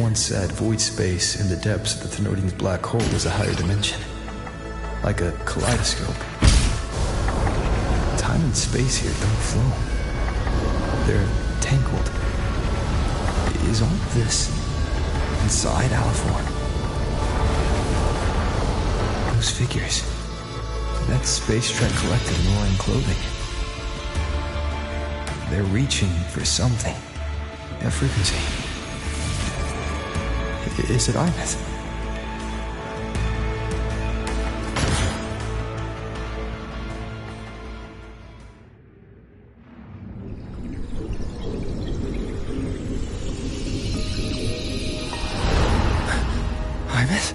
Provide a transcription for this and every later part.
once said void space in the depths of the Thenodian's black hole was a higher dimension. Like a kaleidoscope. Time and space here don't flow. They're tangled. Is all of this inside Aliforn? Those figures. That Space Trek collective in Orion clothing. They're reaching for something. That frequency. Is it Ines? Ines?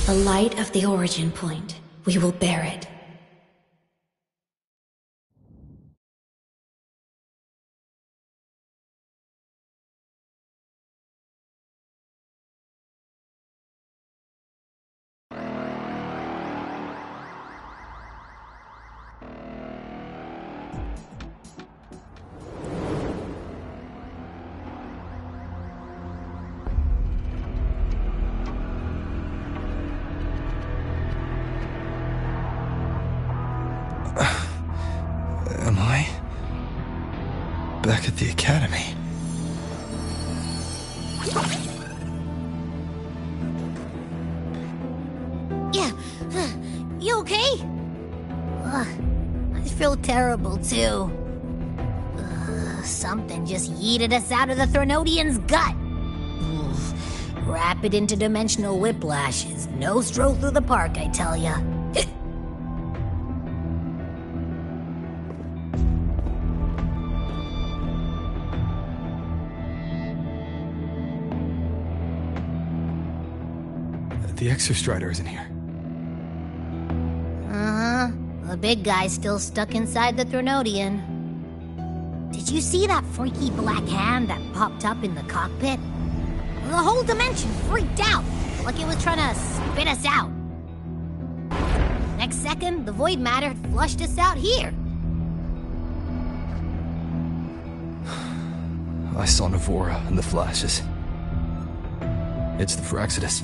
The light of the origin point. We will bear it. Am I back at the academy? Yeah, you okay? I feel terrible too. Something just yeeted us out of the Thenodian's gut. Rapid interdimensional whiplash is no stroll through the park, I tell ya. The Exostrider isn't here. Uh-huh. The big guy's still stuck inside the Thenodian. Did you see that freaky black hand that popped up in the cockpit? The whole dimension freaked out, like it was trying to spit us out. Next second, the void matter flushed us out here. I saw Navora in the flashes. It's the Phraxidus.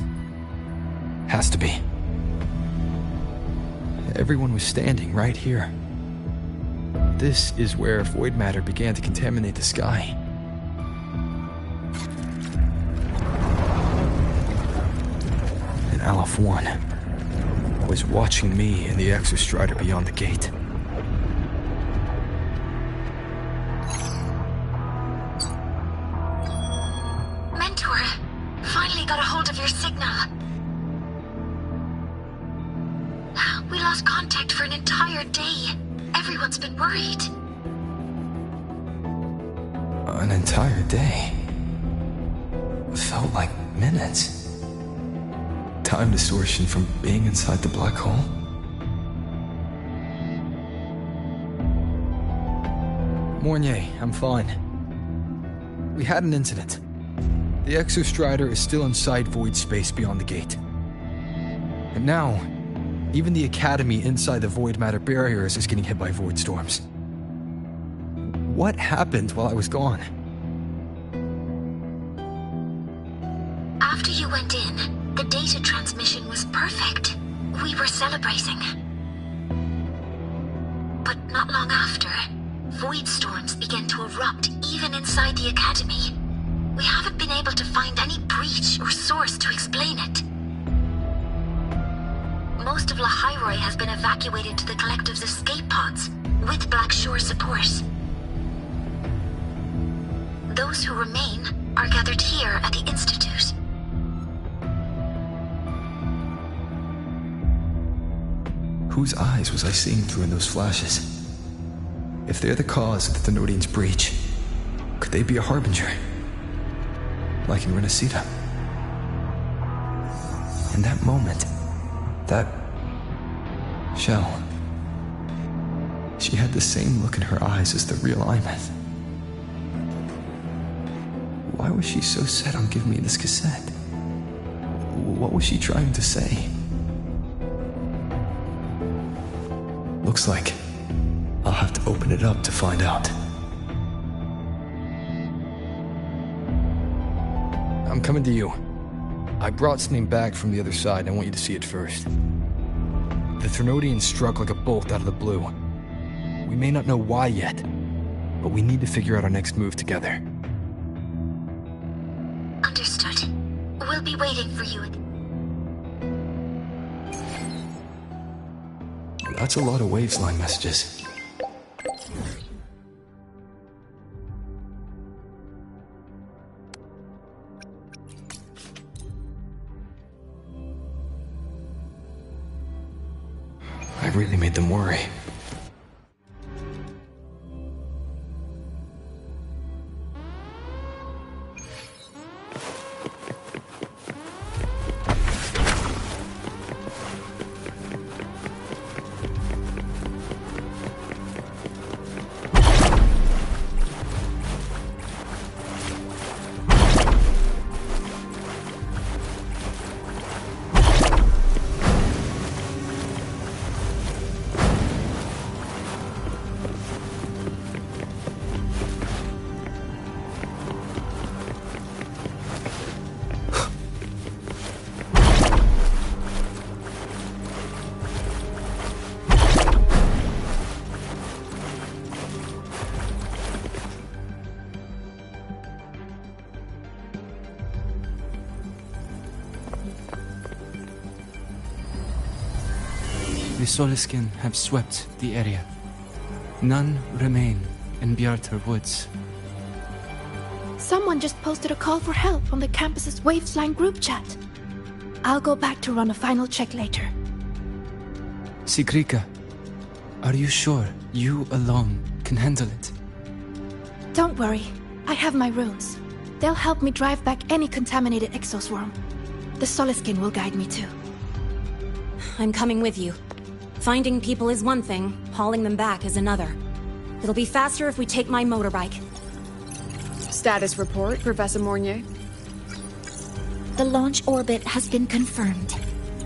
Has to be. Everyone was standing right here. This is where void matter began to contaminate the sky. And Aliforn was watching me and the Exostrider beyond the gate. Mentor, finally got a hold of your signal. We lost contact for an entire day. Everyone's been worried. An entire day? Felt like minutes. Time distortion from being inside the black hole? Mornier, I'm fine. We had an incident. The Exostrider is still inside void space beyond the gate. And now, even the Academy inside the void matter barriers is getting hit by void storms. What happened while I was gone? After you went in, the data transmission was perfect. We were celebrating. But not long after, void storms began to erupt even inside the Academy. We haven't been able to find any breach or source to explain it. Most of Lahairoi has been evacuated to the Collective's escape pods, with Black Shore support. Those who remain are gathered here at the Institute. Whose eyes was I seeing through in those flashes? If they're the cause of the Thenodian's breach, could they be a harbinger? Like in Renacita? In that moment, that shell, she had the same look in her eyes as the real Imeth. Why was she so set on giving me this cassette? What was she trying to say? Looks like I'll have to open it up to find out. I'm coming to you. I brought something back from the other side and I want you to see it first. The Thenodian struck like a bolt out of the blue. We may not know why yet, but we need to figure out our next move together. Understood. We'll be waiting for you. That's a lot of Waveline messages. I really made them worry. The Soliskin have swept the area. None remain in Bjartar Woods. Someone just posted a call for help on the campus's Waveline group chat. I'll go back to run a final check later. Sigrika, are you sure you alone can handle it? Don't worry, I have my runes. They'll help me drive back any contaminated exoswarm. The Soliskin will guide me too. I'm coming with you. Finding people is one thing, hauling them back is another. It'll be faster if we take my motorbike. Status report, Professor Mornier. The launch orbit has been confirmed.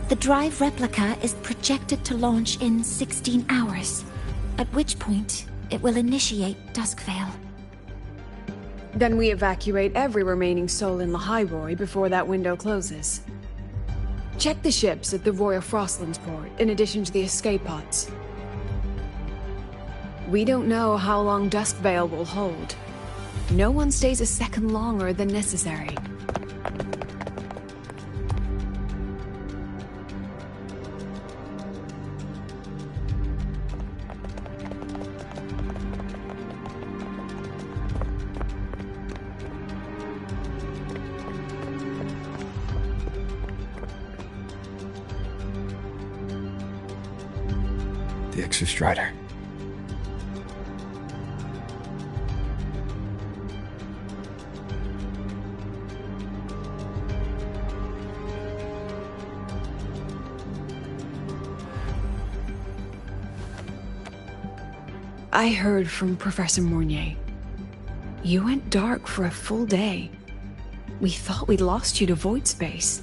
The drive replica is projected to launch in 16 hours, at which point it will initiate Duskvale. Then we evacuate every remaining soul in Lahairoi before that window closes. Check the ships at the Royal Frostlands port, in addition to the escape pods. We don't know how long Duskvale will hold. No one stays a second longer than necessary. The Exostrider. I heard from Professor Mornier. You went dark for a full day. We thought we'd lost you to void space.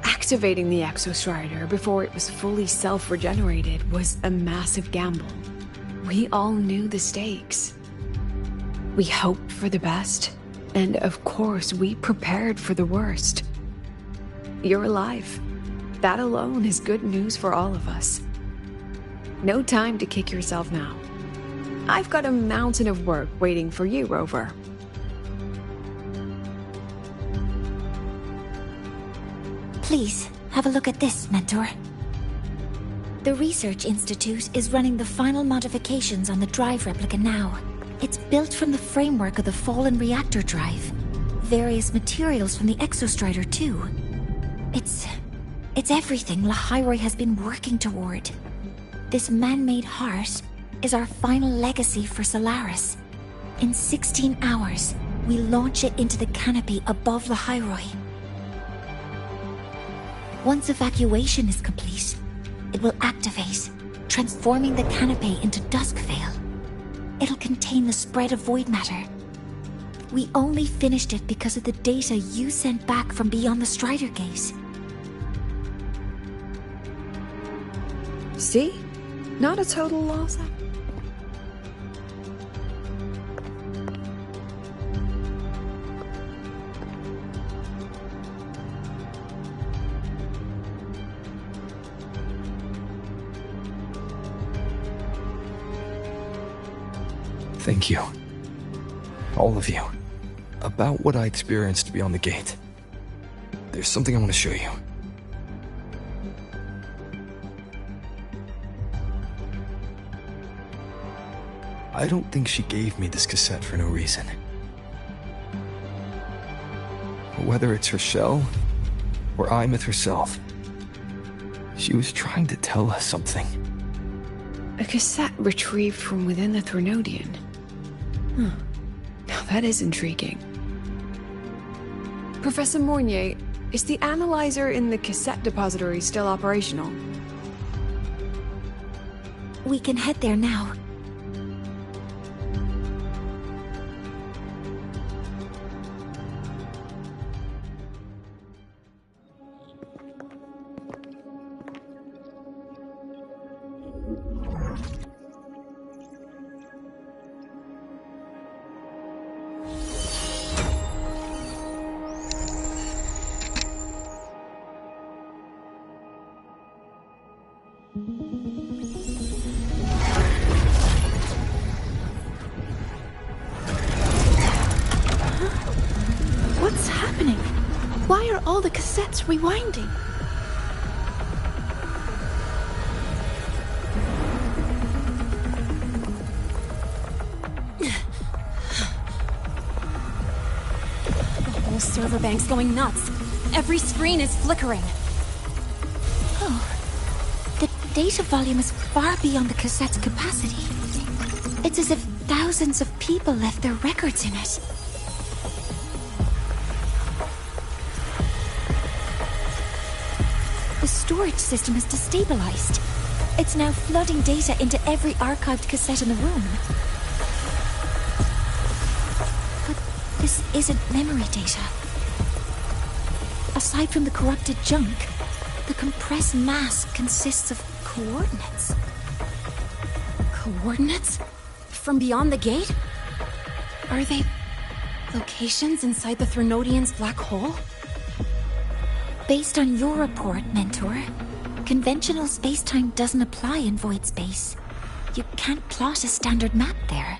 Activating the Exostrider before it was fully self-regenerated was a massive gamble. We all knew the stakes. We hoped for the best, and of course we prepared for the worst. You're alive. That alone is good news for all of us. No time to kick yourself now. I've got a mountain of work waiting for you, Rover. Please, have a look at this, Mentor. The Research Institute is running the final modifications on the drive replica now. It's built from the framework of the fallen reactor drive. Various materials from the Exostrider, too. It's everything Lahairoi has been working toward. This man-made heart is our final legacy for Solaris. In 16 hours, we launch it into the canopy above Lahairoi. Once evacuation is complete, it will activate, transforming the canopy into Duskvale. It'll contain the spread of void matter. We only finished it because of the data you sent back from beyond the Strider Gate. See? Not a total loss. Thank you. All of you. About what I experienced beyond the gate. There's something I want to show you. I don't think she gave me this cassette for no reason. Whether it's her shell, or Imeth herself, she was trying to tell us something. A cassette retrieved from within the Threnodian. Now that is intriguing. Professor Mornier, is the analyzer in the cassette depository still operational? We can head there now. What's happening? Why are all the cassettes rewinding? The whole server bank's going nuts. Every screen is flickering. Oh, the data volume is far beyond the cassette's capacity. It's as if thousands of people left their records in it. The storage system is destabilized. It's now flooding data into every archived cassette in the room. But this isn't memory data. Aside from the corrupted junk, the compressed mass consists of coordinates. Coordinates? From beyond the gate? Are they locations inside the Threnodian's black hole? Based on your report, Mentor, conventional space-time doesn't apply in void space. You can't plot a standard map there.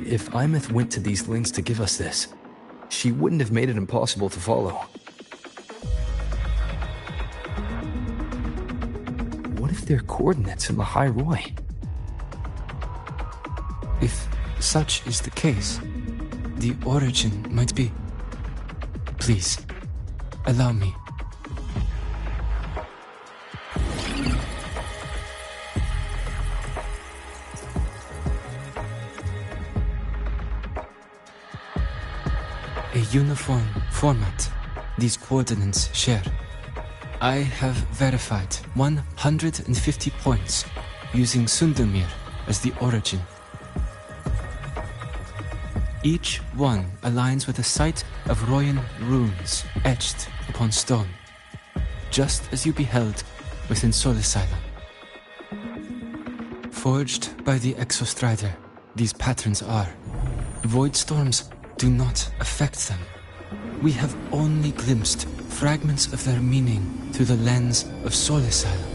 If Imeth went to these links to give us this, she wouldn't have made it impossible to follow. What if they're coordinates in Lahairoi? If such is the case, the origin might be... Please, allow me. A uniform format these coordinates share. I have verified 150 points using Sundelmir as the origin. Each one aligns with a site of Royan runes etched upon stone, just as you beheld within Solisila. Forged by the Exostrider, these patterns are. Void storms do not affect them. We have only glimpsed fragments of their meaning through the lens of Solisila.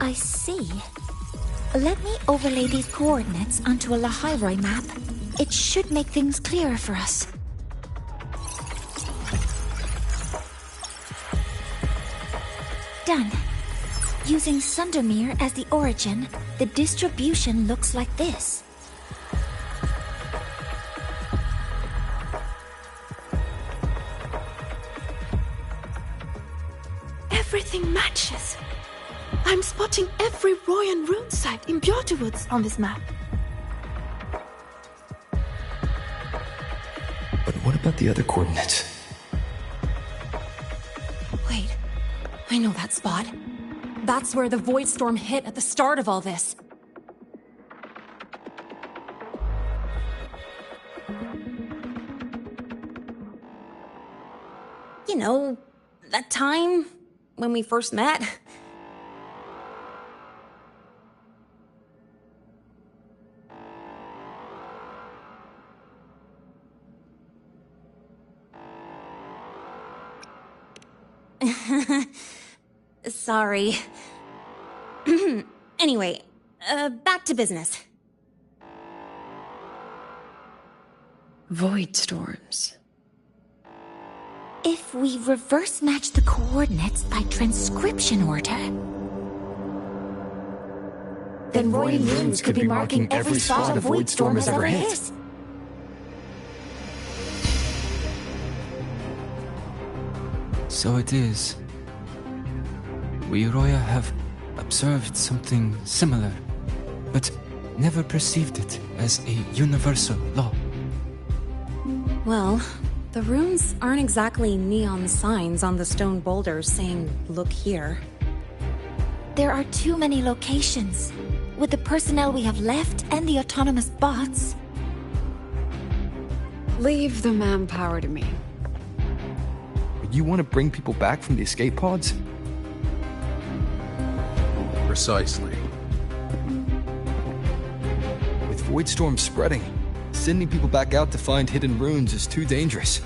I see. Let me overlay these coordinates onto a Lahairoi map. It should make things clearer for us. Done. Using Sundermere as the origin, the distribution looks like this. Everything matches. I'm spotting every Royan rune site in Bjortewoods on this map. But what about the other coordinates? Wait, I know that spot. That's where the Void Storm hit at the start of all this. You know, that time when we first met. Sorry. Anyway, back to business. Void storms. If we reverse match the coordinates by transcription order, then Royan runes could be marking every spot a Void Storm has ever hit. So it is. We Roya have observed something similar, but never perceived it as a universal law. Well, the runes aren't exactly neon signs on the stone boulders saying, "Look here." There are too many locations. With the personnel we have left and the autonomous bots. Leave the manpower to me. You want to bring people back from the escape pods? Precisely. With Void Storm spreading, sending people back out to find hidden runes is too dangerous.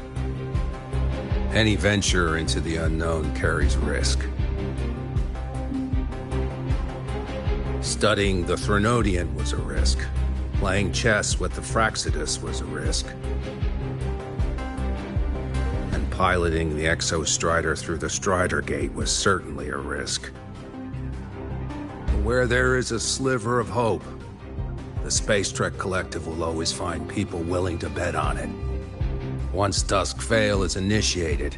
Any venture into the unknown carries risk. Studying the Threnodian was a risk. Playing chess with the Fraxidus was a risk. And piloting the Exostrider through the Strider Gate was certainly a risk. But where there is a sliver of hope, the Space Trek Collective will always find people willing to bet on it. Once Dusk Vale is initiated,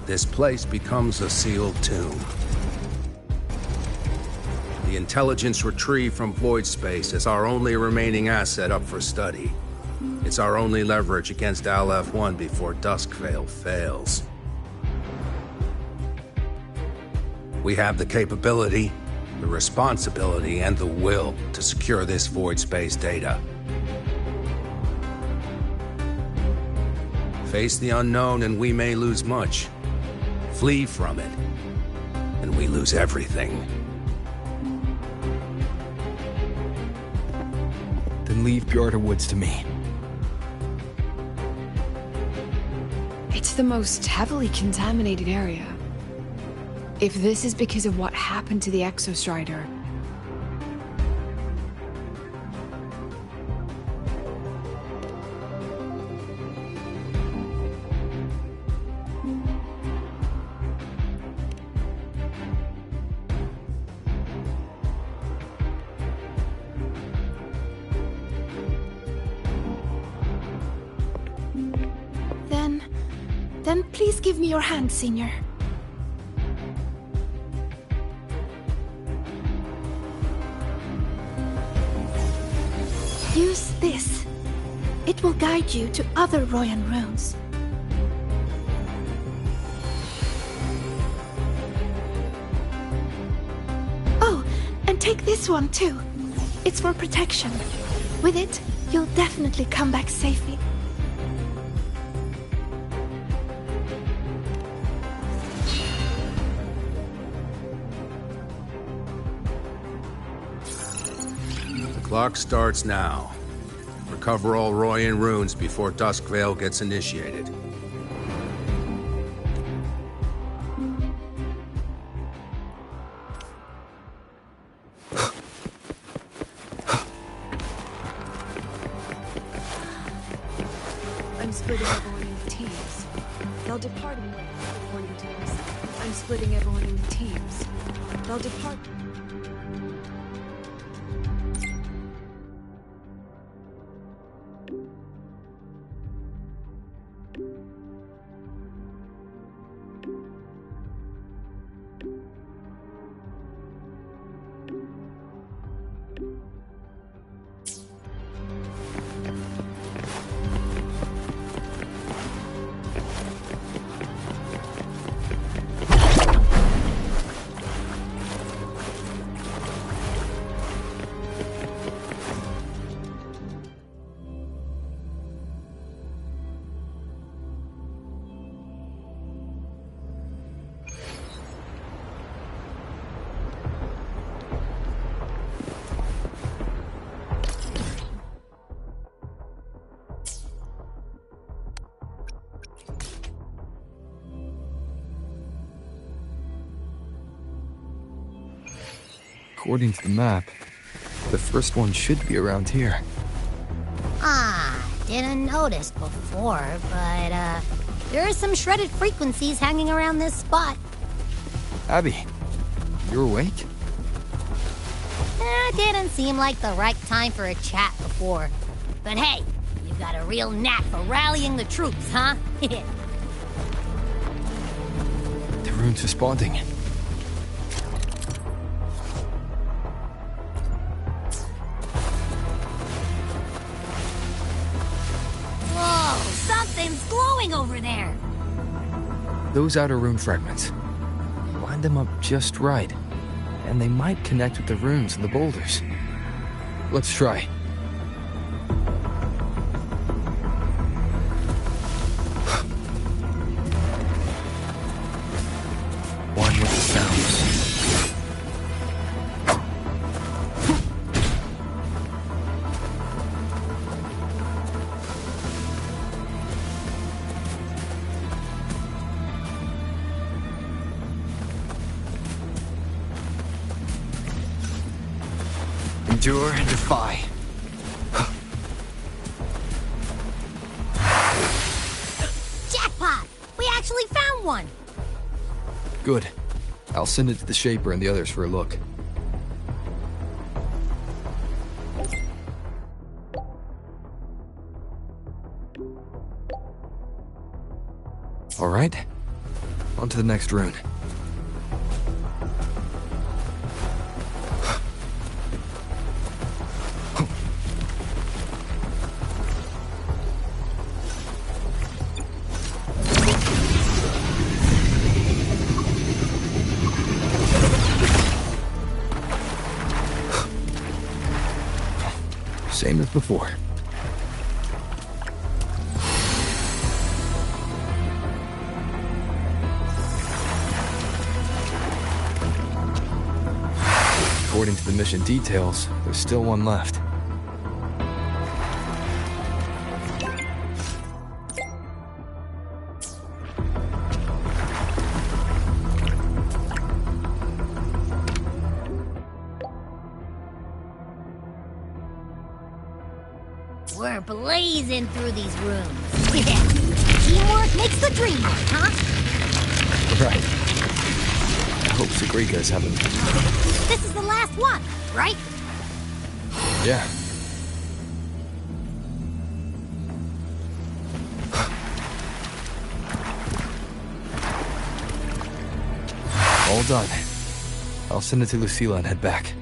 this place becomes a sealed tomb. The intelligence retrieved from void space is our only remaining asset up for study. It's our only leverage against Aleph-1 before Dusk Vale fails. We have the capability, the responsibility, and the will to secure this void space data. Face the unknown and we may lose much. Flee from it, and we lose everything. Then leave Bjortewoods to me. It's the most heavily contaminated area. If this is because of what happened to the Exostrider, then please give me your hand, Senior. Use this. It will guide you to other Royan runes. Take this one, too. It's for protection. With it, you'll definitely come back safely. The clock starts now. Recover all Royan runes before Duskvale gets initiated. I'm splitting everyone into teams. They'll depart in waves, according to this. I'm splitting everyone into teams. They'll depart. According to the map, the first one should be around here. Didn't notice before, but, there are some shredded frequencies hanging around this spot. Abby, you awake? Didn't seem like the right time for a chat before. But hey, you got a real knack for rallying the troops, huh? The rune's responding. Whoa, something's glowing over there. Those outer rune fragments. Line them up just right, and they might connect with the runes and the boulders. Let's try. One with the sounds. Endure and defy. Jackpot! We actually found one! Good. I'll send it to the Shaper and the others for a look. All right. On to the next rune. Same as before. According to the mission details, there's still one left. We're blazing through these rooms. Teamwork makes the dream work, huh? Right. I hope Sagrika's having... This is the last one, right? Yeah. All done. I'll send it to Lucilla and head back.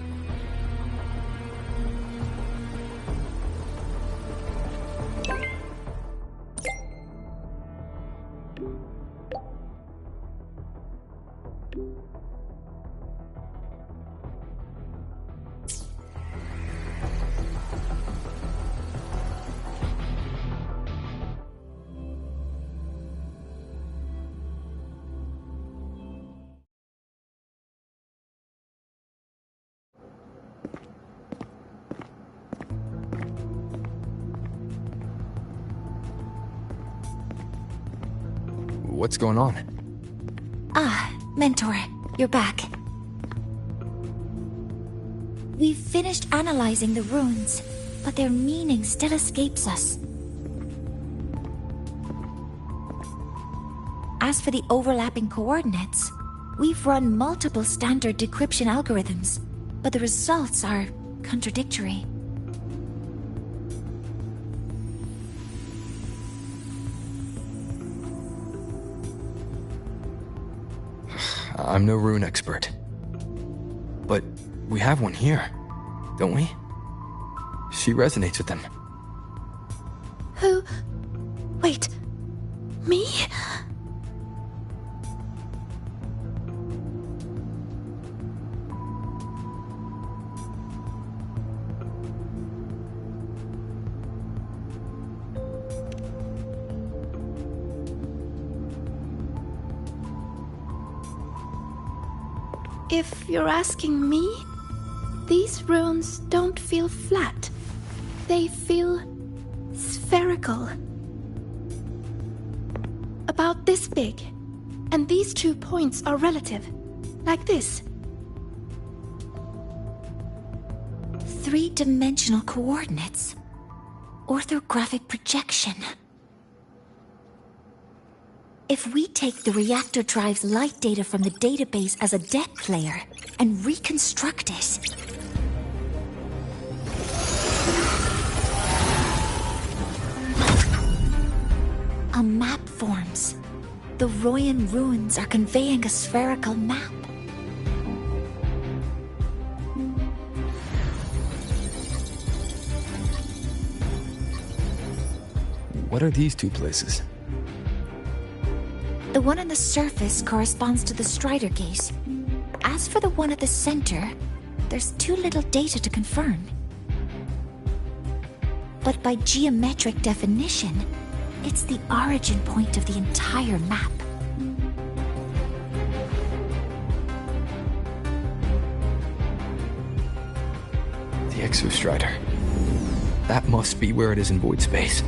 What's going on? Ah, Mentor, you're back. We've finished analyzing the runes, but their meaning still escapes us. As for the overlapping coordinates, we've run multiple standard decryption algorithms, but the results are contradictory. I'm no rune expert. But we have one here, don't we? She resonates with them. Who? Wait. Me? If you're asking me, these runes don't feel flat. They feel spherical. About this big. And these 2 points are relative. Like this. 3-dimensional coordinates. Orthographic projection. If we take the reactor drive's light data from the database as a deck layer and reconstruct it... a map forms. The Royan runes are conveying a spherical map. What are these 2 places? The one on the surface corresponds to the Strider Gate. As for the one at the center, there's too little data to confirm. But by geometric definition, it's the origin point of the entire map. The Exostrider. That must be where it is in void space.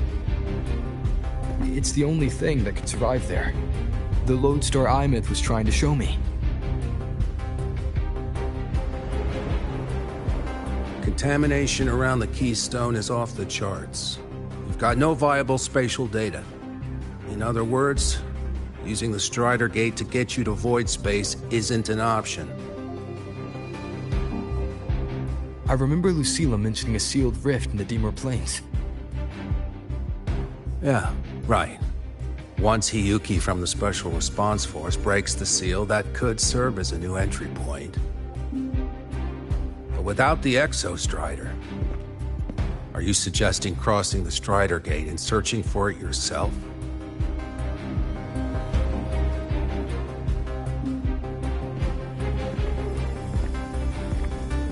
It's the only thing that could survive there. The Lodestar Imyth was trying to show me. Contamination around the keystone is off the charts. We've got no viable spatial data. In other words, using the Strider Gate to get you to void space isn't an option. I remember Lucilla mentioning a sealed rift in the Dimur Plains. Yeah, right. Once Hiyuki from the Special Response Force breaks the seal, that could serve as a new entry point. But without the Exostrider, are you suggesting crossing the Strider Gate and searching for it yourself?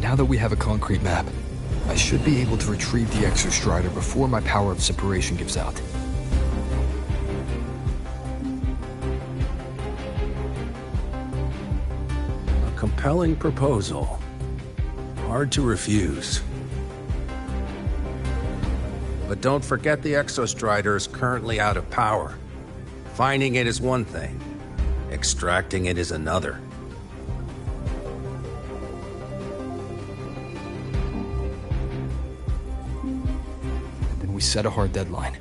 Now that we have a concrete map, I should be able to retrieve the Exostrider before my power of separation gives out. Compelling proposal. Hard to refuse. But don't forget the Exostrider is currently out of power. Finding it is one thing. Extracting it is another. Then we set a hard deadline.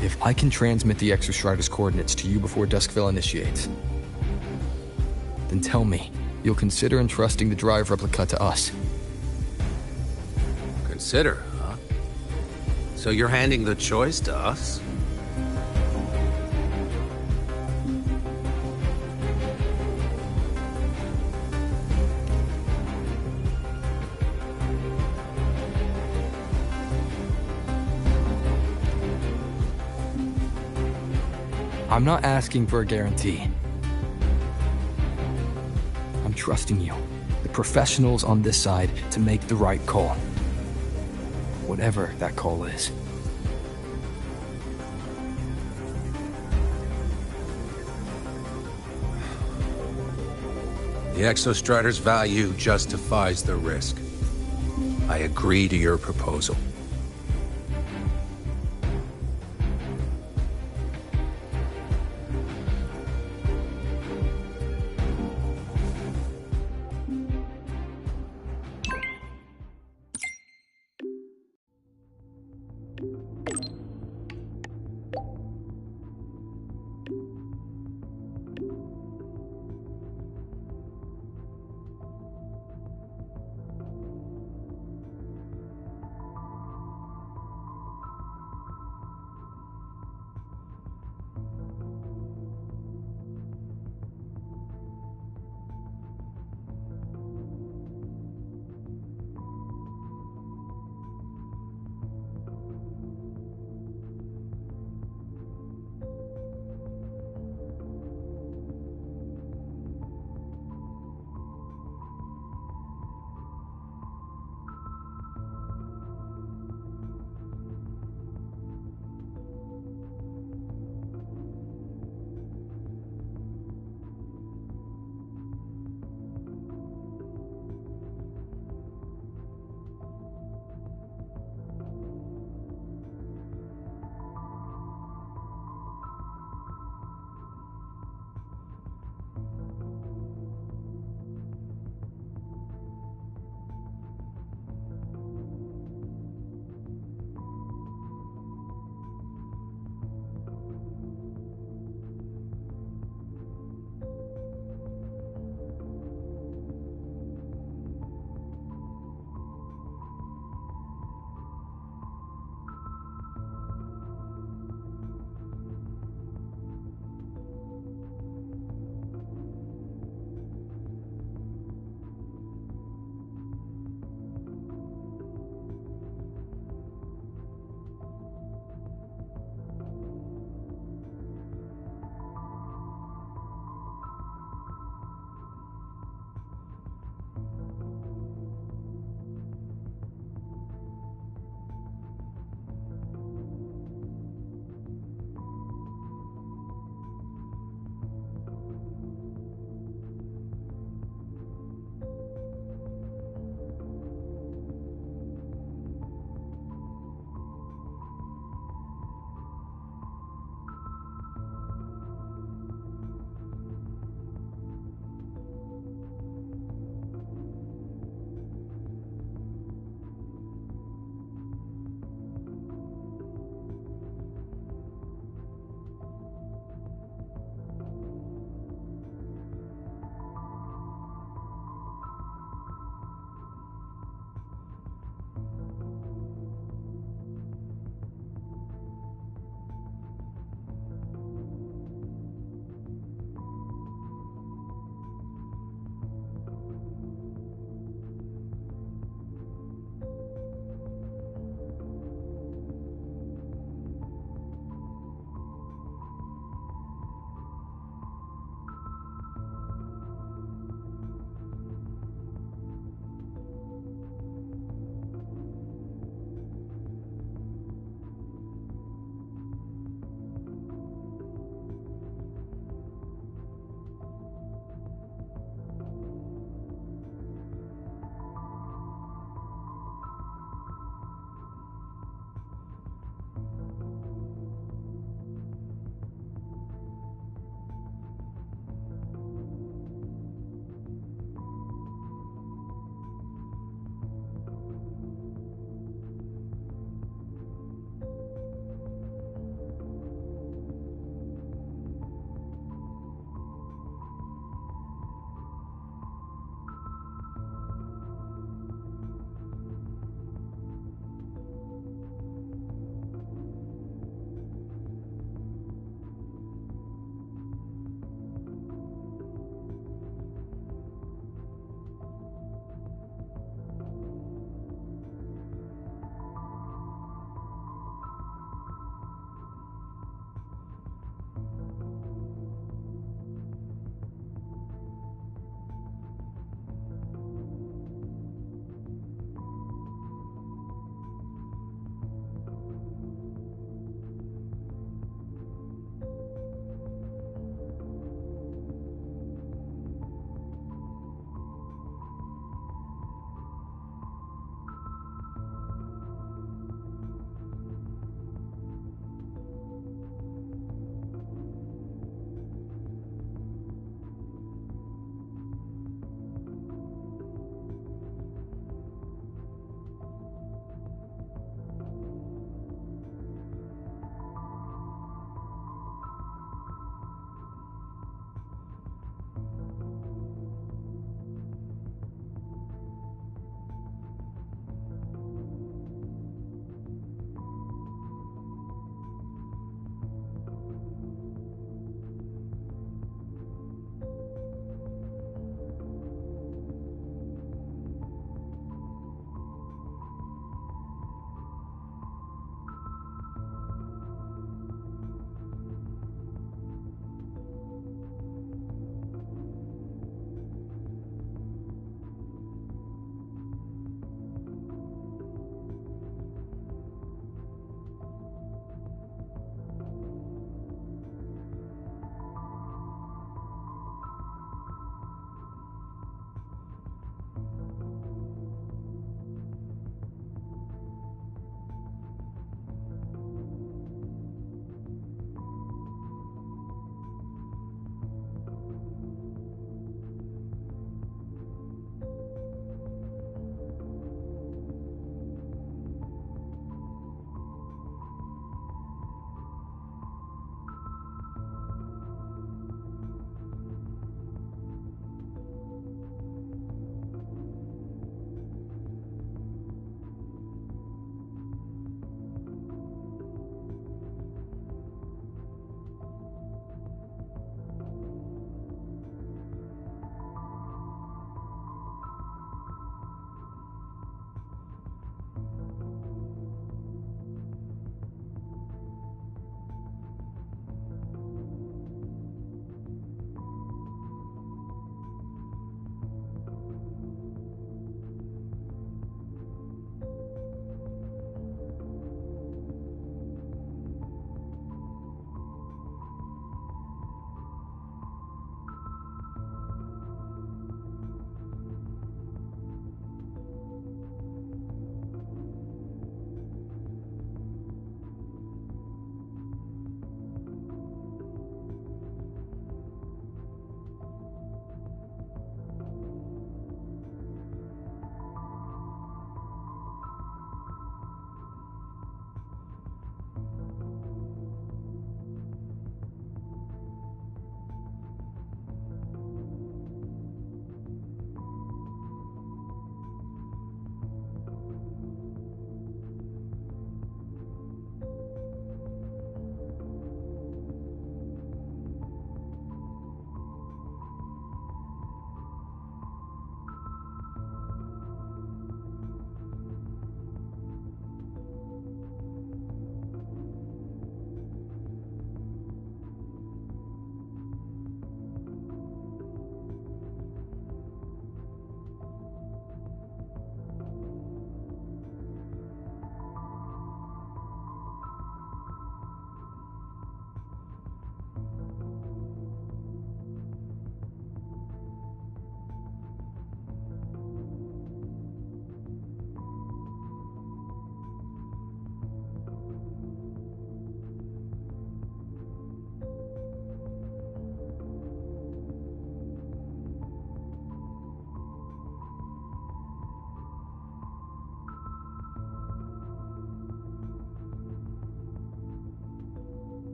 If I can transmit the Exostrider's coordinates to you before Duskville initiates, then tell me you'll consider entrusting the drive replica to us. Consider, huh? So you're handing the choice to us? I'm not asking for a guarantee. I'm trusting you, the professionals on this side, to make the right call. Whatever that call is. The Exostrider's value justifies the risk. I agree to your proposal.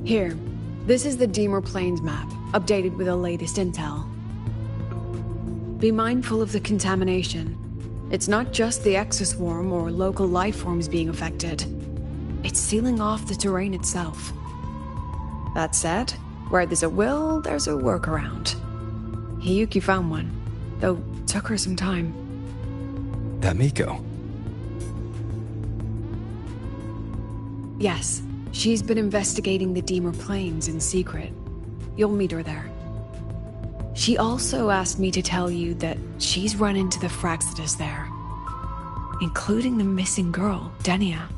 Here, this is the Deemer Plains map, updated with the latest intel. Be mindful of the contamination. It's not just the exoswarm or local life forms being affected. It's sealing off the terrain itself. That said, where there's a will, there's a workaround. Hiyuki found one, though took her some time. That Miko. Yes, she's been investigating the Deemer Plains in secret. You'll meet her there. She also asked me to tell you that she's run into the Fraxitus there, including the missing girl, Denia.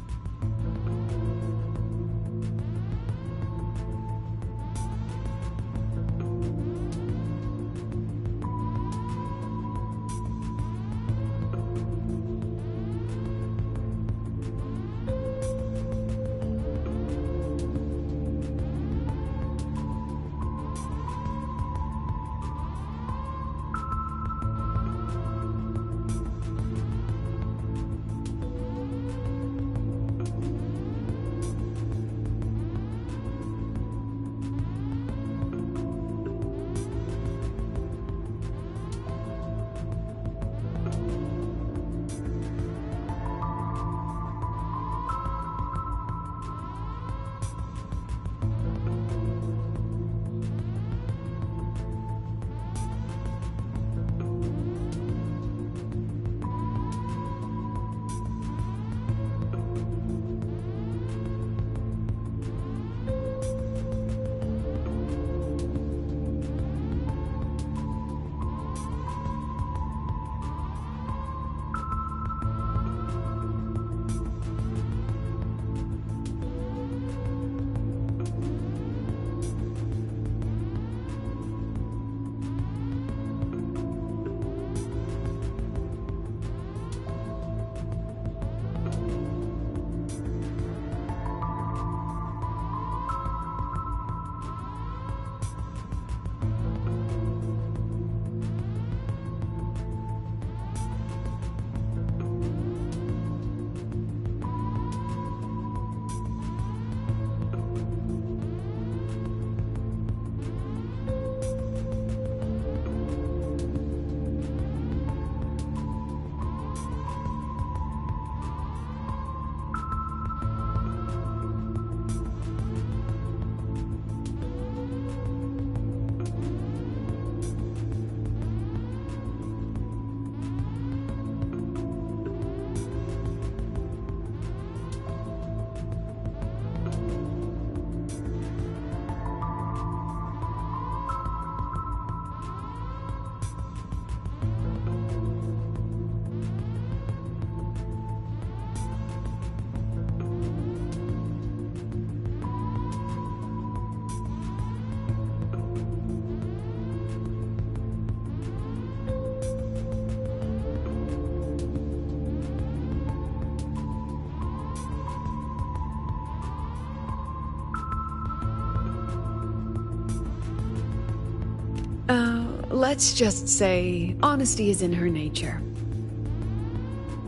Let's just say honesty is in her nature.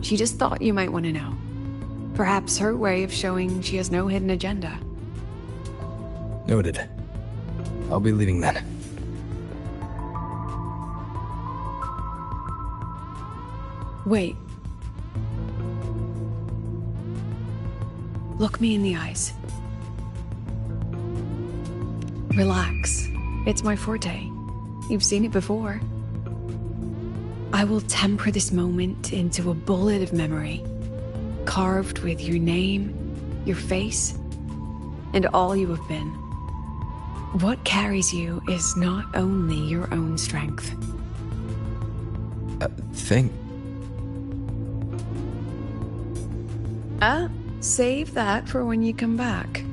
She just thought you might want to know. Perhaps her way of showing she has no hidden agenda. Noted. I'll be leaving then. Wait. Look me in the eyes. Relax. It's my forte. You've seen it before. I will temper this moment into a bullet of memory, carved with your name, your face, and all you have been. What carries you is not only your own strength. Save that for when you come back.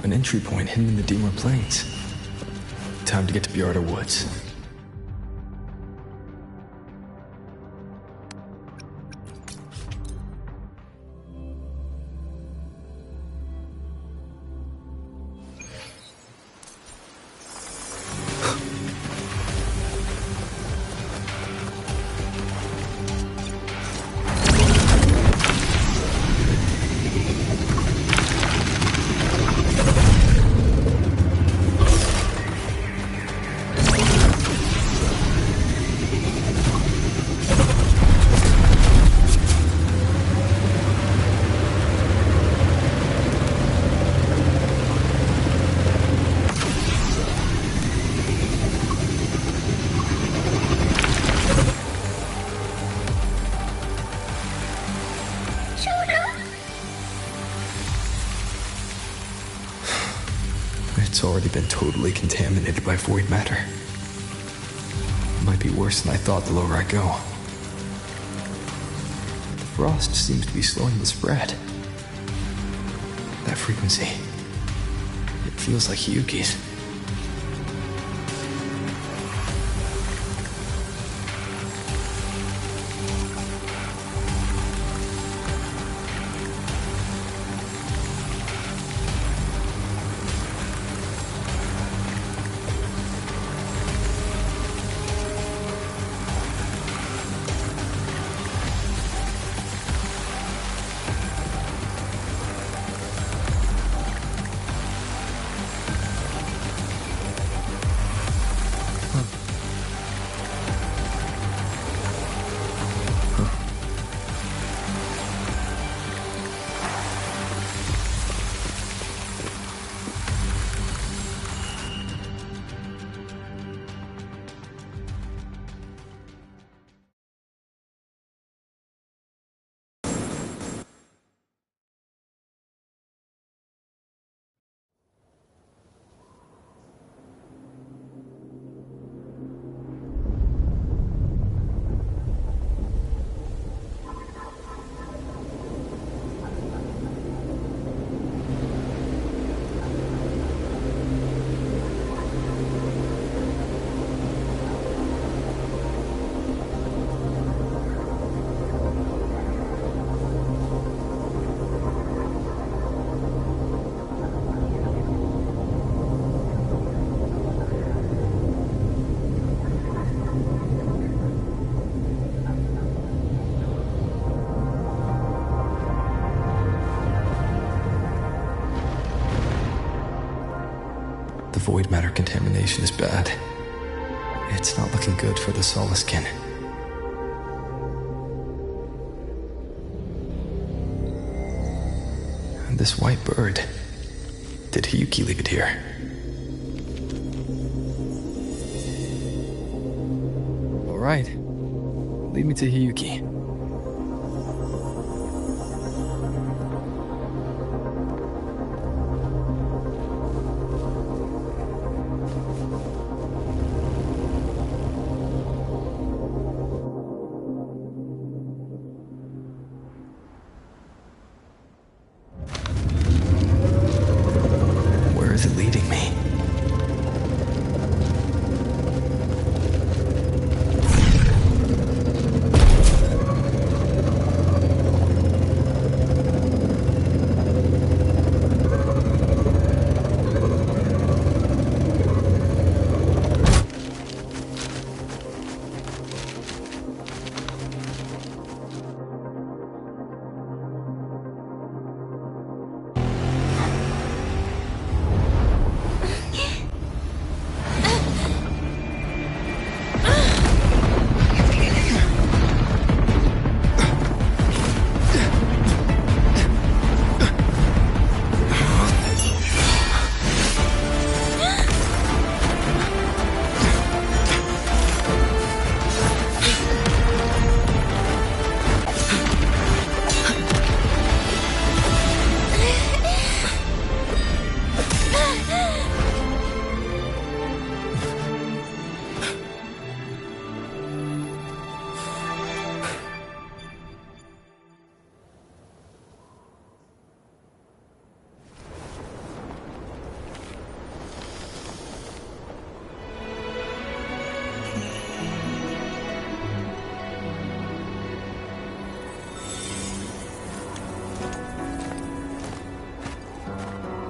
An entry point hidden in the Deemer Plains. Time to get to Bjarda Woods. It's already been totally contaminated by void matter. It might be worse than I thought the lower I go. The frost seems to be slowing the spread. That frequency, it feels like Hiyuki's. The void matter contamination is bad. It's not looking good for the Soliskin. And this white bird. Did Hiyuki leave it here? All right. Lead me to Hiyuki. Where is it leading me?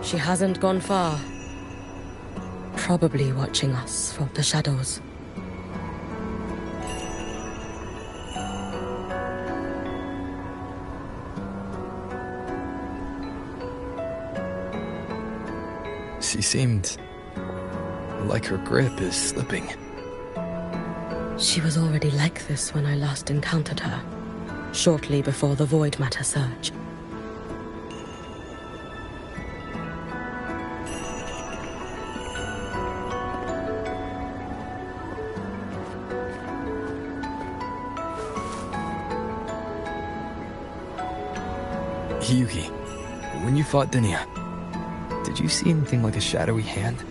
She hasn't gone far. Probably watching us from the shadows. She seemed like her grip is slipping. She was already like this when I last encountered her, shortly before the Void Matter surge. Yuki, when you fought Denia, did you see anything like a shadowy hand?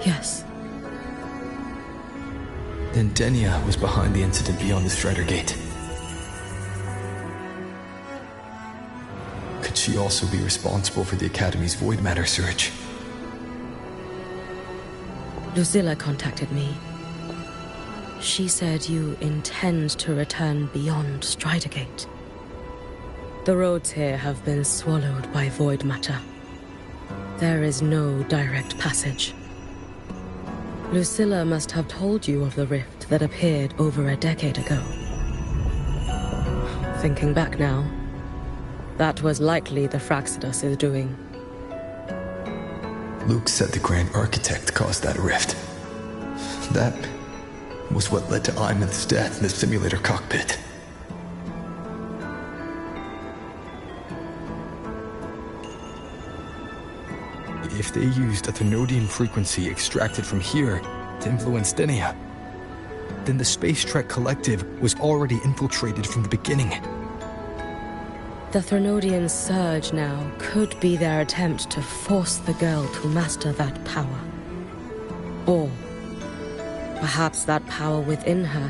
Yes. Then Denia was behind the incident beyond the Strider Gate. Could she also be responsible for the Academy's Void Matter surge? Lucilla contacted me. She said you intend to return beyond Strider Gate. The roads here have been swallowed by Void Matter. There is no direct passage. Lucilla must have told you of the rift that appeared over a decade ago. Thinking back now, that was likely the Fraxidus' doing. Luke said the Grand Architect caused that rift. That was what led to Iman's death in the simulator cockpit. If they used a Thenodian frequency extracted from here to influence Denia, then the Space Trek Collective was already infiltrated from the beginning. The Thenodian surge now could be their attempt to force the girl to master that power. Or perhaps that power within her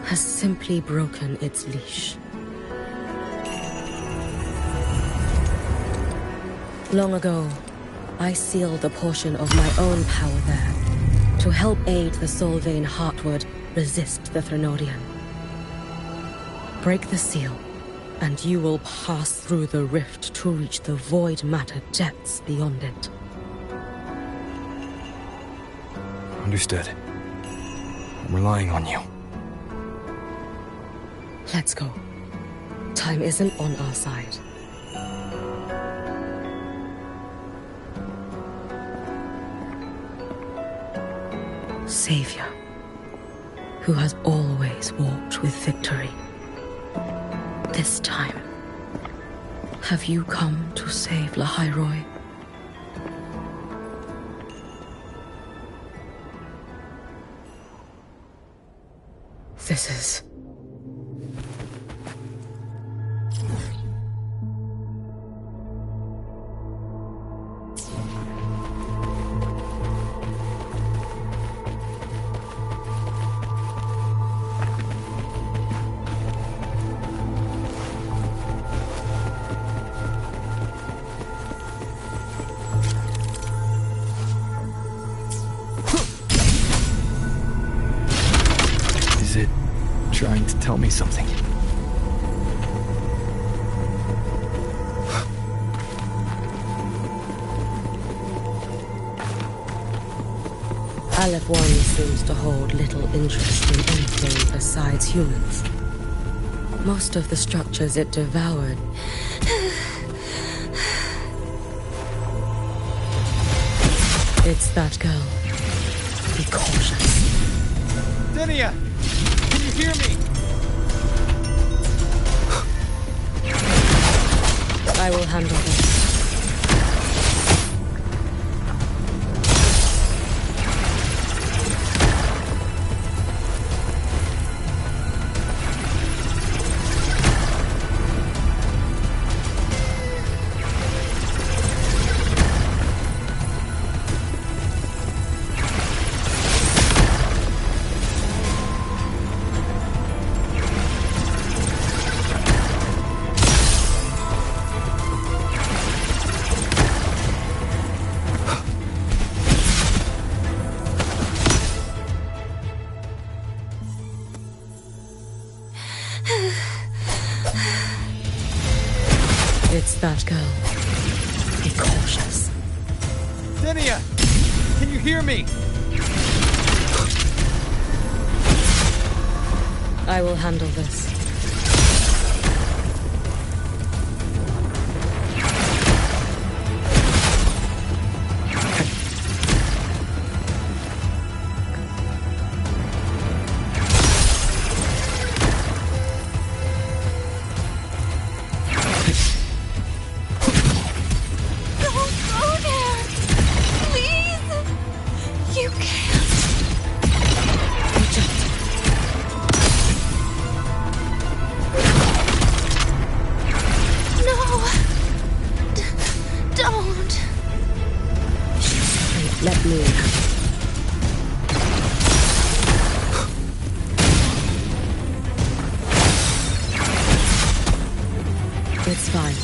has simply broken its leash. Long ago, I sealed a portion of my own power there to help aid the Solvane Heartwood resist the Thenodian. Break the seal, and you will pass through the rift to reach the Void Matter depths beyond it. Understood. I'm relying on you. Let's go. Time isn't on our side. Savior, who has always walked with victory. This time, have you come to save Lahairoi? This is... trying to tell me something. Aleph 1 seems to hold little interest in anything besides humans. Most of the structures it devoured... It's that girl. Be cautious. Denia! Can you hear me? I will handle this. It's that girl. Be cautious. Zinnia! Can you hear me? I will handle this. Let me. It's fine.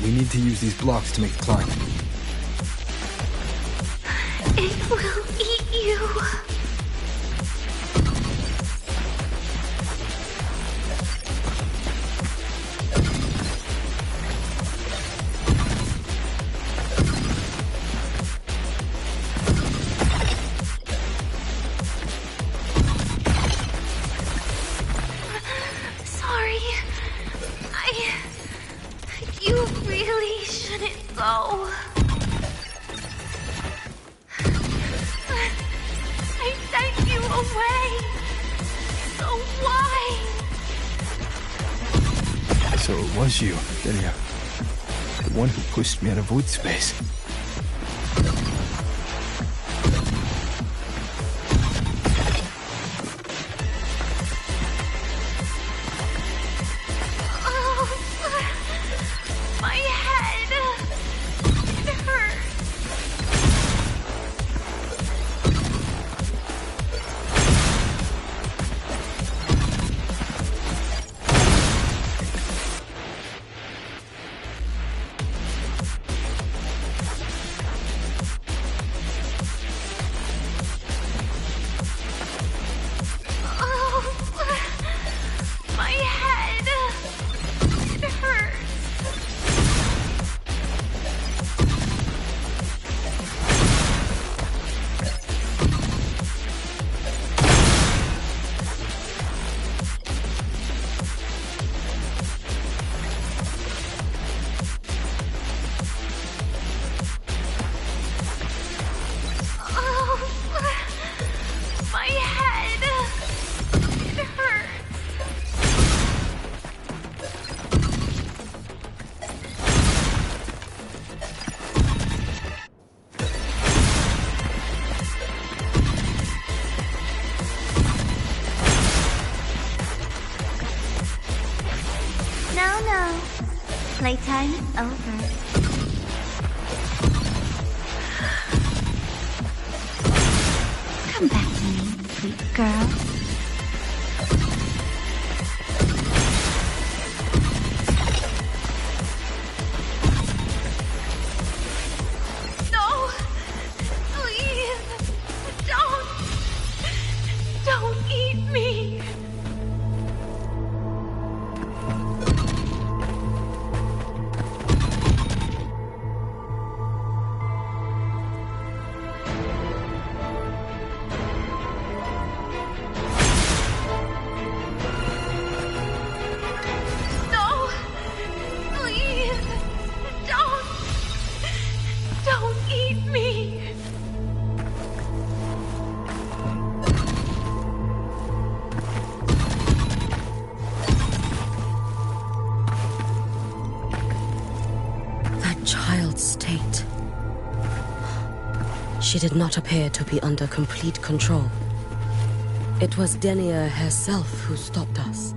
We need to use these blocks to make the climb. It will eat you. Sorry. You really shouldn't go. I sent you away. So why? So it was you, Zinnia. The one who pushed me out of void space. My head. It hurts. My head. It hurts. My head. It hurts. No. Playtime over. Come back to me, sweet girl. No! Please! Don't eat me! state. She did not appear to be under complete control. It was Denia herself who stopped us.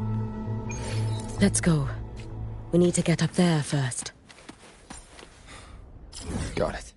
Let's go. We need to get up there first. Got it.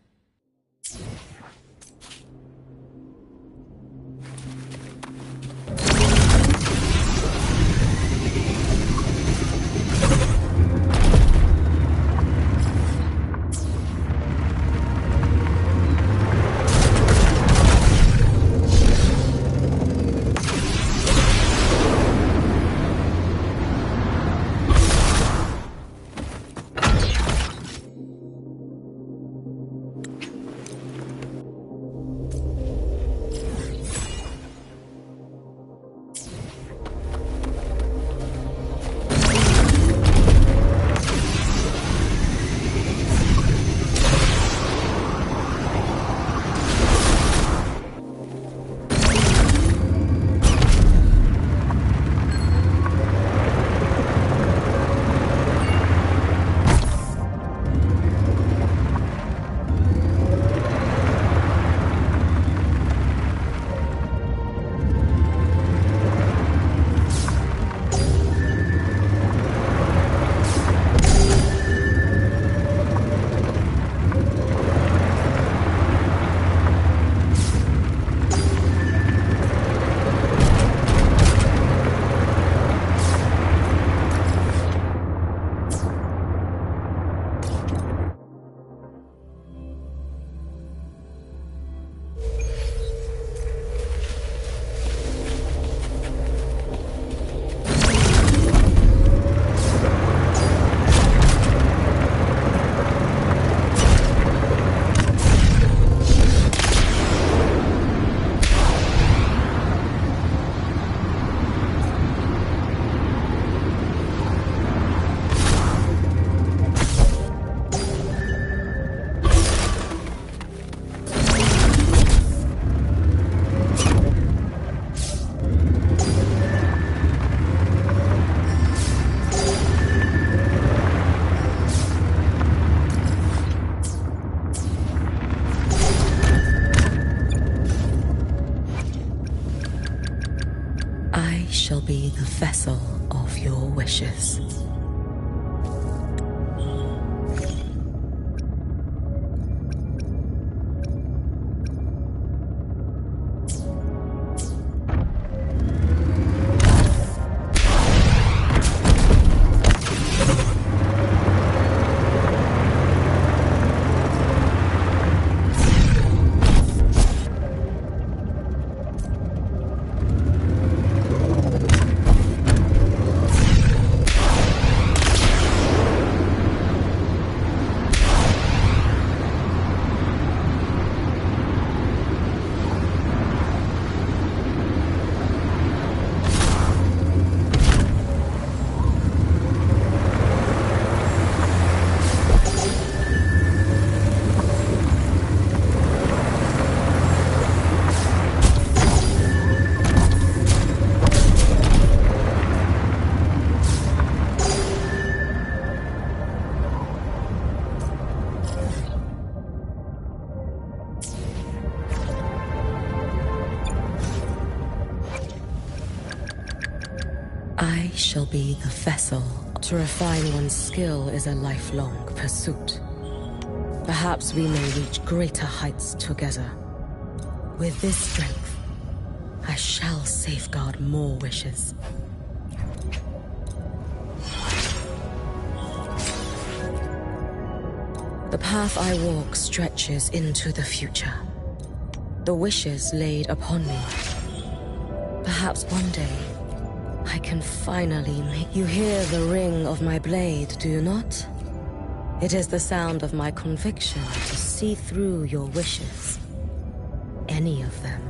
Shall be the vessel of your wishes. I shall be the vessel. To refine one's skill is a lifelong pursuit. Perhaps we may reach greater heights together. With this strength, I shall safeguard more wishes. The path I walk stretches into the future. The wishes laid upon me. Perhaps one day, I can finally make you hear the ring of my blade, do you not? It is the sound of my conviction to see through your wishes. Any of them.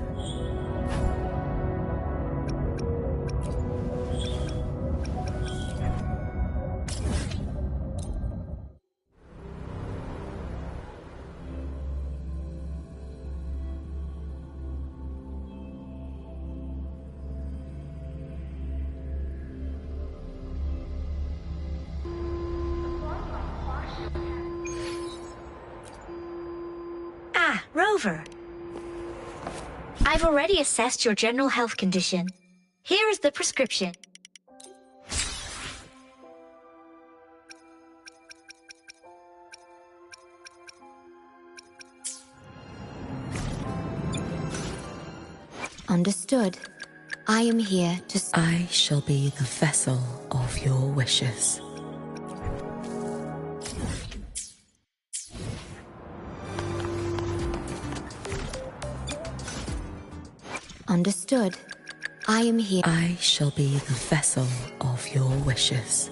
Rover. I've already assessed your general health condition. Here is the prescription. Understood. I am here to... I shall be the vessel of your wishes. Understood. I am here... I shall be the vessel of your wishes.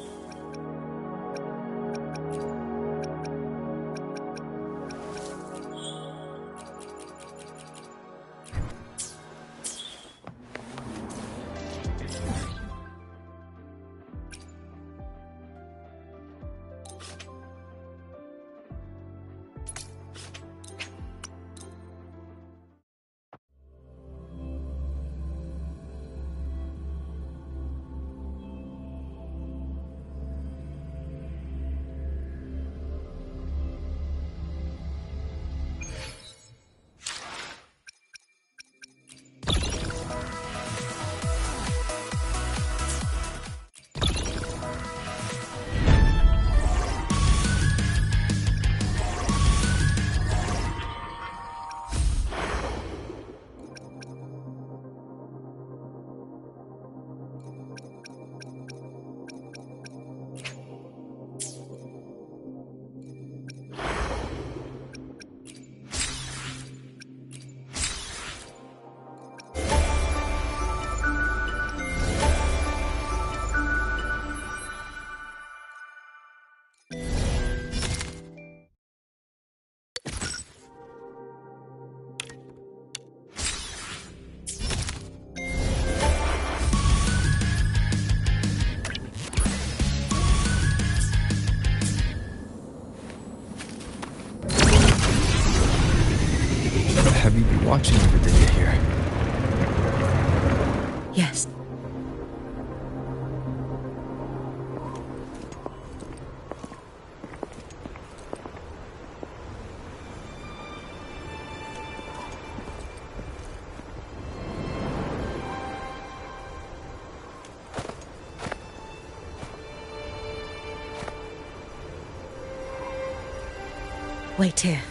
Have you been watching everything you hear? Yes. Wait here.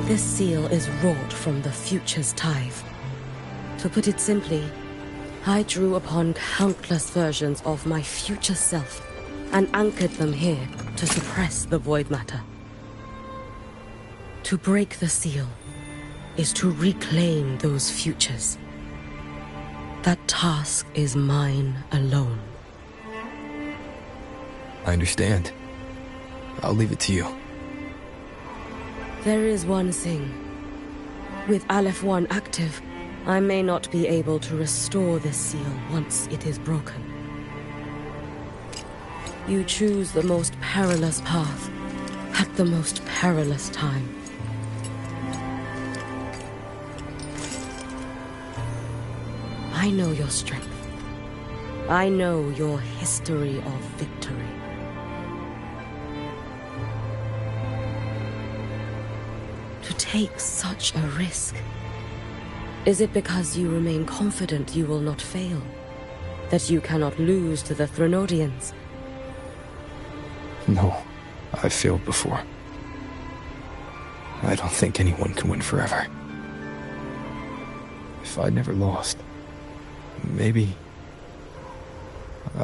This seal is wrought from the future's tithe. To put it simply, I drew upon countless versions of my future self and anchored them here to suppress the void matter. To break the seal is to reclaim those futures. That task is mine alone. I understand. I'll leave it to you. There is one thing. With Aleph 1 active, I may not be able to restore this seal once it is broken. You choose the most perilous path at the most perilous time. I know your strength. I know your history of victory. To take such a risk? Is it because you remain confident you will not fail? That you cannot lose to the Threnodians? No, I've failed before. I don't think anyone can win forever. If I'd never lost, maybe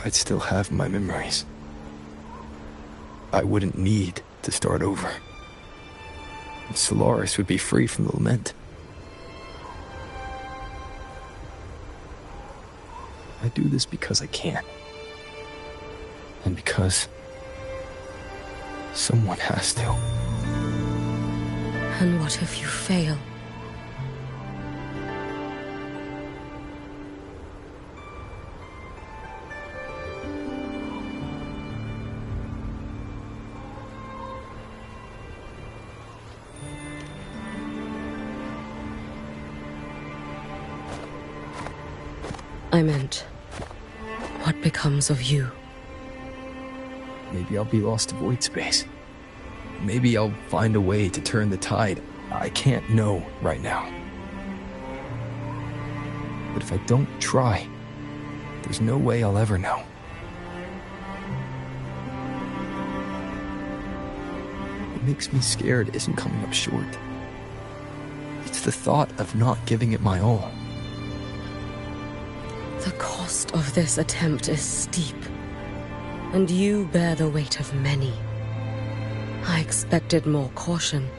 I'd still have my memories. I wouldn't need to start over. Solaris would be free from the lament. I do this because I can. And because someone has to. And what if you fail? I meant, what becomes of you? Maybe I'll be lost to void space. Maybe I'll find a way to turn the tide. I can't know right now. But if I don't try, there's no way I'll ever know. What makes me scared isn't coming up short. It's the thought of not giving it my all. The cost of this attempt is steep, and you bear the weight of many. I expected more caution.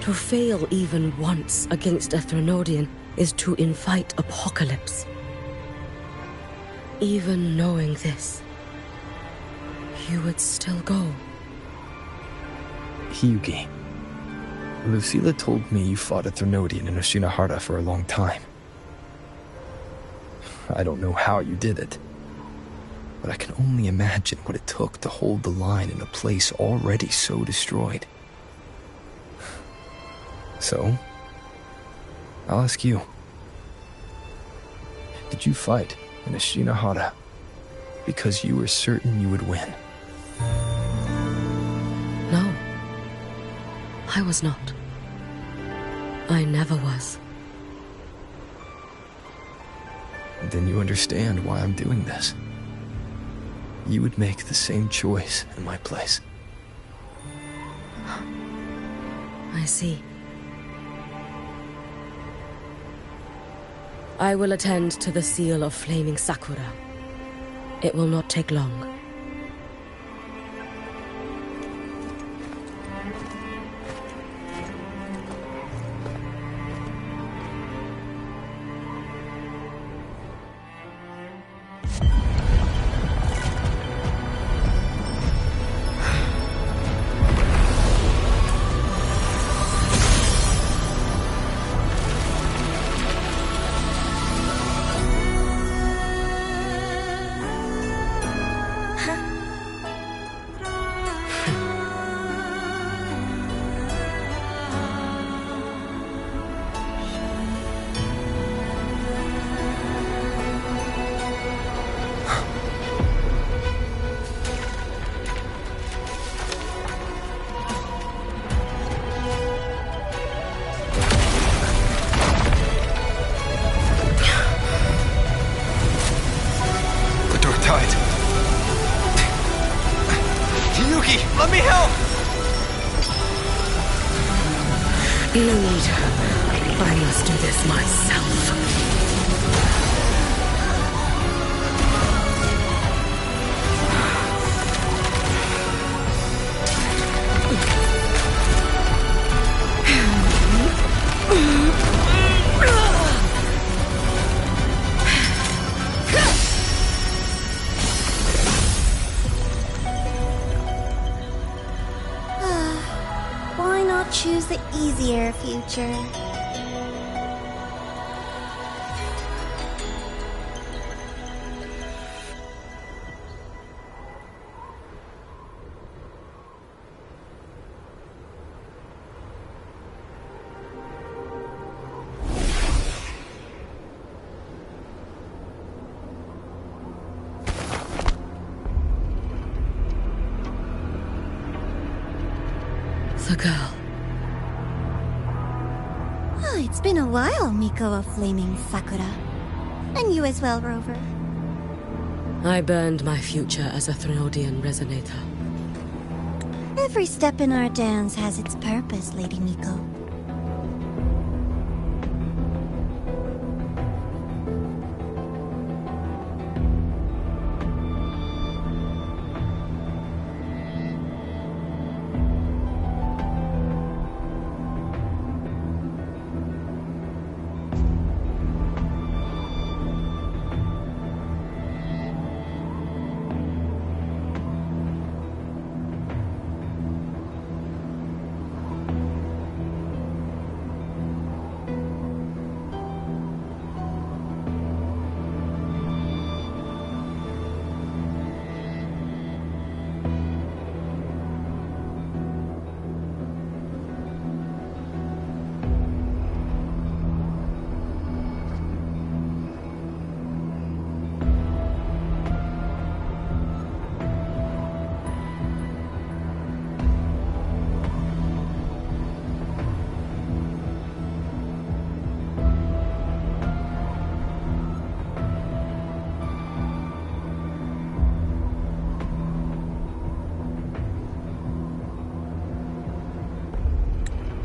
To fail even once against a Threnodian is to invite apocalypse. Even knowing this, you would still go. Hyugi, Lucilla told me you fought a Threnodian in Oshinahara for a long time. I don't know how you did it, but I can only imagine what it took to hold the line in a place already so destroyed. So, I'll ask you. Did you fight in Oshinahara because you were certain you would win? No. I was not. I never was. Then you understand why I'm doing this. You would make the same choice in my place. I see. I will attend to the seal of Flaming Sakura. It will not take long. Let me help! No need. I must do this myself. Why not choose the easier future? The girl. Oh, it's been a while, Miko of Flaming Sakura. And you as well, Rover. I burned my future as a Threnodian resonator. Every step in our dance has its purpose, Lady Miko.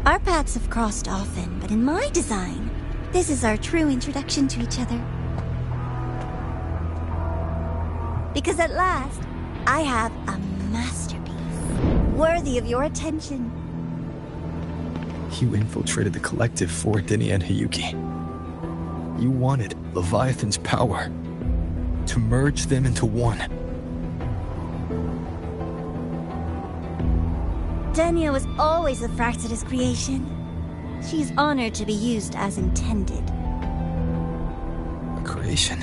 Our paths have crossed often, but in my design, this is our true introduction to each other. Because at last, I have a masterpiece, worthy of your attention. You infiltrated the collective for Denia and Hiyuki. You wanted Leviathan's power to merge them into one. Denia was always a Fraxidus creation. She's honored to be used as intended. A creation?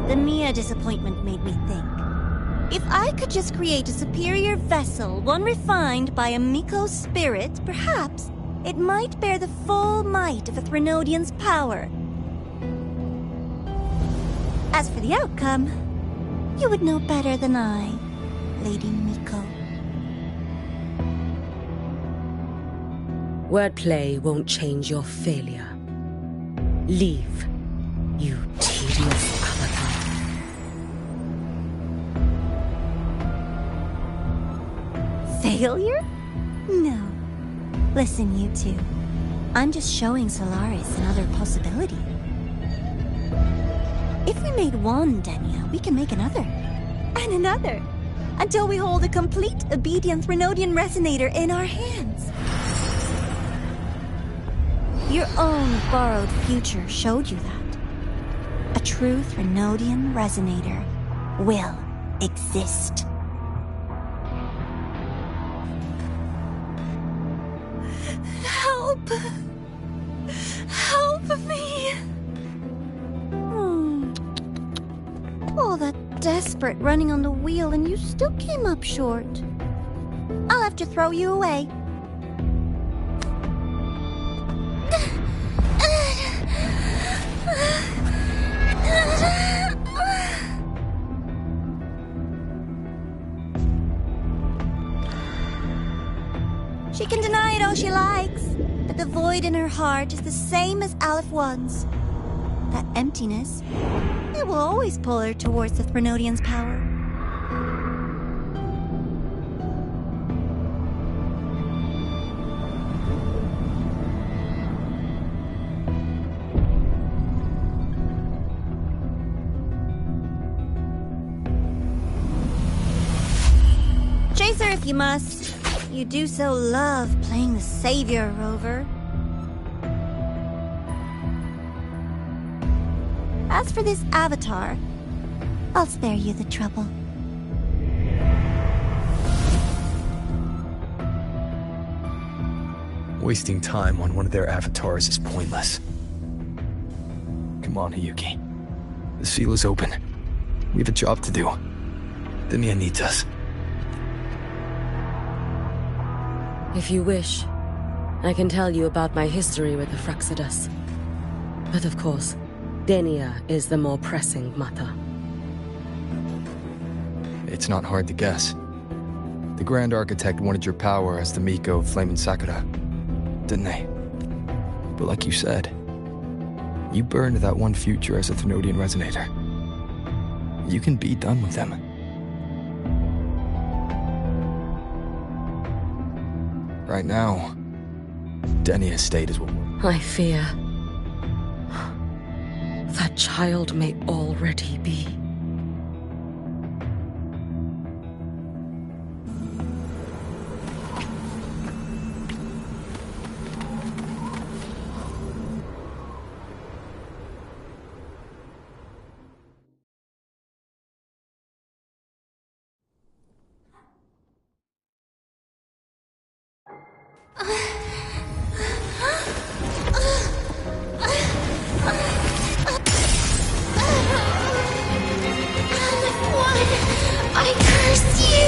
The Mia disappointment made me think. If I could just create a superior vessel, one refined by a Miko's spirit, perhaps it might bear the full might of a Threnodian's power. As for the outcome, you would know better than I, Lady Miko. Wordplay won't change your failure. Leave, you tedious avatar. Failure? No. Listen, you two. I'm just showing Solaris another possibility. If we made one Denia, we can make another. And another. Until we hold a complete obedient Threnodian resonator in our hands. Your own borrowed future showed you that. A true Threnodian resonator will exist. Help! Help me! All that desperate running on the wheel and you still came up short. I'll have to throw you away. She can deny it all she likes, but the void in her heart is the same as Aleph One's. That emptiness, it will always pull her towards the Threnodian's power. Chase her if you must. You do so love playing the savior, Rover. As for this avatar, I'll spare you the trouble. Wasting time on one of their avatars is pointless. Come on, Hiyuki. The seal is open. We have a job to do. Denia needs us. If you wish, I can tell you about my history with the Fraxidus. But of course, Denia is the more pressing matter. It's not hard to guess. The Grand Architect wanted your power as the Miko of Flame and Sakura, didn't they? But like you said, you burned that one future as a Threnodian resonator. You can be done with them. Right now, Denia's state is what I fear that child may already be. I curse you!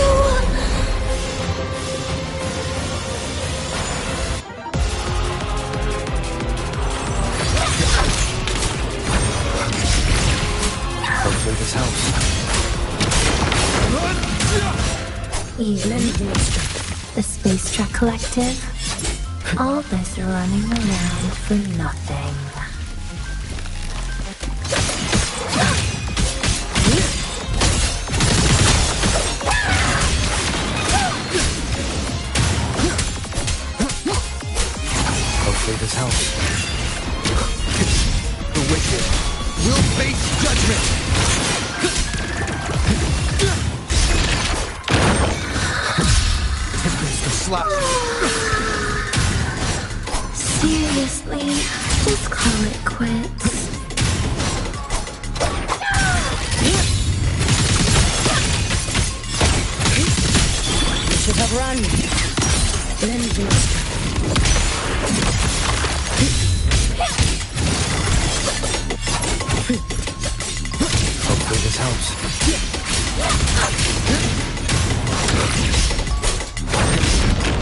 Hopefully this helps. Even the Space Truck Collective. All this running around for nothing. house. The wicked will face judgment! Tempers the slap. Seriously, just call it quits. You should have run. Lend me. Hopefully this helps.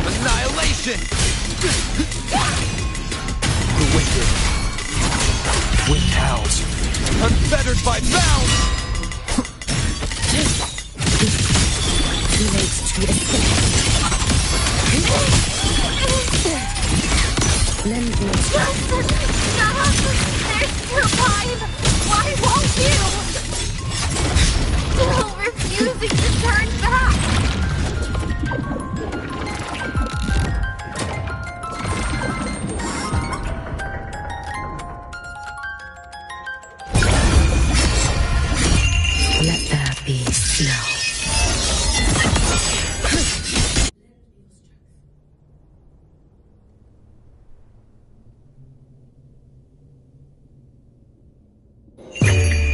Annihilation! The wicked. Wind howls. Unfettered by bounds! Too late to escape. Lend me. There's still time! Why won't you? Still refusing to turn back! Let there be snow.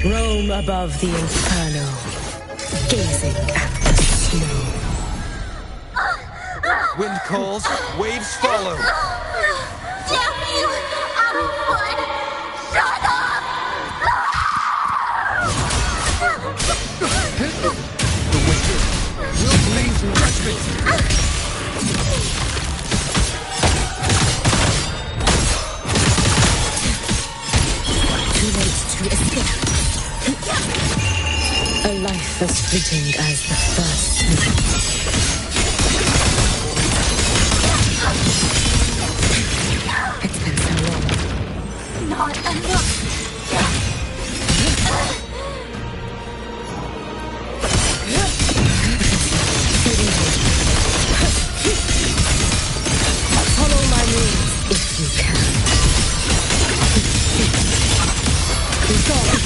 Roam above the inferno, gazing at the snow. Wind calls, waves follow. Damn you! Outwood! Shut up! The wicked will face judgment! Too late to escape. A life as fleeting as the first night. It's been so long. Not enough! Follow my moves if you can. Resolve.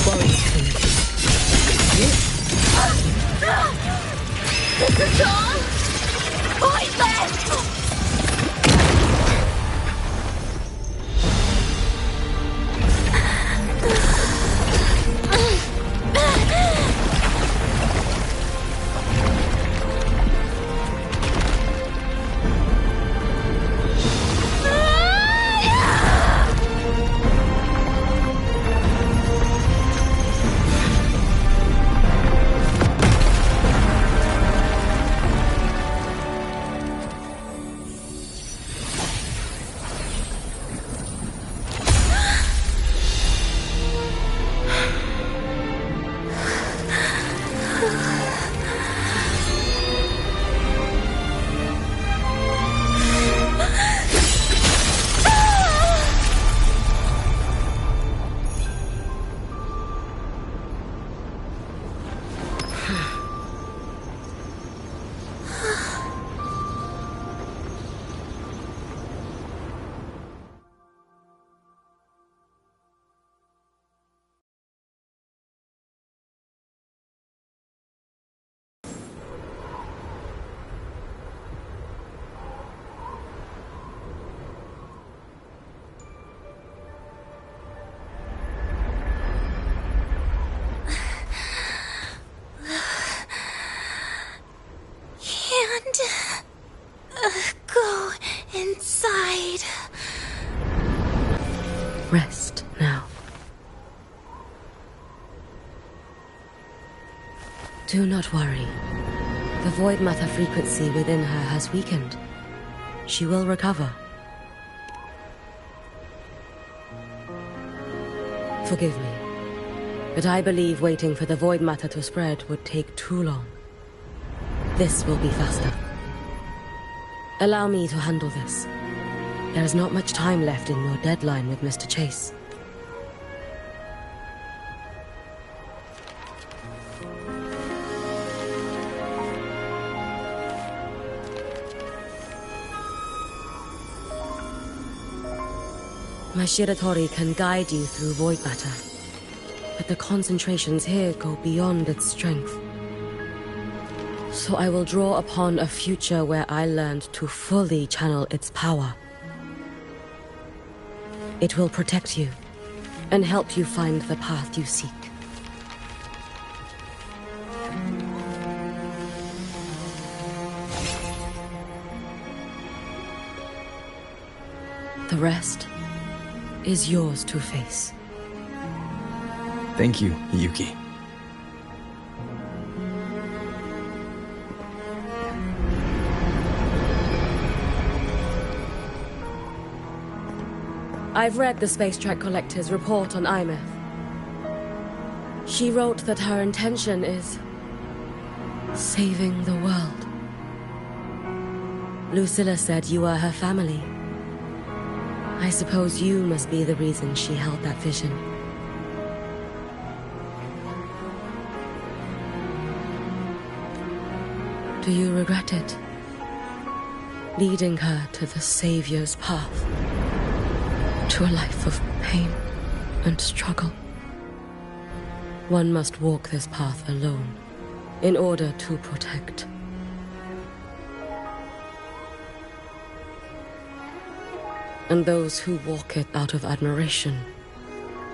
Worry free. This is all pointless! Go inside. Rest now. Do not worry. The Void Matter frequency within her has weakened. She will recover. Forgive me, but I believe waiting for the Void Matter to spread would take too long. This will be faster. Allow me to handle this. There is not much time left in your deadline with Mr. Chase. My Shiratori can guide you through void matter, but the concentrations here go beyond its strength. So I will draw upon a future where I learned to fully channel its power. It will protect you and help you find the path you seek. The rest is yours to face. Thank you, Yuki. I've read the Space Trek Collector's report on Imeth. She wrote that her intention is saving the world. Lucilla said you are her family. I suppose you must be the reason she held that vision. Do you regret it? Leading her to the Savior's path? To a life of pain and struggle? One must walk this path alone in order to protect. And those who walk it out of admiration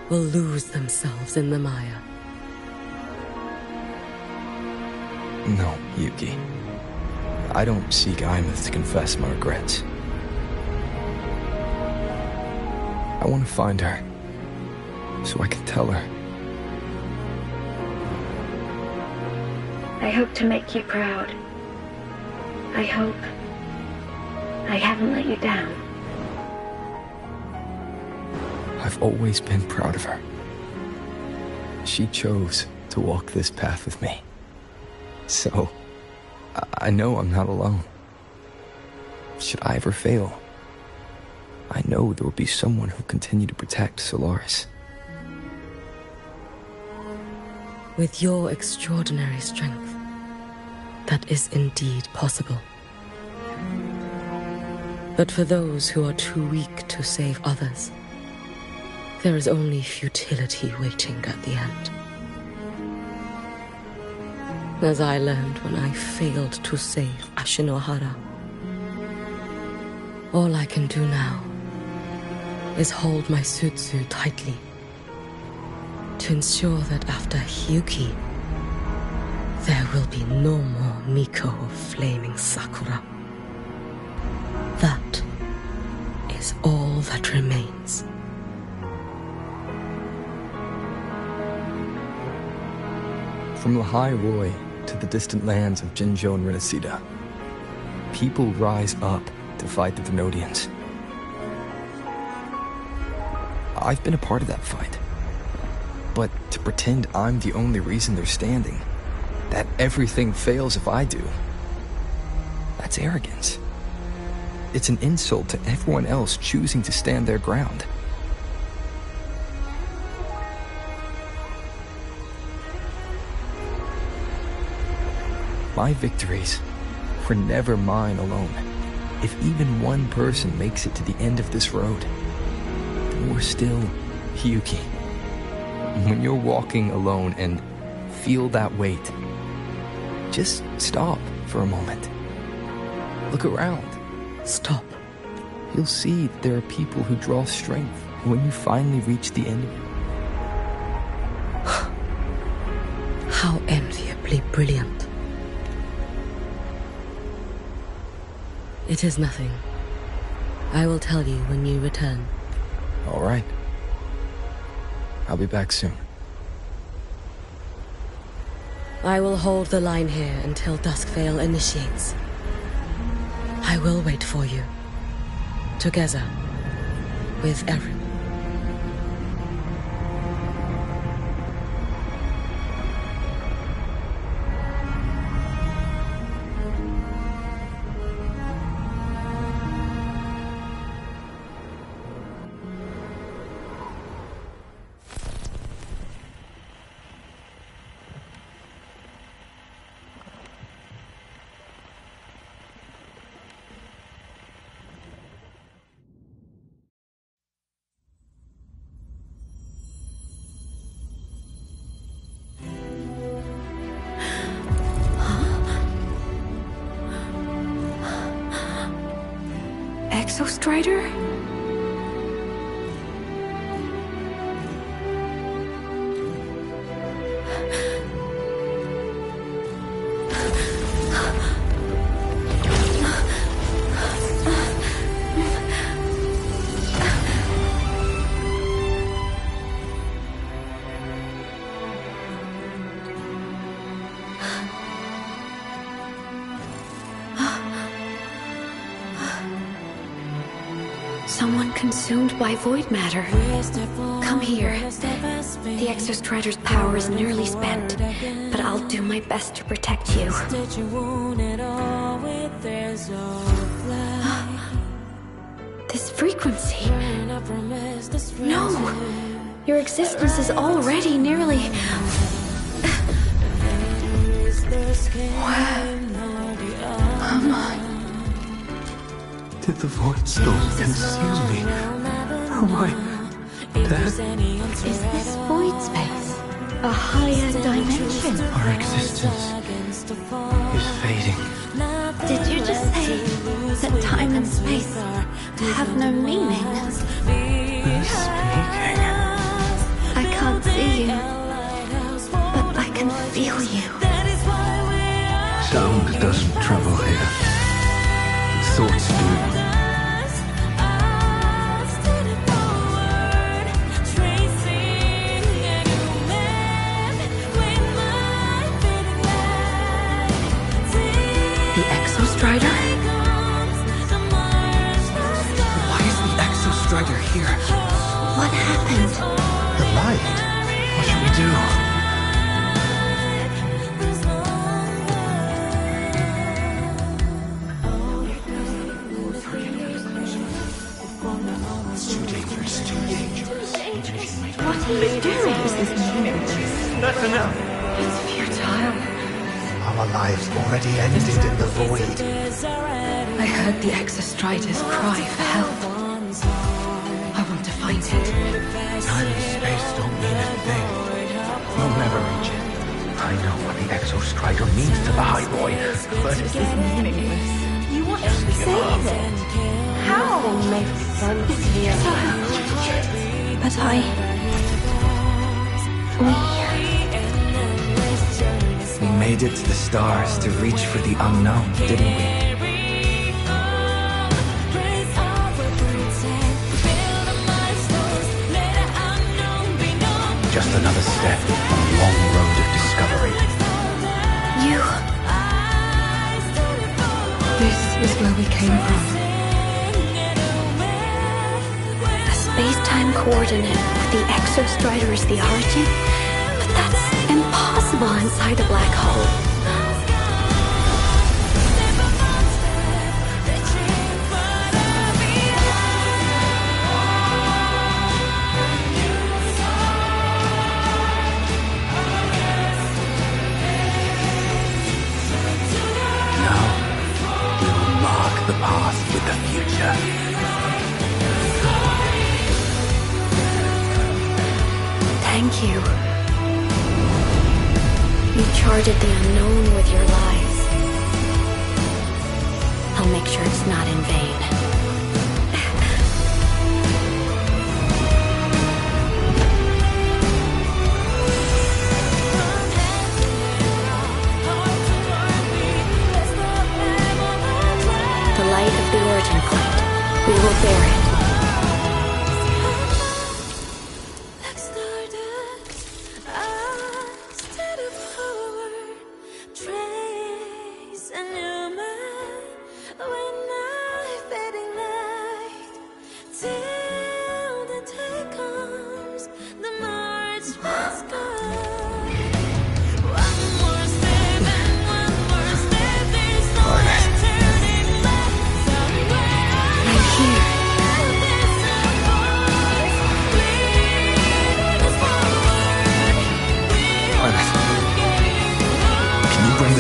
will lose themselves in the mire. No, Yuki. I don't seek Imeth to confess my regrets. I want to find her, so I can tell her. I hope to make you proud. I hope I haven't let you down. I've always been proud of her. She chose to walk this path with me. So, I know I'm not alone. Should I ever fail, I know there will be someone who'll continue to protect Solaris. With your extraordinary strength, that is indeed possible. But for those who are too weak to save others, there is only futility waiting at the end. As I learned when I failed to save Ashinohara. All I can do now is hold my Sutsu tightly to ensure that after Hyuki, there will be no more Miko of flaming Sakura. That is all that remains. From Lahai Roy to the distant lands of Jinzhou and Renacida, people rise up to fight the Thenodians. I've been a part of that fight. But to pretend I'm the only reason they're standing, that everything fails if I do, that's arrogance. It's an insult to everyone else choosing to stand their ground. My victories were never mine alone. If even one person makes it to the end of this road, then we're still Hyuki. When you're walking alone and feel that weight, just stop for a moment. Look around. Stop. You'll see that there are people who draw strength when you finally reach the end of it. How enviably brilliant. It is nothing. I will tell you when you return. All right. I'll be back soon. I will hold the line here until Duskvale initiates. I will wait for you. Together. With everyone. Exostrider? Someone consumed by void matter. Come here. The Exostrider's power is nearly spent, but I'll do my best to protect you. This frequency. No! Your existence is already nearly... Where am I? Did the void storm consume me? Am I dead? Is this void space a higher dimension? Our existence is fading. Did you just say that time and space have no meaning? Who's speaking? I can't see you, but I can feel you. Sound doesn't travel here. Thoughts do. The Exostrider? Why is the Exostrider here? What happened? The light. What should we do? What are you doing? This is meaningless. That's enough. It's futile. Our lives already ended in the void. I heard the Exostrider's cry for help. I want to find it. Time and space don't mean a thing. We'll never reach it. I know what the Exostrider means to the High Boy, but This is meaningless. You want to give save up. it? How? But we made it to the stars to reach for the unknown, didn't we? Just another step on a long road of discovery. You. This is where we came from. a space-time coordinate with the Exostrider is the origin? But that's impossible inside a black hole. The path with the future. Thank you. You charted the unknown with your lives. I'll make sure it's not in vain. The origin point. We will bear it.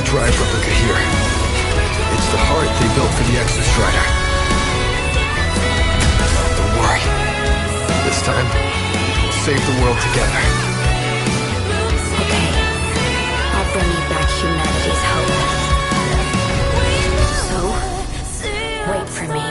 Drive replica here. It's the heart they built for the Exostrider. Don't worry. This time, we'll save the world together. Okay. I'll bring you back humanity's hope. So, wait for me.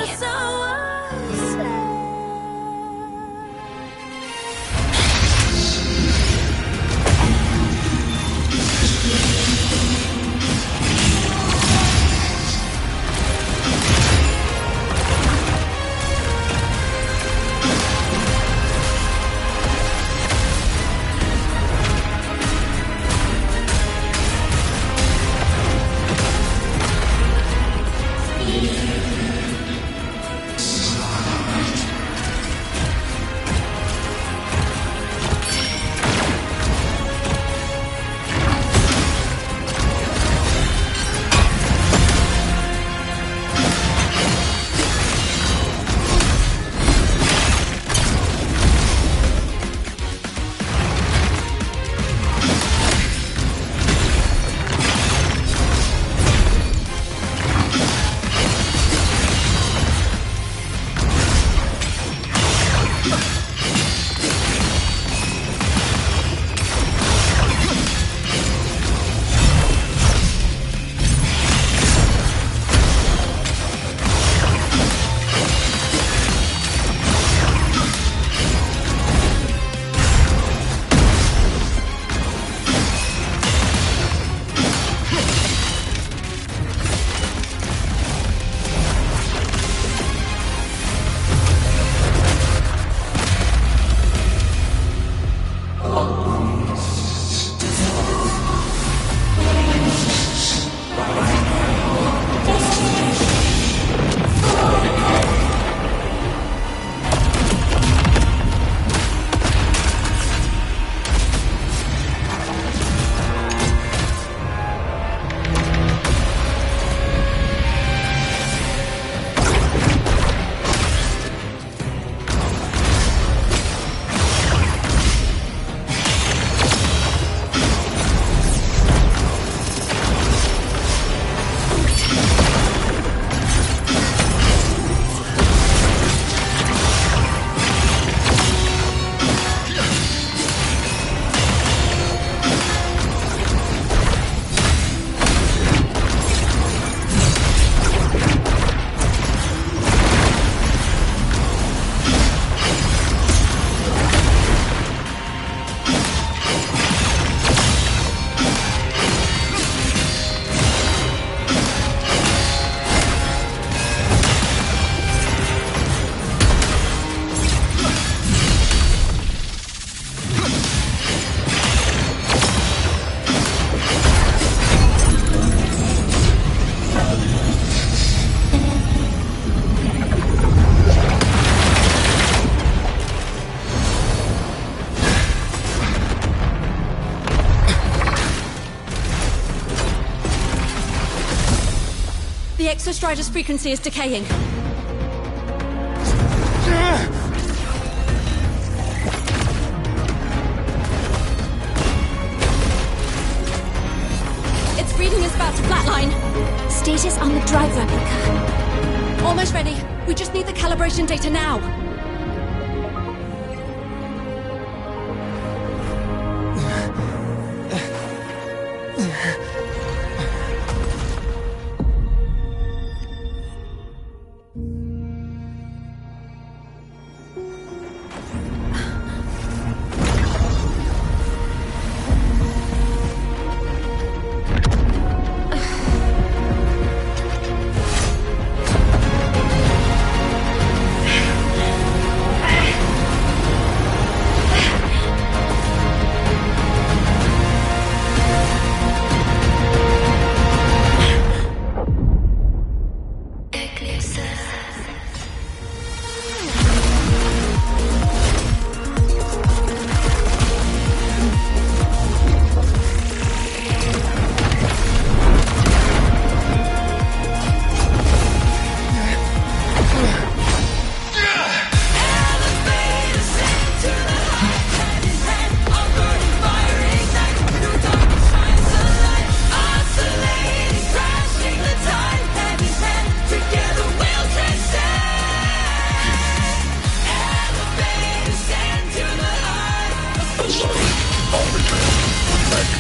The Exostrider's frequency is decaying. Its reading is about to flatline. Status on the drive replica. Almost ready. We just need the calibration data now.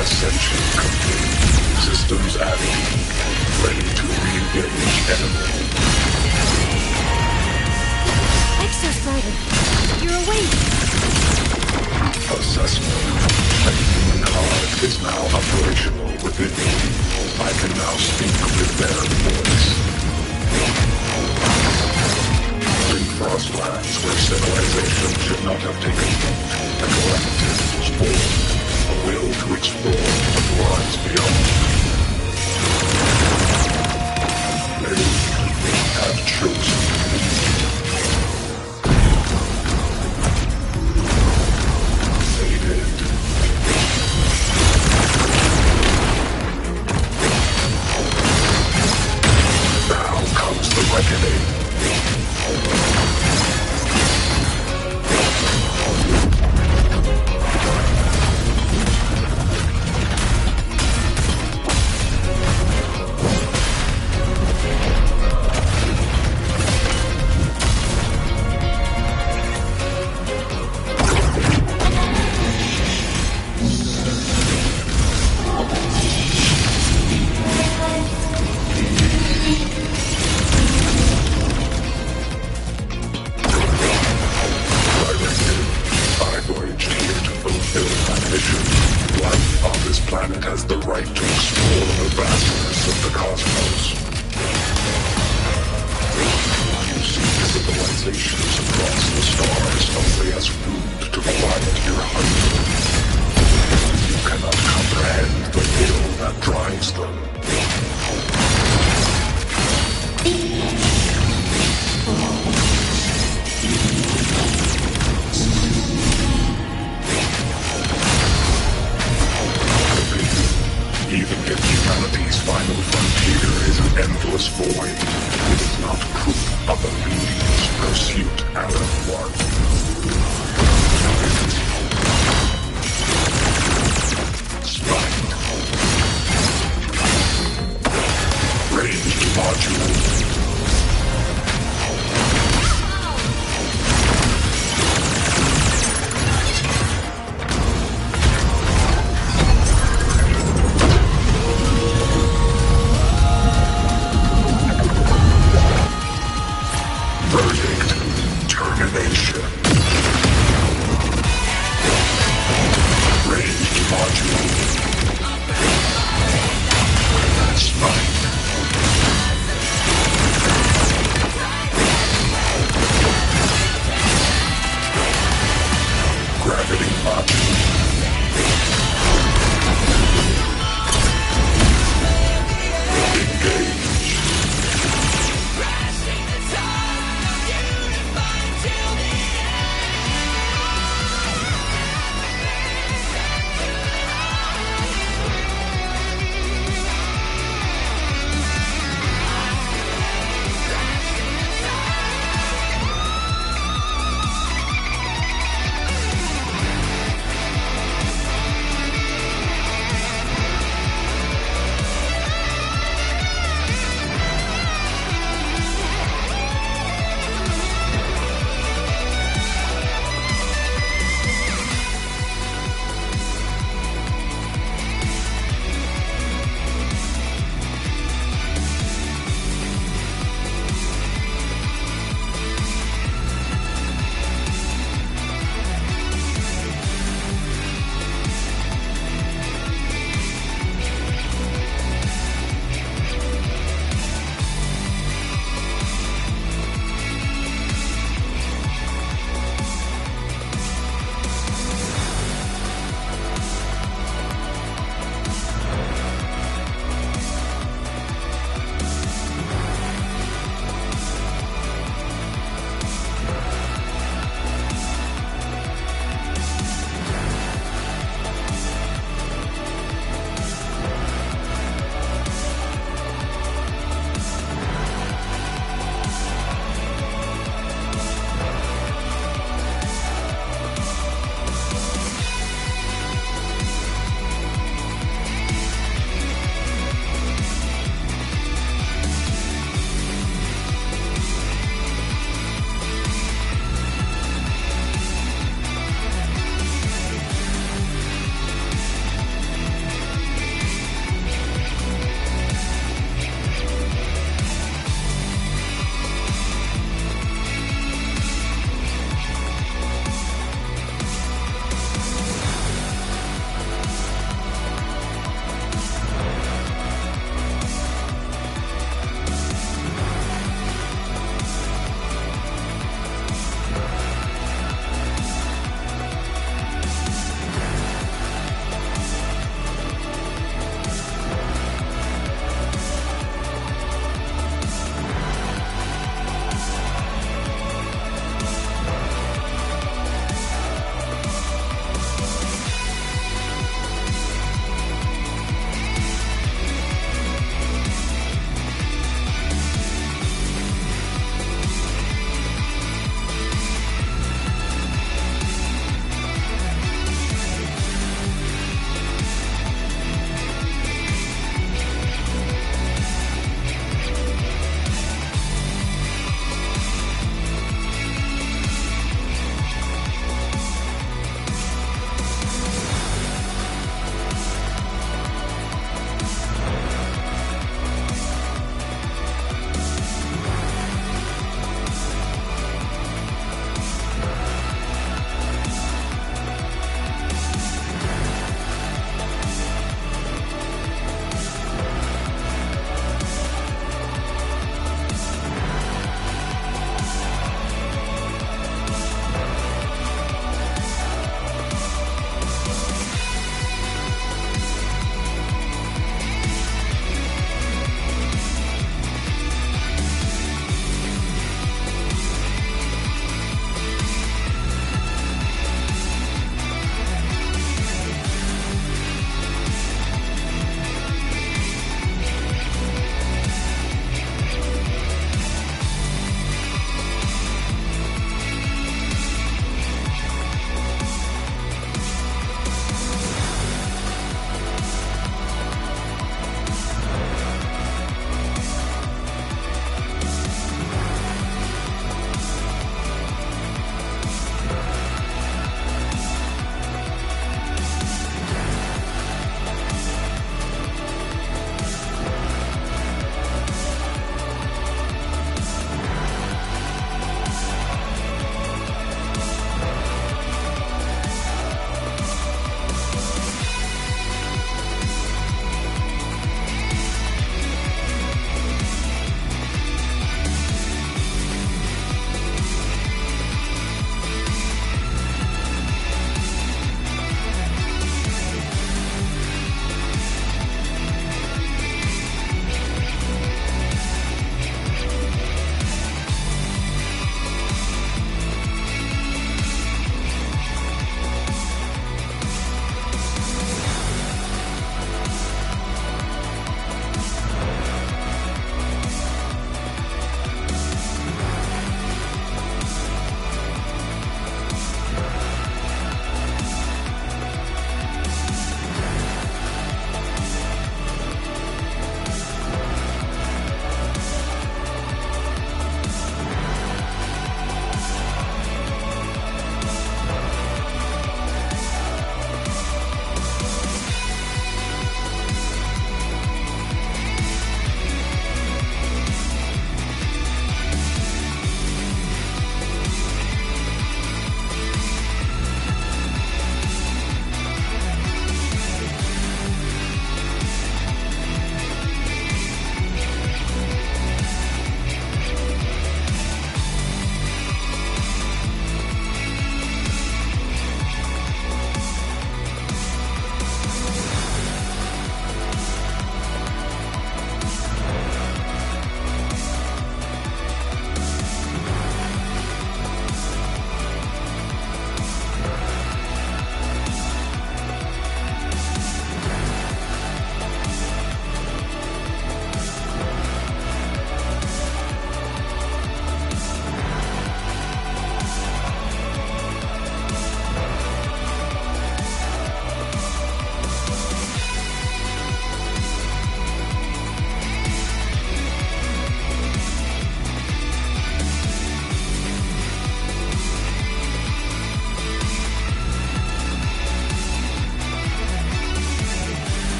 Ascension complete. Systems active. Ready to re-engage enemy. Exostrider, you're awake. Assessment. A human heart is now operational within me. I can now speak with their voice. In Frostlands, where civilization should not have taken root, a collective was born. A will to explore what lies beyond. They have chosen They did. Now comes the reckoning. Life on this planet has the right to explore the vastness of the cosmos. You see civilizations across the stars only as food to quiet your hunger. You cannot comprehend the will that drives them. Even if humanity's final frontier is an endless void, it is not proof of a meaningless pursuit out of one. Spite. Ranged module. Verdict. Termination.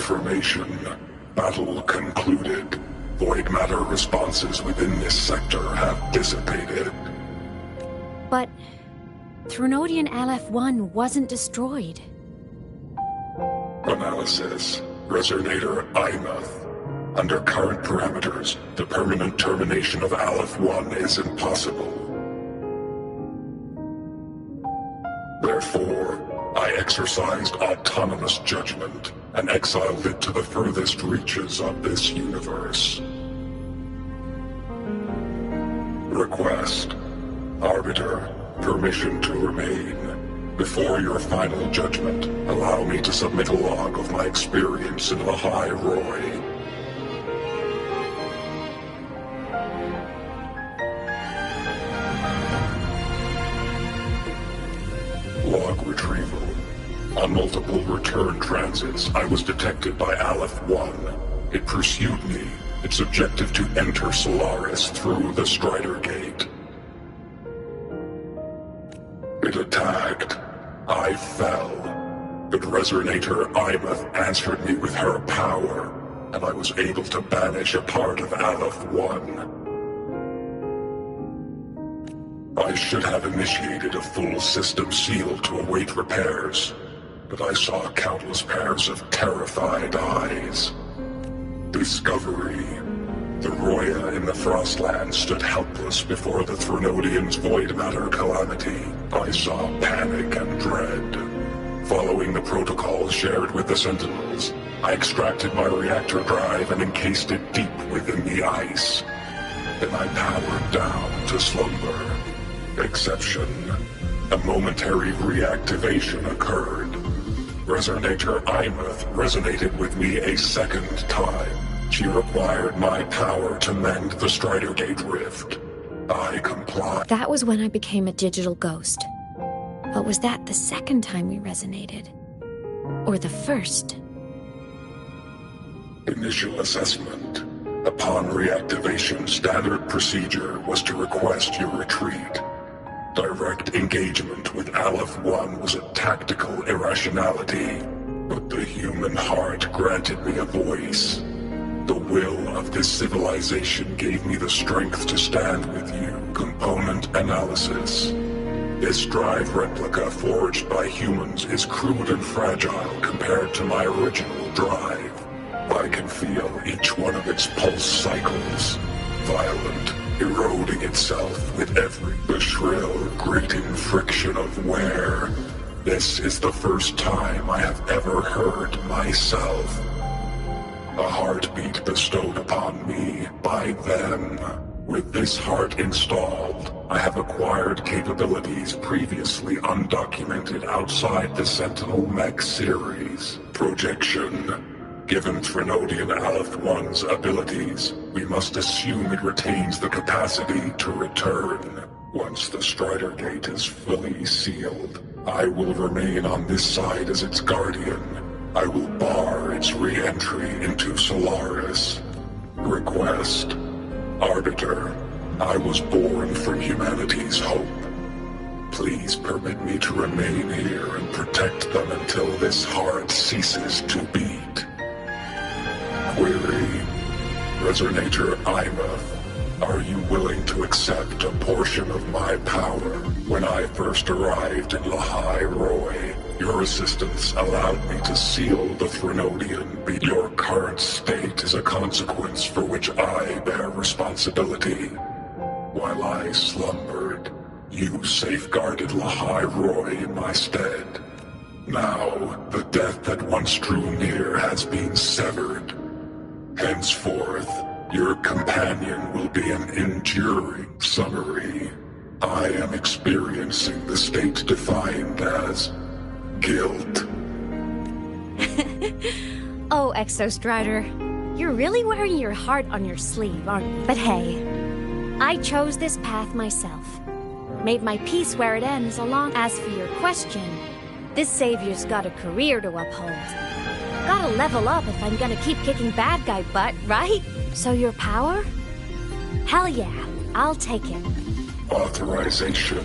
confirmation. Battle concluded. Void matter responses within this sector have dissipated. But Threnodian LF-1 wasn't destroyed. Analysis. Resonator Imuth. Under current parameters, the permanent termination of Aleph-1 is impossible. Therefore, I exercised autonomous judgment and exiled it to the furthest reaches of this universe. Request. Arbiter, permission to remain. Before your final judgment, allow me to submit a log of my experience in the High Roy. Log retrieval. On multiple return transits, I was detected by Aleph-1. It pursued me, its objective to enter Solaris through the Strider Gate. It attacked. I fell. But Resonator Imuth answered me with her power, and I was able to banish a part of Aleph-1. I should have initiated a full system seal to await repairs, but I saw countless pairs of terrified eyes. Discovery. The Roya in the Frostland stood helpless before the Threnodians' void matter calamity. I saw panic and dread. Following the protocols shared with the Sentinels, I extracted my reactor drive and encased it deep within the ice. Then I powered down to slumber. Exception. A momentary reactivation occurred. Resonator Imuth resonated with me a second time. She required my power to mend the Strider Gate rift. I complied. That was when I became a digital ghost. But was that the second time we resonated? Or the first? Initial assessment. Upon reactivation, standard procedure was to request your retreat. Direct engagement with Aleph-1 was a tactical irrationality, but the human heart granted me a voice. The will of this civilization gave me the strength to stand with you. Component analysis. This drive replica forged by humans is crude and fragile compared to my original drive. I can feel each one of its pulse cycles, violent, eroding itself with every shrill, grating friction of wear. This is the first time I have ever heard myself. A heartbeat bestowed upon me by them. With this heart installed, I have acquired capabilities previously undocumented outside the Sentinel Mech series. Projection. Given Threnodian Aleph-1's abilities, we must assume it retains the capacity to return. Once the Strider Gate is fully sealed, I will remain on this side as its guardian. I will bar its re-entry into Solaris. Request. Arbiter, I was born from humanity's hope. Please permit me to remain here and protect them until this heart ceases to beat. Query. Resonator Imuth, are you willing to accept a portion of my power? When I first arrived in High Roy, your assistance allowed me to seal the Threnodian, but your current state is a consequence for which I bear responsibility. While I slumbered, you safeguarded High Roy in my stead. Now, the death that once drew near has been severed. Henceforth, your companion will be an enduring summary. I am experiencing the state defined as guilt. Oh, Exostrider, you're really wearing your heart on your sleeve, aren't you? But hey, I chose this path myself. Made my peace where it ends. Along as for your question, this savior's got a career to uphold. Gotta level up if I'm gonna keep kicking bad guy butt, right? So your power? Hell yeah, I'll take it. Authorization.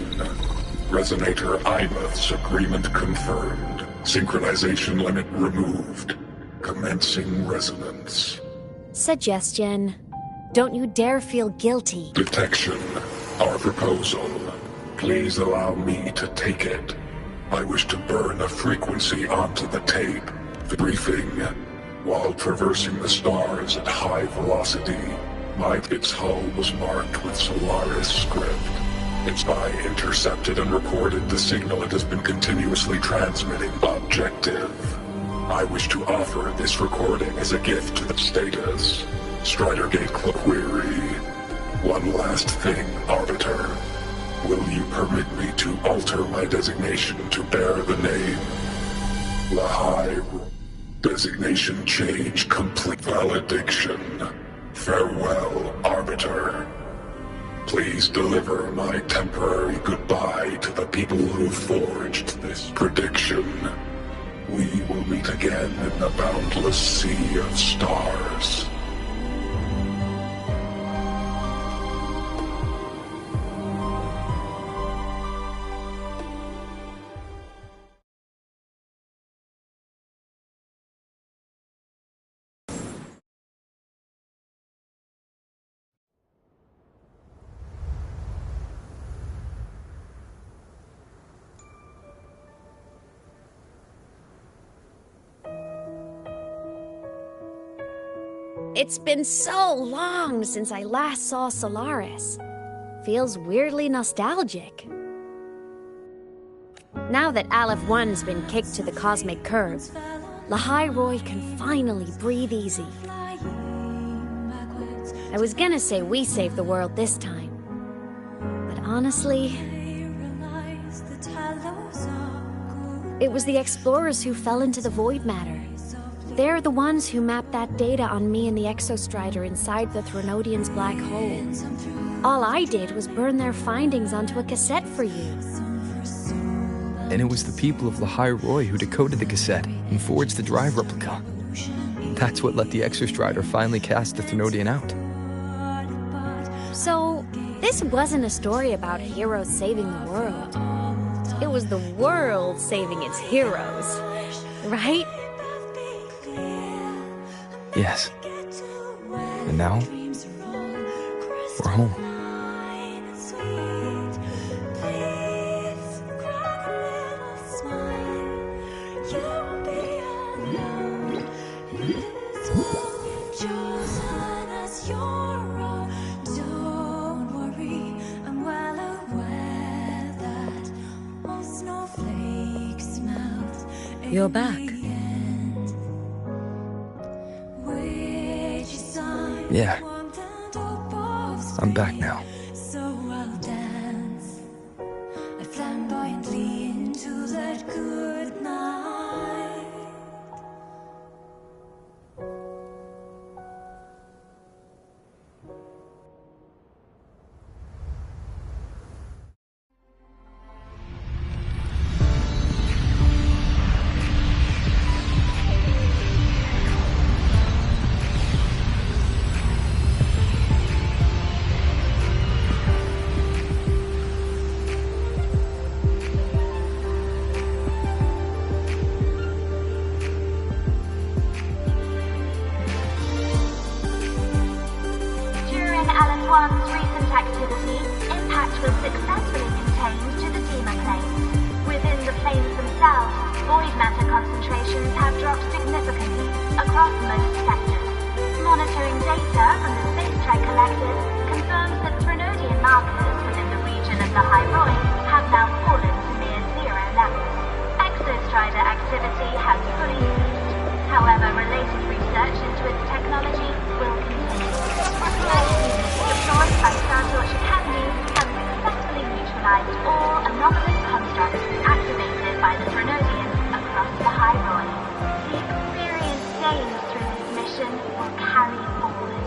Resonator Imuth's agreement confirmed. Synchronization limit removed. Commencing resonance. Suggestion. Don't you dare feel guilty. Detection. Our proposal. Please allow me to take it. I wish to burn a frequency onto the tape. The briefing. While traversing the stars at high velocity, its hull was marked with Solaris script. Its spy intercepted and recorded the signal it has been continuously transmitting. Objective. I wish to offer this recording as a gift to the status. Strider Gate query. One last thing, Arbiter. Will you permit me to alter my designation to bear the name Lahai? Designation change complete. Valediction. Farewell, Arbiter. Please deliver my temporary goodbye to the people who forged this prediction. We will meet again in the boundless sea of stars. It's been so long since I last saw Solaris. Feels weirdly nostalgic. Now that Aleph 1's been kicked to the cosmic curb, Lahai Roy can finally breathe easy. I was gonna say we saved the world this time, but honestly, it was the explorers who fell into the void matter. They're the ones who mapped that data on me and the Exostrider inside the Threnodian's black hole. All I did was burn their findings onto a cassette for you. And it was the people of Lahai Roy who decoded the cassette and forged the drive replica. That's what let the Exostrider finally cast the Threnodian out. So, this wasn't a story about heroes saving the world. It was the world saving its heroes, right? Yes. And now, we're home. You're back. Yeah. I'm back now. So I'll dance. I flamboyantly into that good night. One's recent activity, impact was successfully contained to the Dema planes. Within the planes themselves, void matter concentrations have dropped significantly across most sectors. Monitoring data from the space trek collected confirms that Threnodian markers within the region of the High Roy have now fallen to near zero levels. Exostrider activity has fully ceased. However, related research into its technology will continue. Deployed by Startorch Academy have successfully neutralized all anomalous constructs activated by the Threnodian across the High Roy. The experience gained through this mission will carry forward.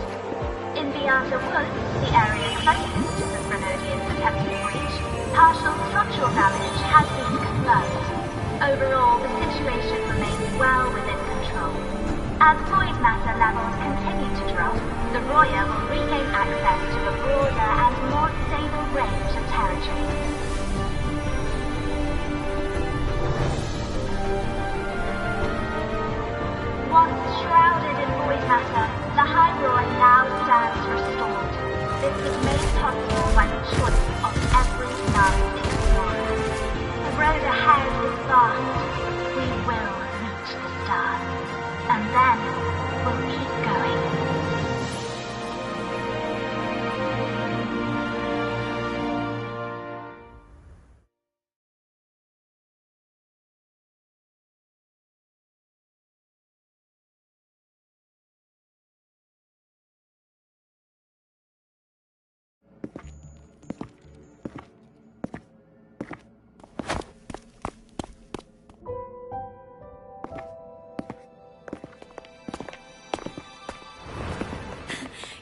In Beata Woods, the area closest to the Threnodian's attempted breach, partial structural damage has been confirmed. Overall, the situation remains well within control. As void matter levels continue to drop, the Roya will regain access to a broader and more stable range of territory. Once This was made possible by the choice of every last explorer. The road ahead is vast. We will reach the stars. And then we'll keep going.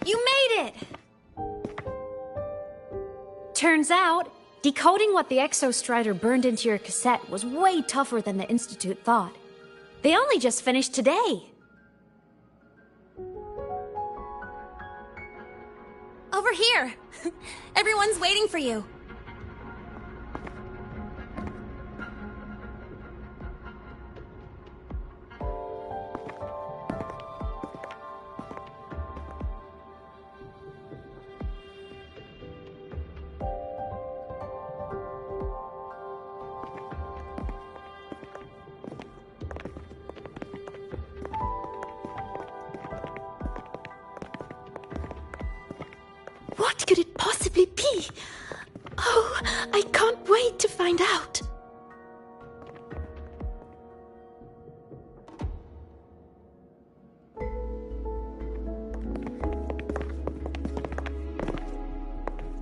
You made it! Turns out, decoding what the Exostrider burned into your cassette was way tougher than the Institute thought. They only just finished today. Over here! Everyone's waiting for you. What could it possibly be? Oh, I can't wait to find out.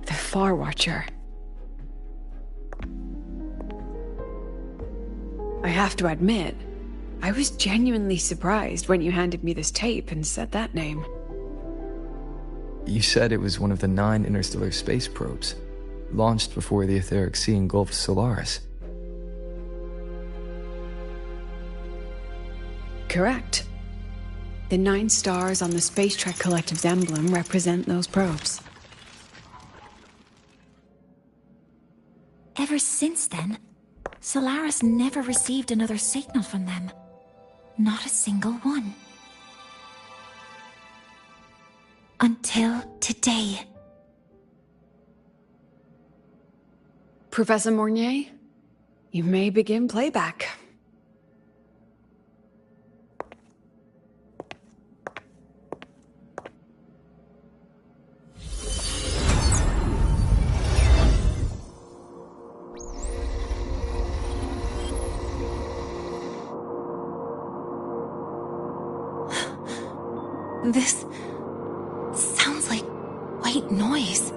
The Far Watcher. I have to admit, I was genuinely surprised when you handed me this tape and said that name. You said it was one of the 9 interstellar space probes, launched before the etheric sea engulfed Solaris. Correct. The 9 stars on the Space Trek Collective's emblem represent those probes. Ever since then, Solaris never received another signal from them. Not a single one. Until today. Professor Mornier, you may begin playback. This sounds like white noise.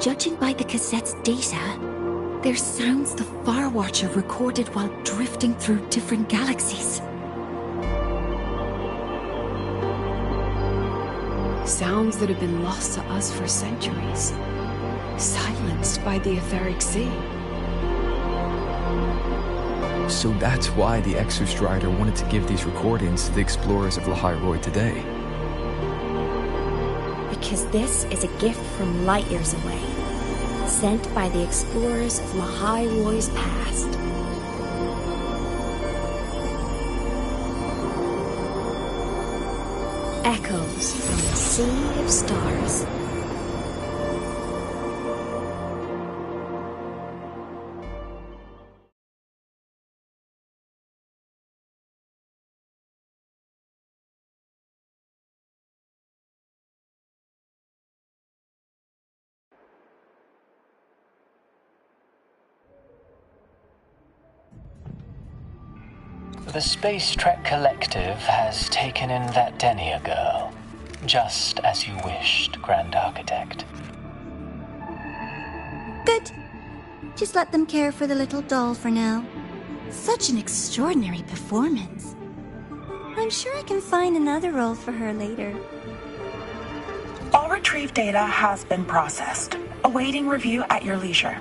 Judging by the cassette's data, they're sounds the Far Watcher recorded while drifting through different galaxies. Sounds that have been lost to us for centuries. Silenced by the etheric sea. So that's why the Exostrider wanted to give these recordings to the explorers of Lahai today. Because this is a gift from light years away, sent by the explorers of Lahai-Roy's past. Echoes from the sea of stars. The Space Trek Collective has taken in that Denia girl, just as you wished, Grand Architect. Good. Just let them care for the little doll for now. Such an extraordinary performance. I'm sure I can find another role for her later. All retrieved data has been processed, awaiting review at your leisure.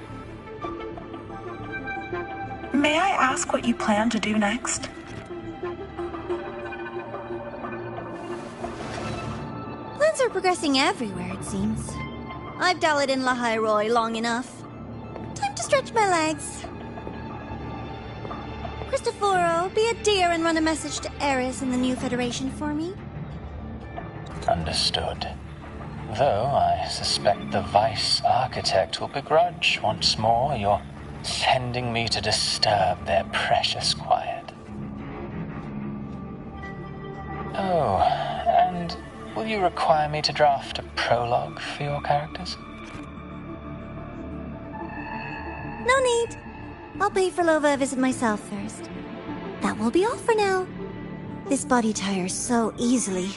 May I ask what you plan to do next? Plans are progressing everywhere, it seems. I've dallied in Lahai long enough. Time to stretch my legs. Cristoforo, be a dear and run a message to Eris and the new Federation for me. Understood. Though I suspect the Vice Architect will begrudge once more your sending me to disturb their precious quiet. Oh, and will you require me to draft a prologue for your characters? No need. I'll pay for Lova a visit myself first. That will be all for now. This body tires so easily.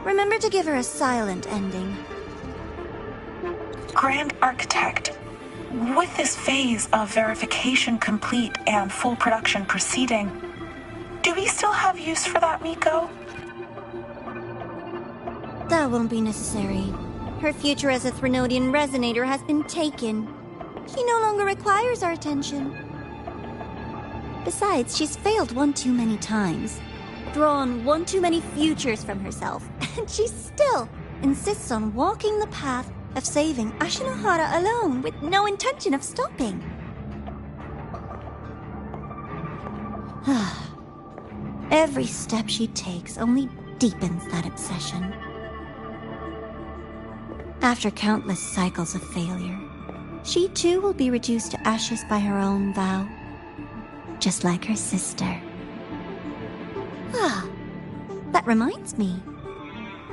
Remember to give her a silent ending. Grand Architect, with this phase of verification complete and full production proceeding, do we still have use for that Miko? That won't be necessary. Her future as a Threnodian resonator has been taken. She no longer requires our attention. Besides, she's failed one too many times, drawn one too many futures from herself, and she still insists on walking the path of saving Ashinohara alone with no intention of stopping. Every step she takes only deepens that obsession. After countless cycles of failure, she too will be reduced to ashes by her own vow, just like her sister. That reminds me.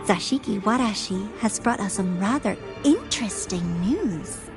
Zashiki Warashi has brought us some rather interesting news.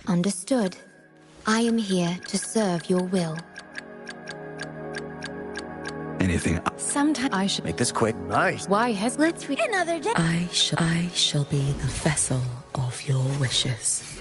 Understood. I am here to serve your will. Anything? Sometime I should Make this quick. Nice. Why has Let's read another day. I shall be the vessel of your wishes.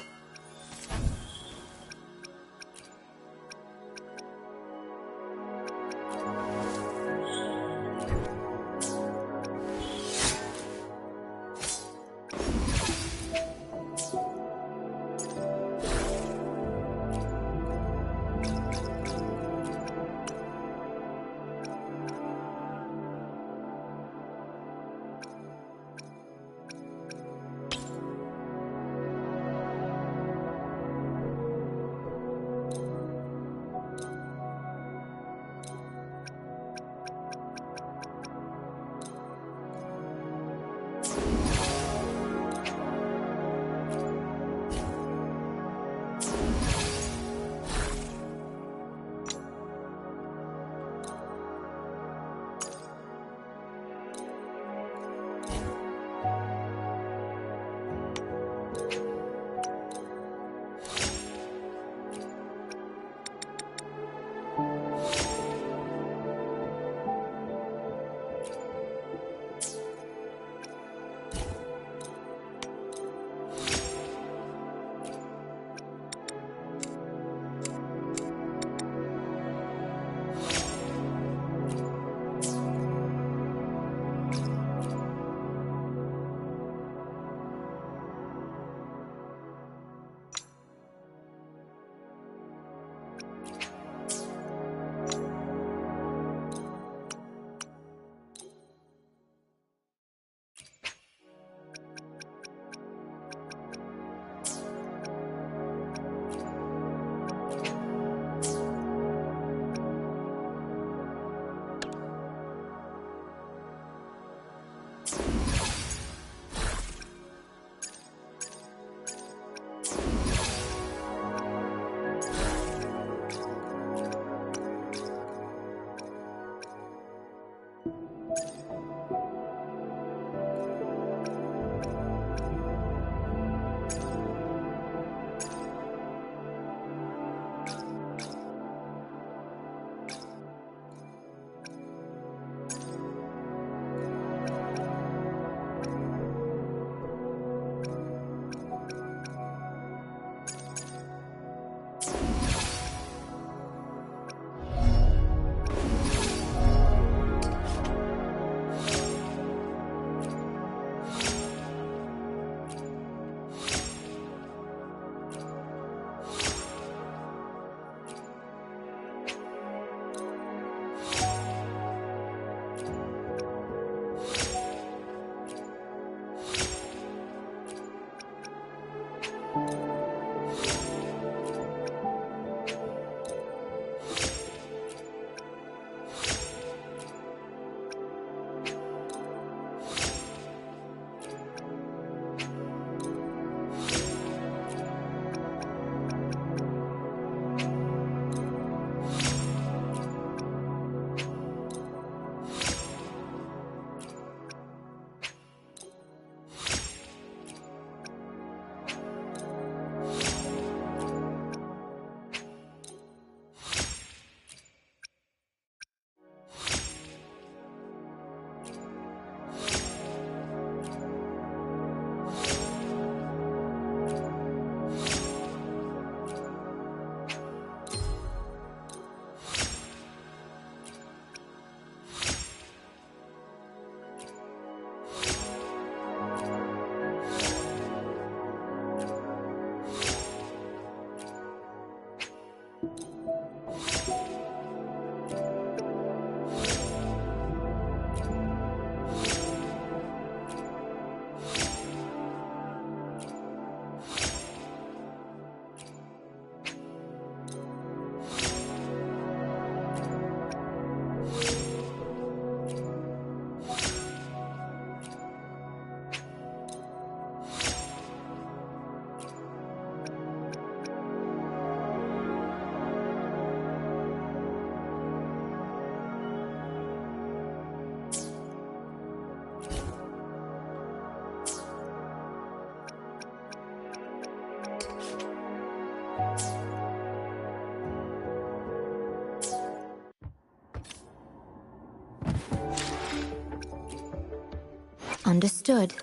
Understood.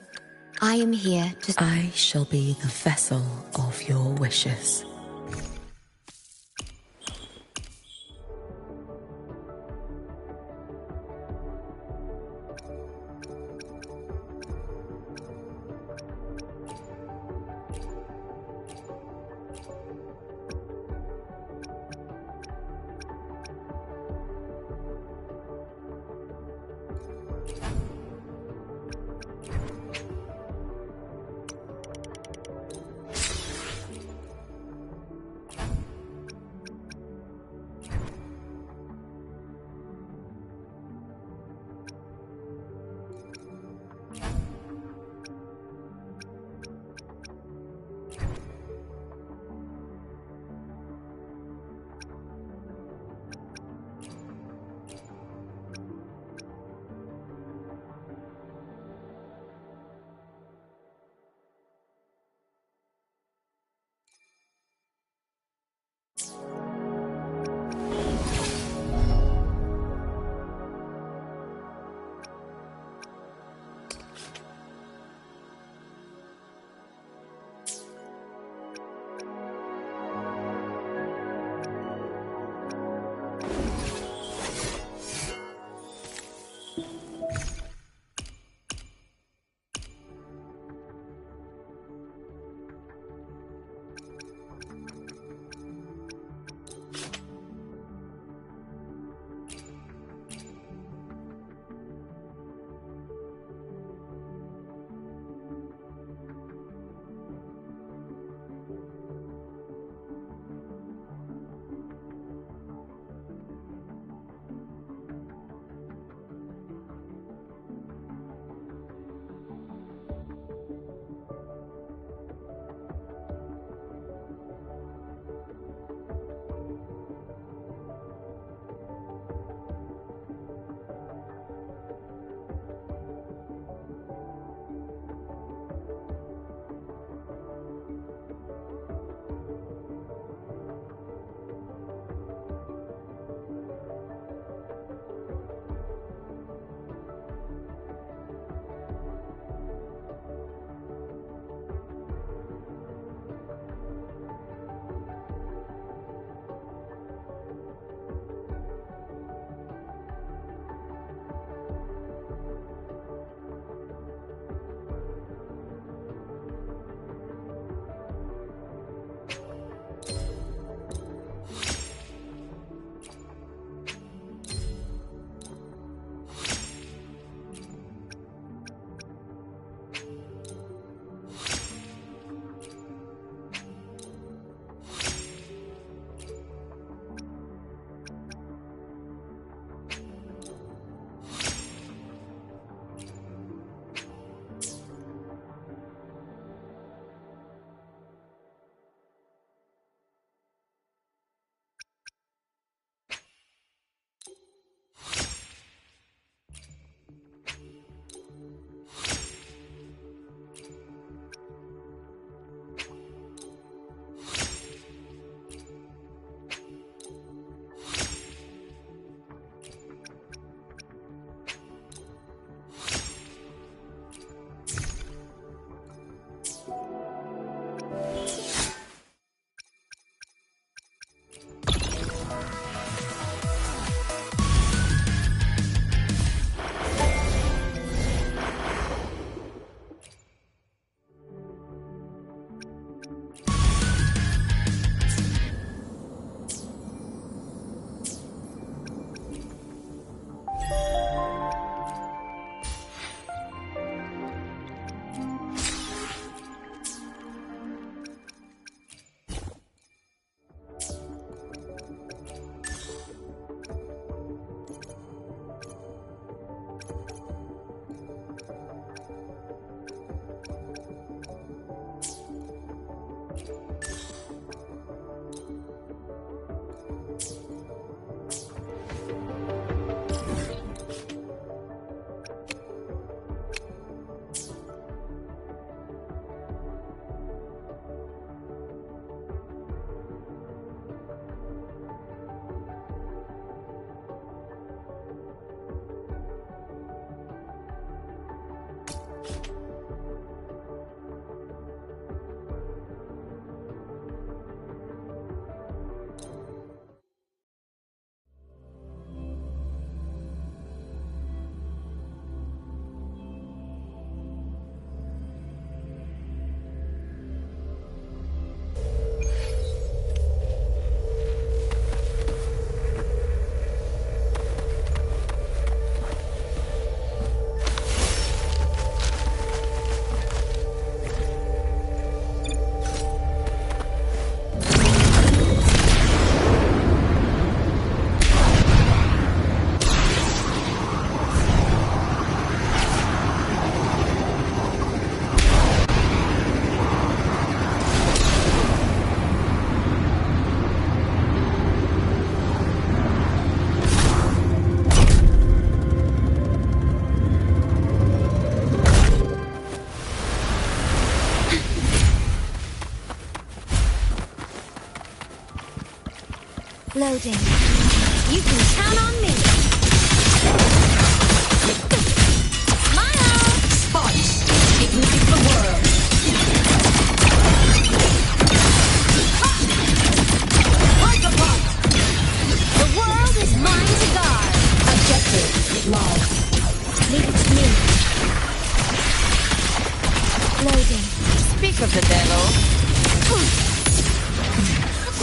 I am here to... I shall be the vessel of your wishes. Loading. You can count on me. Smile! Spice, ignite the world. Like a pump. The world is mine to guard. Objective, lost. Leave it to me. Loading. Speak of the devil.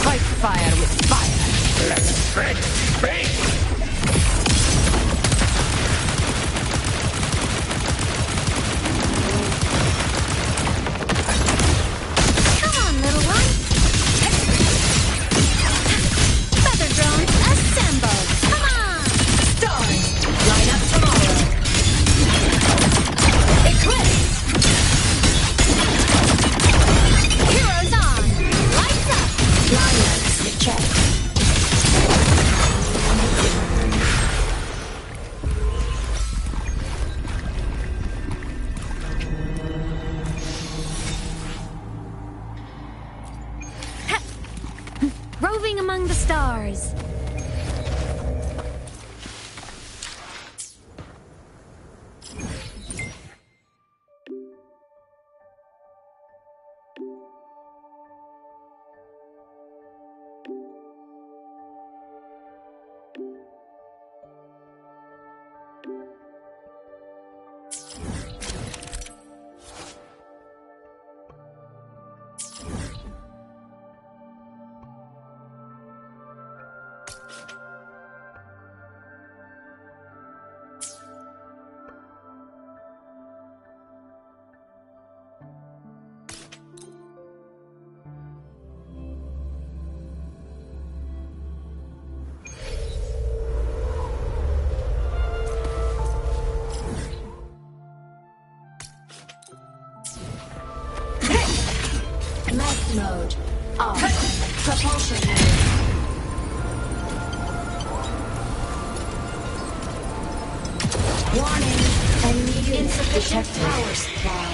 Fight fire with fire. Let's bake. Come on, little one. Feather drones assemble. Come on. Stars, line up tomorrow. Eclipse. Heroes on. Lights up. Lions, check. Roving among the stars. Light mode. Off. Propulsion mode. Warning. Immediate insufficient power supply.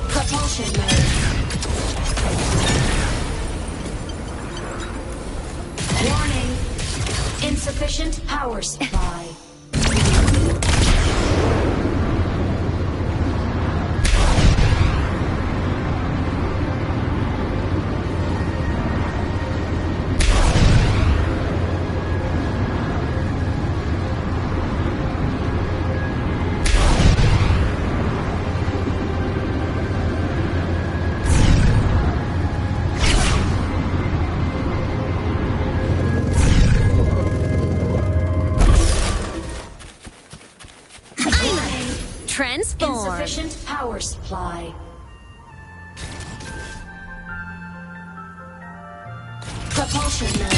Propulsion mode. Warning. Insufficient power supply. Transform. Insufficient power supply. Propulsion mode.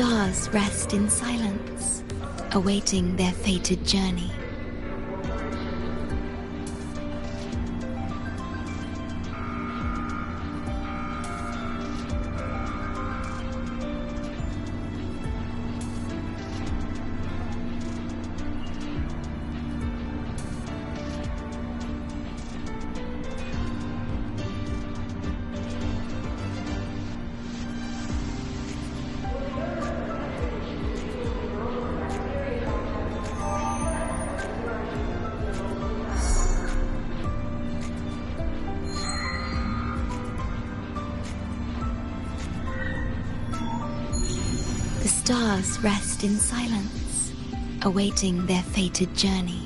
stars rest in silence, awaiting their fated journey. The stars rest in silence, awaiting their fated journey.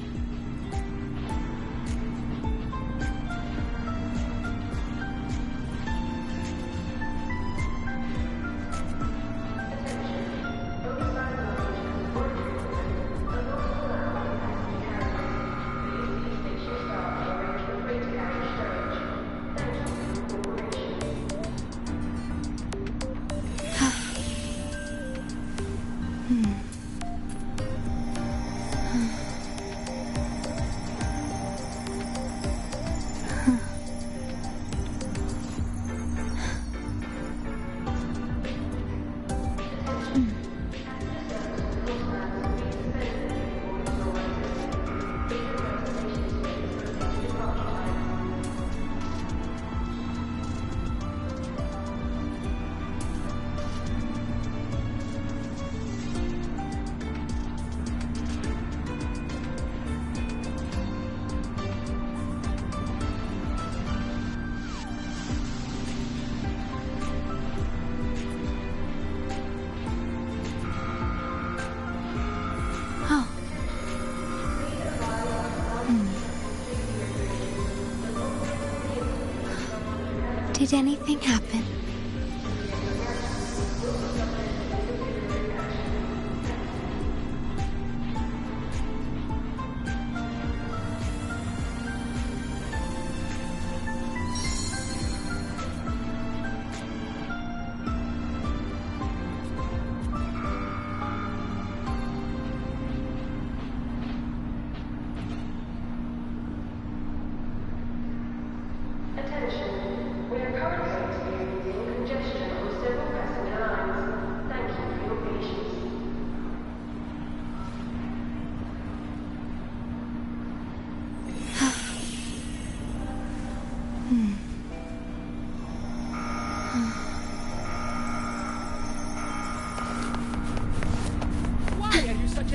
Did anything happen?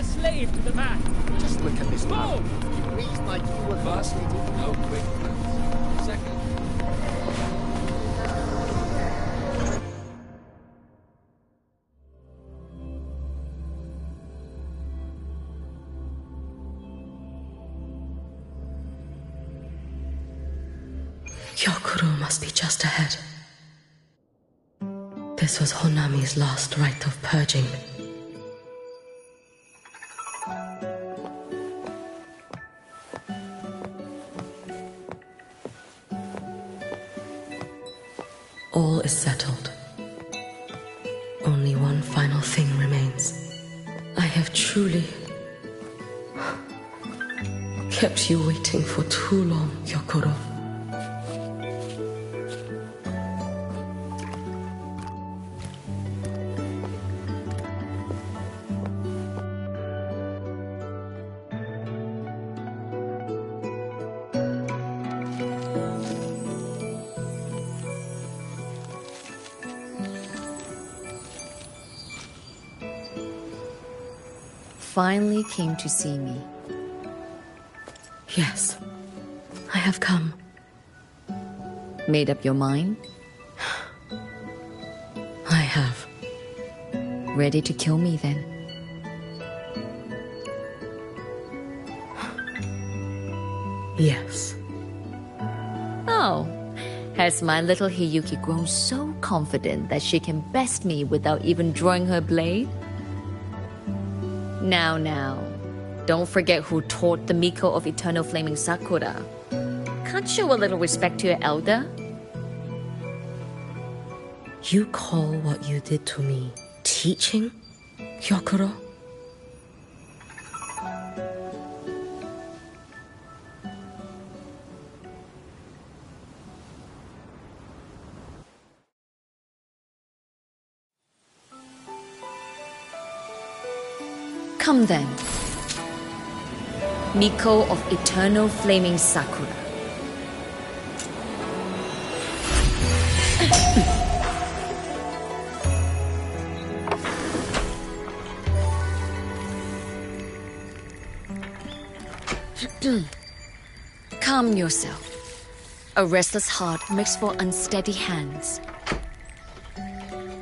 Slave to the man. Just look at this map. Move! It reads like you were first. No quick plans. Second. Hyokuro must be just ahead. This was Honami's last rite of purging. All is settled. Only one final thing remains. I have truly kept you waiting for too long, Hyokuro. Finally came to see me. Yes, I have come. Made up your mind? I have. Ready to kill me then? Yes. Oh, has my little Hiyuki grown so confident that she can best me without even drawing her blade? Now, don't forget who taught the Miko of Eternal Flaming Sakura. Can't show a little respect to your elder? You call what you did to me teaching? Hyokuro? Come then, Miko of Eternal Flaming Sakura. Calm yourself. A restless heart makes for unsteady hands.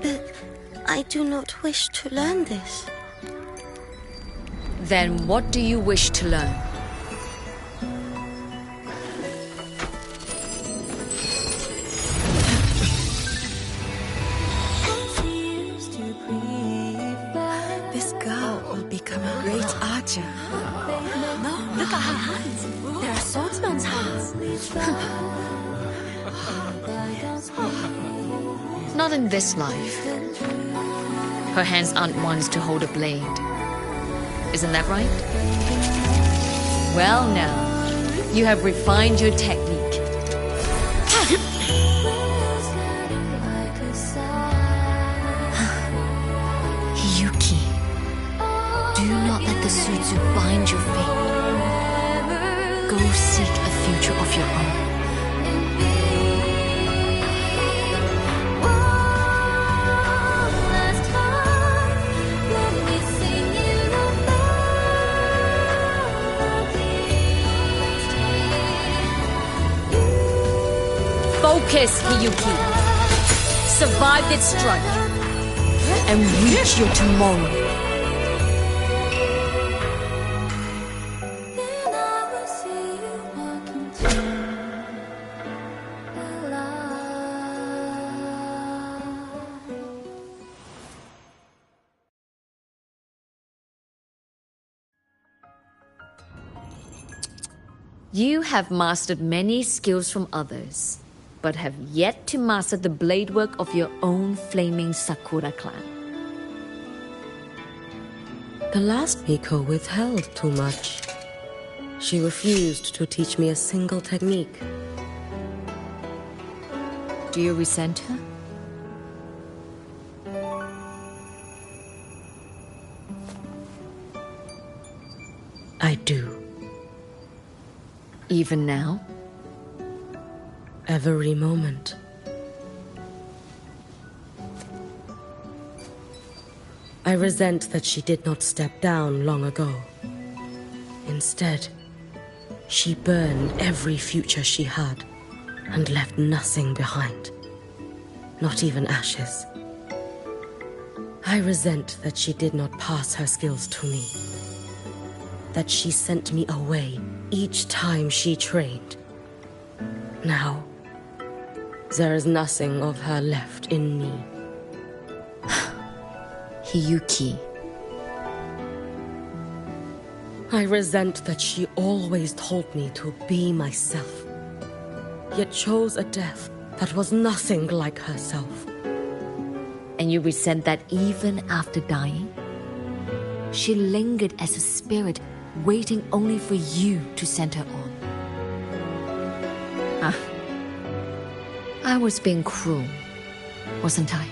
But I do not wish to learn this. Then what do you wish to learn? This girl will become a great archer. No, look at her hands. They are swordsman's hands. Not in this life. Her hands aren't ones to hold a blade. Isn't that right? Well now, you have refined your technique. Hiyuki, do not let the Sutsu bind your fate. Go seek a future of your own. Focus, Hiyuki. Survive this strike and reach your tomorrow. You have mastered many skills from others, but have yet to master the blade work of your own flaming Sakura clan. The last Miko withheld too much. She refused to teach me a single technique. Do you resent her? I do. Even now? Every moment. I resent that she did not step down long ago. Instead, she burned every future she had and left nothing behind. Not even ashes. I resent that she did not pass her skills to me. That she sent me away each time she trained. Now, there is nothing of her left in me. Hiyuki. I resent that she always told me to be myself, yet chose a death that was nothing like herself. And you resent that even after dying? She lingered as a spirit, waiting only for you to send her on. I was being cruel, wasn't I?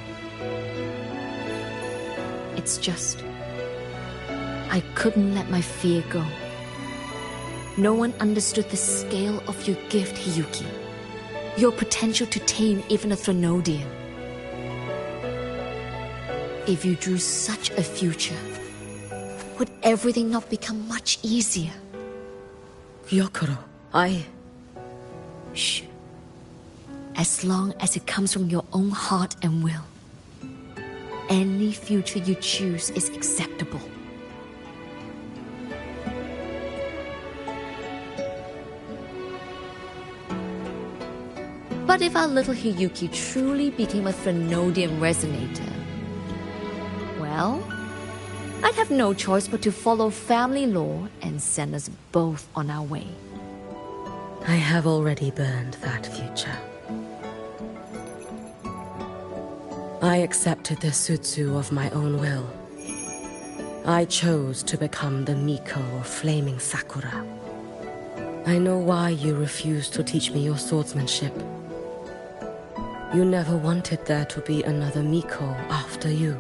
It's just, I couldn't let my fear go. No one understood the scale of your gift, Hiyuki. Your potential to tame even a Threnodian. If you drew such a future, would everything not become much easier? Hyokuro, Shh. As long as it comes from your own heart and will, any future you choose is acceptable. But if our little Hiyuki truly became a Threnodian resonator, well, I'd have no choice but to follow family law and send us both on our way. I have already burned that future. I accepted the Sutsu of my own will, I chose to become the Miko of Flaming Sakura. I know why you refused to teach me your swordsmanship. You never wanted there to be another Miko after you.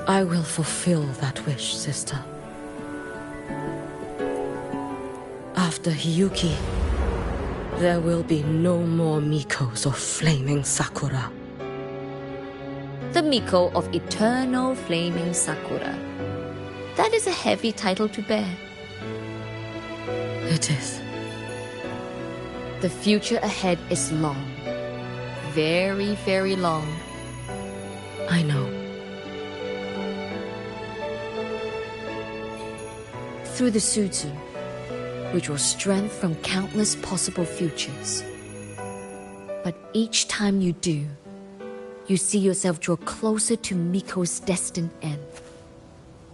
I will fulfill that wish, sister. After Hiyuki, there will be no more Mikos of Flaming Sakura. The Miko of Eternal Flaming Sakura. That is a heavy title to bear. It is. The future ahead is long. Very, very long. I know. Through the Sutsu, we draw strength from countless possible futures. But each time you do, you see yourself draw closer to Miko's destined end.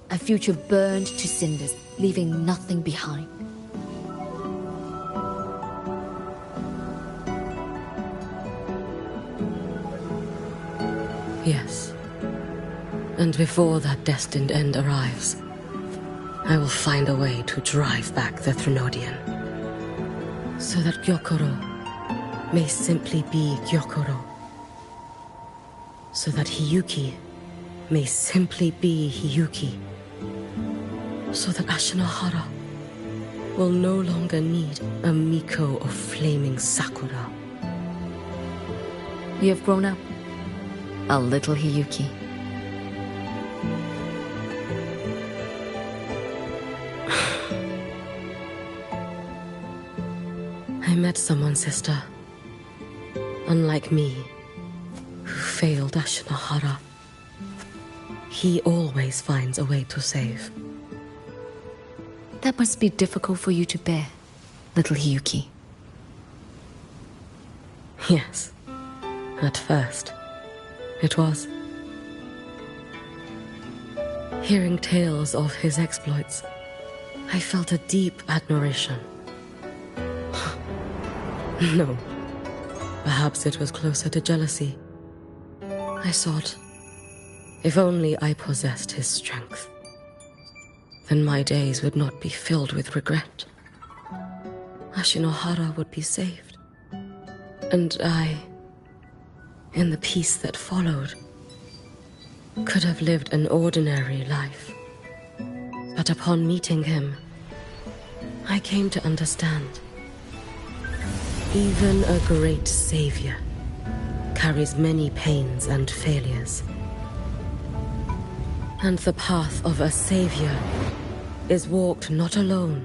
A future burned to cinders, leaving nothing behind. Yes. And before that destined end arrives, I will find a way to drive back the Threnodian. So that Gyokoro may simply be Gyokoro. So that Hiyuki may simply be Hiyuki. So that Ashinohara will no longer need a Miko of Flaming Sakura. You have grown up. A little Hiyuki. I met someone, sister. Unlike me, who failed Ashinohara. He always finds a way to save. That must be difficult for you to bear, little Hiyuki. Yes. At first, it was. Hearing tales of his exploits, I felt a deep admiration. No. Perhaps it was closer to jealousy. I thought, if only I possessed his strength, then my days would not be filled with regret. Ashinohara would be saved. And I, in the peace that followed, could have lived an ordinary life. But upon meeting him, I came to understand. Even a great savior carries many pains and failures. And the path of a savior is walked not alone,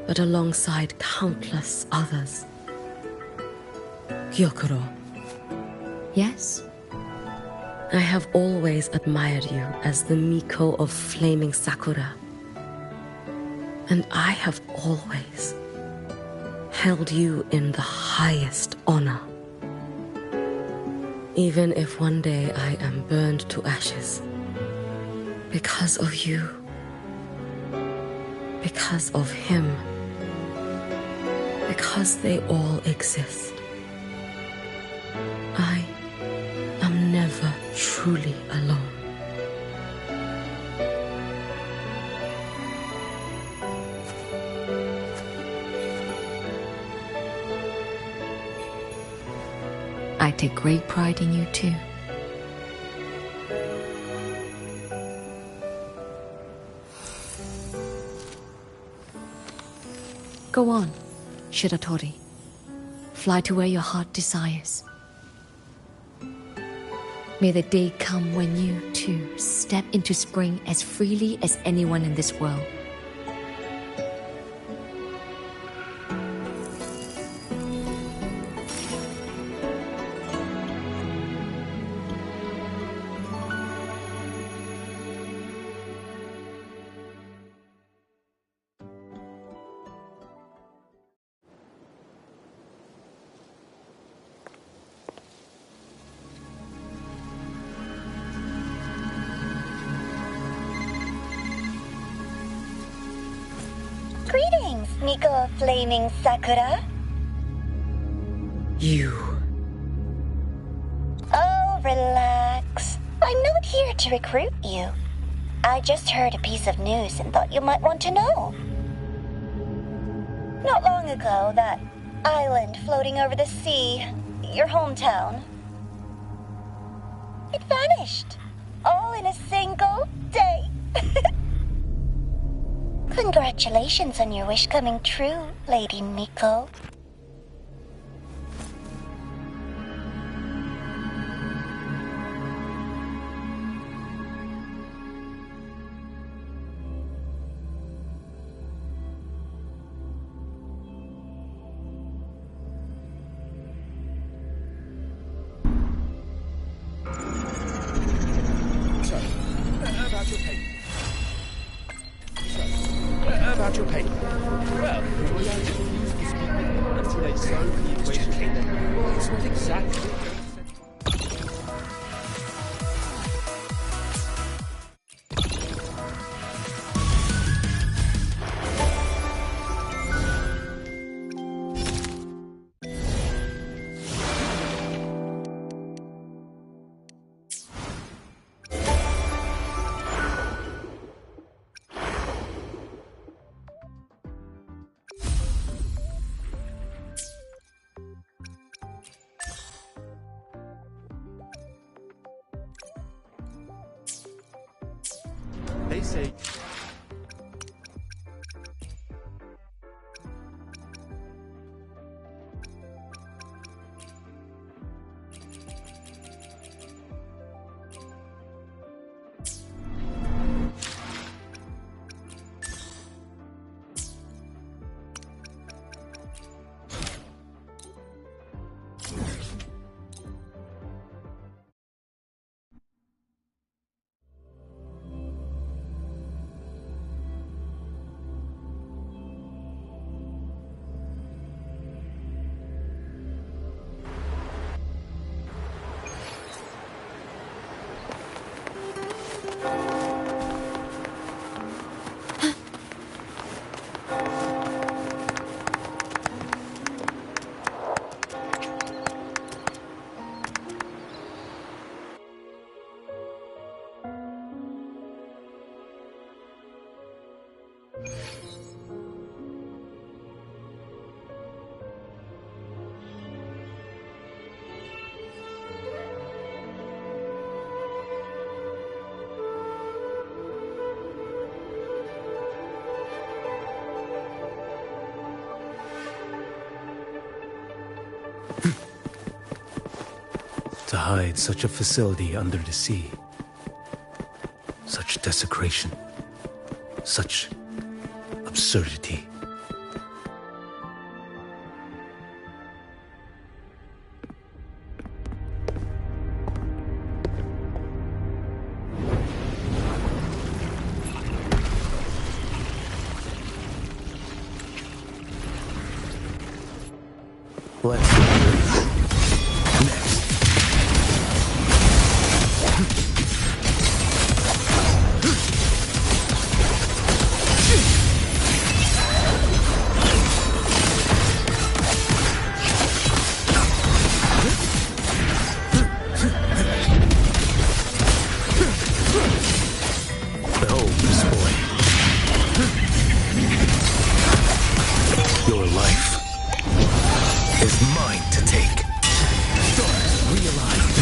but alongside countless others. Gyokoro. Yes? I have always admired you as the Miko of Flaming Sakura. And I have always held you in the highest honor. Even if one day I am burned to ashes, because of you, because of him, because they all exist, I am never truly alone. I take great pride in you too. Go on, Shiratori. Fly to where your heart desires. May the day come when you, too, step into spring as freely as anyone in this world. Greetings, Miko of Flaming Sakura. You. Oh, relax. I'm not here to recruit you. I just heard a piece of news and thought you might want to know. Not long ago, that island floating over the sea, your hometown, it vanished. All in a single day. Congratulations on your wish coming true, Lady Miko. About your paper. Well, we learned to use this until they solve the equation. It's not exactly. They say. To hide such a facility under the sea. Such desecration. Such absurdity. Let's see. Behold this boy. Your life is mine to take. Stars realigned.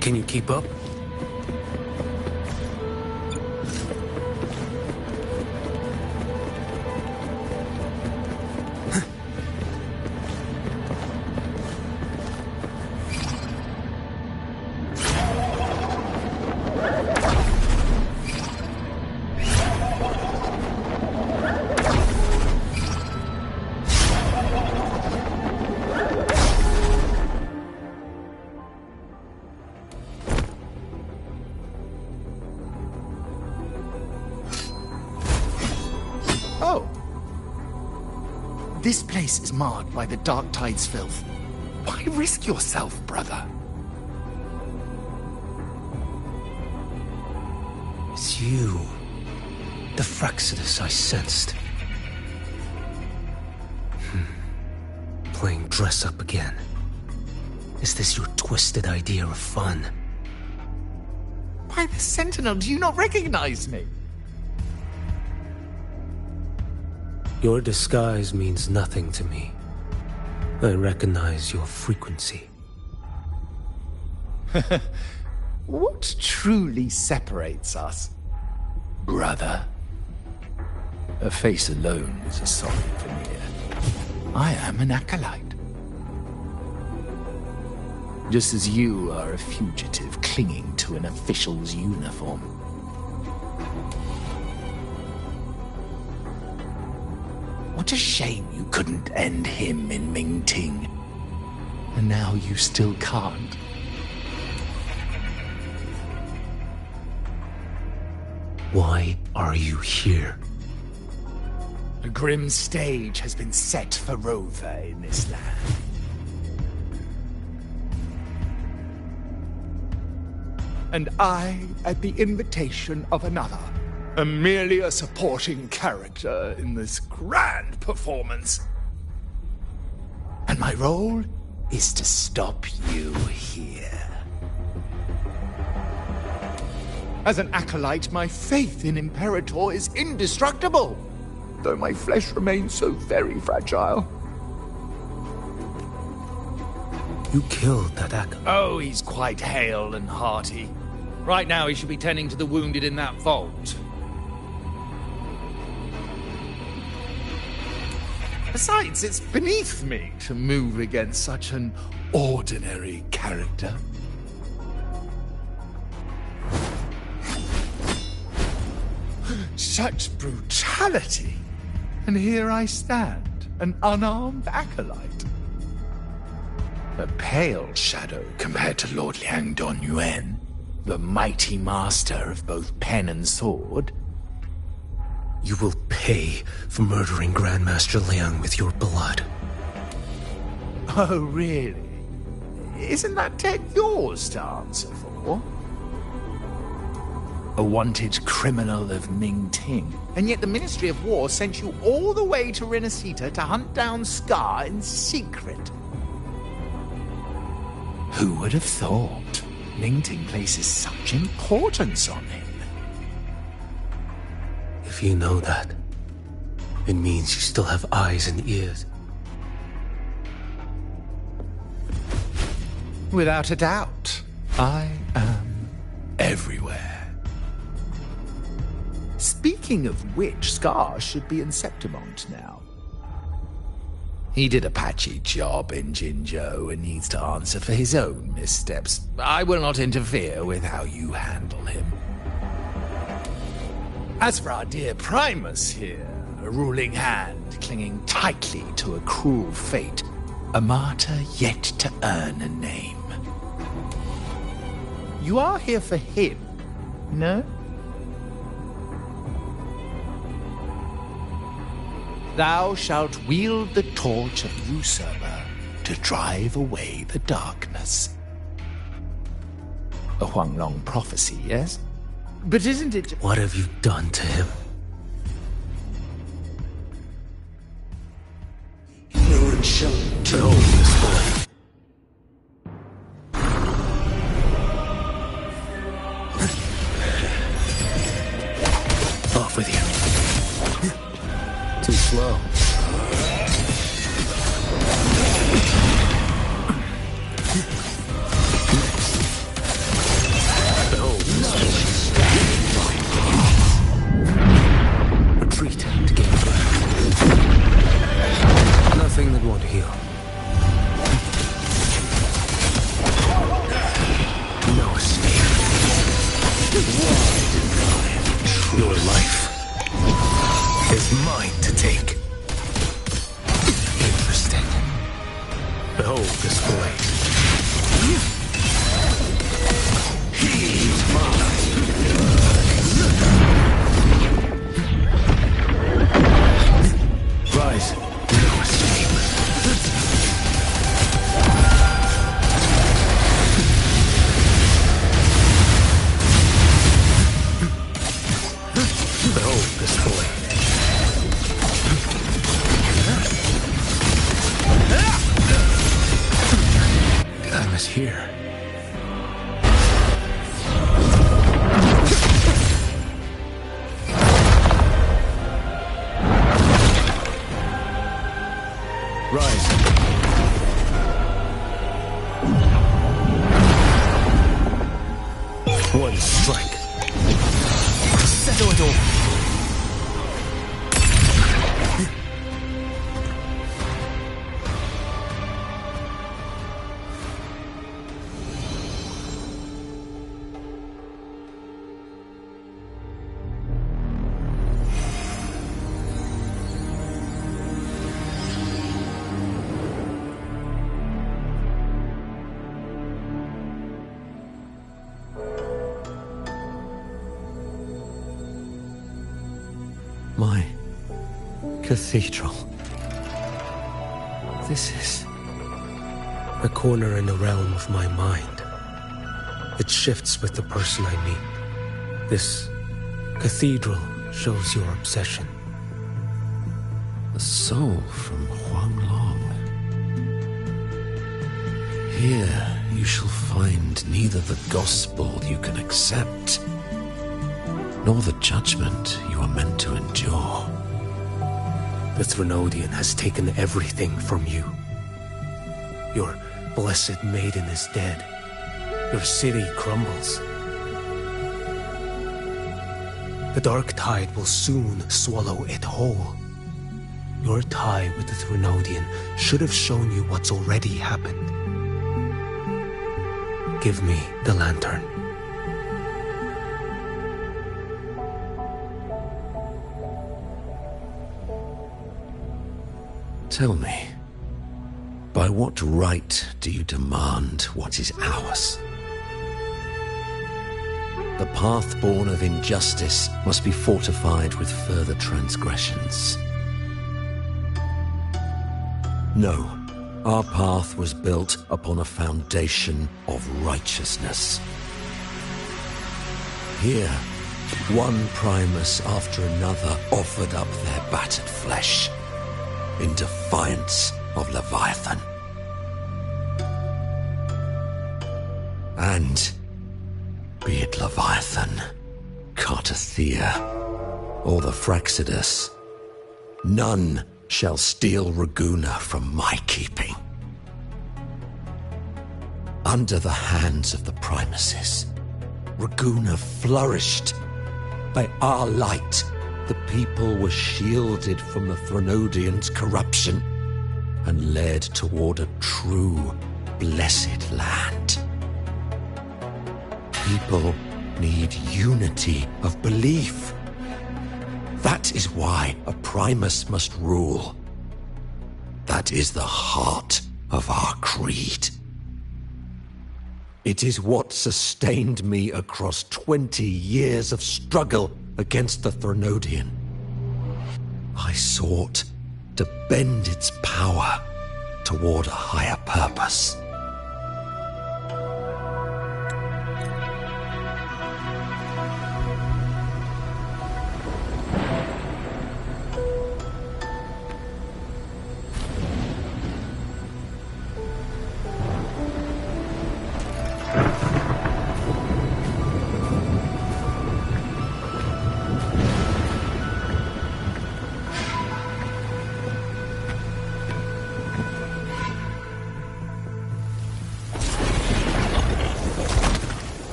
Can you keep up? This place is marred by the Dark Tide's filth. Why risk yourself, brother? It's you. The Fraxidus I sensed. Playing dress-up again. Is this your twisted idea of fun? By the Sentinel, do you not recognize me? Your disguise means nothing to me. I recognize your frequency. What truly separates us, brother? A face alone is a solid veneer. I am an acolyte. Just as you are a fugitive clinging to an official's uniform. What a shame you couldn't end him in Mingting. And now you still can't. Why are you here? A grim stage has been set for Rover in this land. And I, at the invitation of another, am merely a supporting character in this grand performance. And my role is to stop you here. As an acolyte, my faith in Imperator is indestructible, though my flesh remains so very fragile. You killed that acolyte. Oh, he's quite hale and hearty. Right now, he should be tending to the wounded in that vault. Besides, it's beneath me to move against such an ordinary character. Such brutality! And here I stand, an unarmed acolyte. A pale shadow compared to Lord Liang Don Yuan, the mighty master of both pen and sword. You will pay for murdering Grandmaster Liang with your blood. Oh, really? Isn't that tech yours to answer for? A wanted criminal of Mingting, and yet the Ministry of War sent you all the way to Renacita to hunt down Scar in secret. Who would have thought Mingting places such importance on him? If you know that, it means you still have eyes and ears. Without a doubt, I am everywhere. Speaking of which, Scar should be in Septimont now. He did a patchy job in Jinzhou and needs to answer for his own missteps. I will not interfere with how you handle him. As for our dear Primus here, a ruling hand clinging tightly to a cruel fate, a martyr yet to earn a name. You are here for him, no? Thou shalt wield the torch of Usurper to drive away the darkness. A Huanglong prophecy, yes? But isn't it... What have you done to him? Ignorant shall Behold this boy. Off with you. Too slow. Behold this boy. Retreat to gain ground. Nothing that won't heal. No escape. Your life is mine to take. Interesting. Behold this blade. He's mine. Rise. No escape. door door. My cathedral. This is a corner in the realm of my mind. It shifts with the person I meet. This cathedral shows your obsession. The soul from Huanglong. Here you shall find neither the gospel you can accept, nor the judgment you are meant to endure. The Threnodian has taken everything from you. Your blessed maiden is dead. Your city crumbles. The dark tide will soon swallow it whole. Your tie with the Threnodian should have shown you what's already happened. Give me the lantern. Tell me, by what right do you demand what is ours? The path born of injustice must be fortified with further transgressions. No, our path was built upon a foundation of righteousness. Here, one Primus after another offered up their battered flesh in defiance of Leviathan. And be it Leviathan, Cartathea, or the Fraxidus, none shall steal Raguna from my keeping. Under the hands of the Primuses, Raguna flourished. By our light, the people were shielded from the Threnodians' corruption and led toward a true, blessed land. People need unity of belief. That is why a Primus must rule. That is the heart of our creed. It is what sustained me across 20 years of struggle against the Threnodian. I sought to bend its power toward a higher purpose.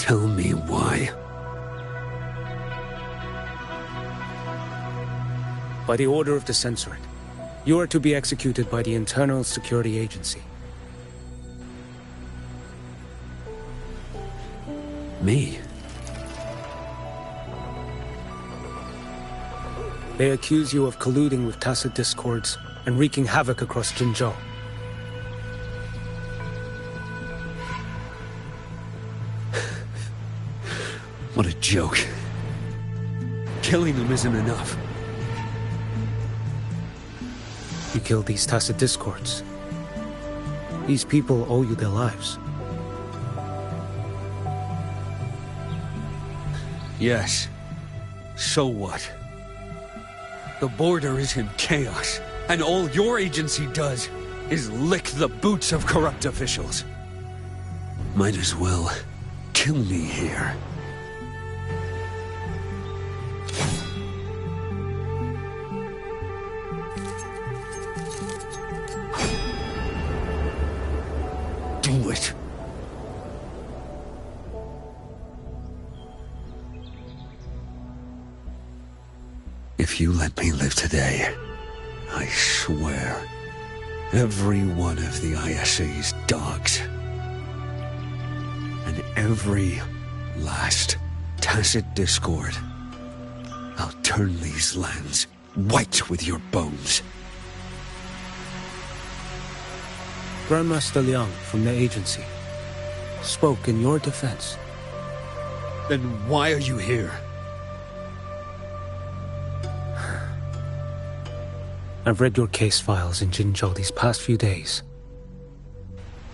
Tell me why. By the order of the Censorate, you are to be executed by the Internal Security Agency. Me? They accuse you of colluding with tacit discords and wreaking havoc across Jinzhou. What a joke. Killing them isn't enough. You killed these tacit discords. These people owe you their lives. Yes. So what? The border is in chaos, and all your agency does is lick the boots of corrupt officials. Might as well kill me here. Do it. If you let me live today, I swear, every one of the ISA's dogs, and every last tacit discord, I'll turn these lands white with your bones. Grandmaster Liang from the agency spoke in your defense. Then why are you here? I've read your case files in Jinzhou these past few days.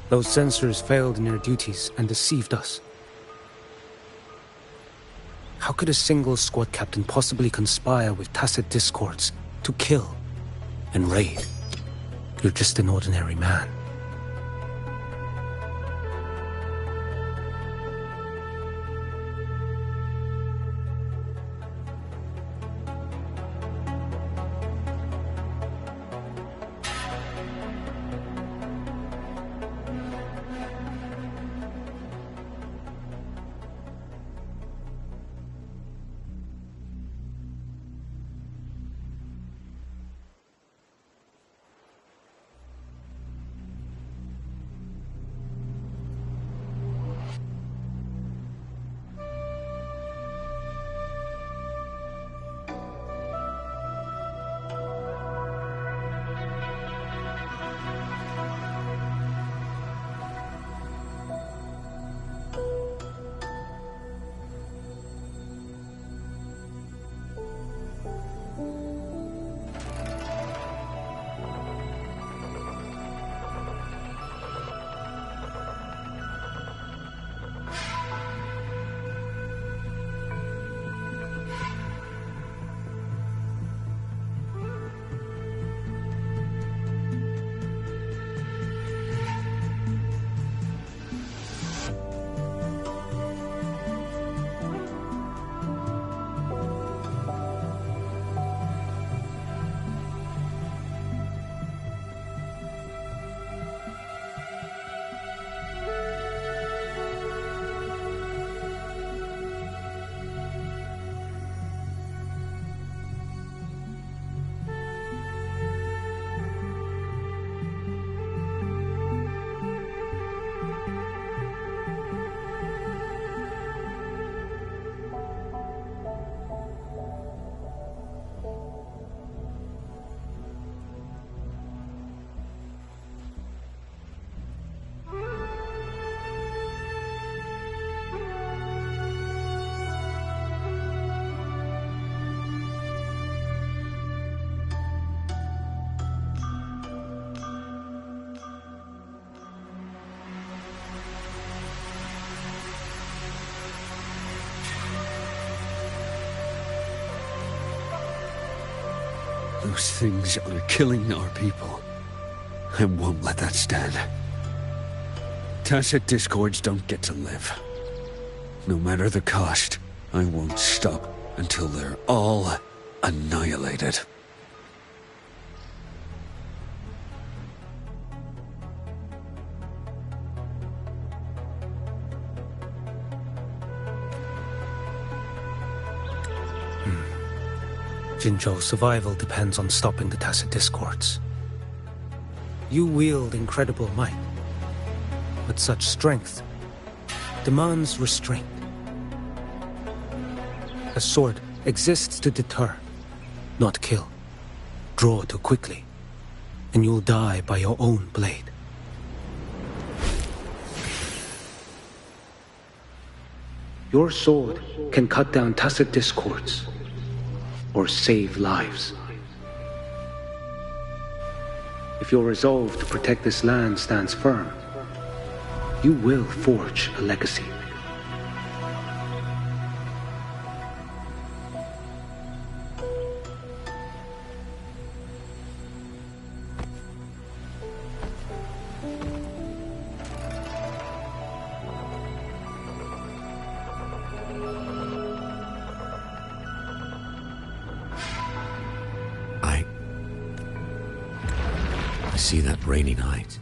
Those censors failed in their duties and deceived us. How could a single squad captain possibly conspire with tacit discords to kill and raid? You're just an ordinary man. Those things are killing our people. I won't let that stand. Tacit discords don't get to live. No matter the cost, I won't stop until they're all annihilated. Jinzhou's survival depends on stopping the tacit discords. You wield incredible might, but such strength demands restraint. A sword exists to deter, not kill. Draw too quickly, and you'll die by your own blade. Your sword can cut down tacit discords, or save lives. If your resolve to protect this land stands firm, you will forge a legacy. I see that rainy night.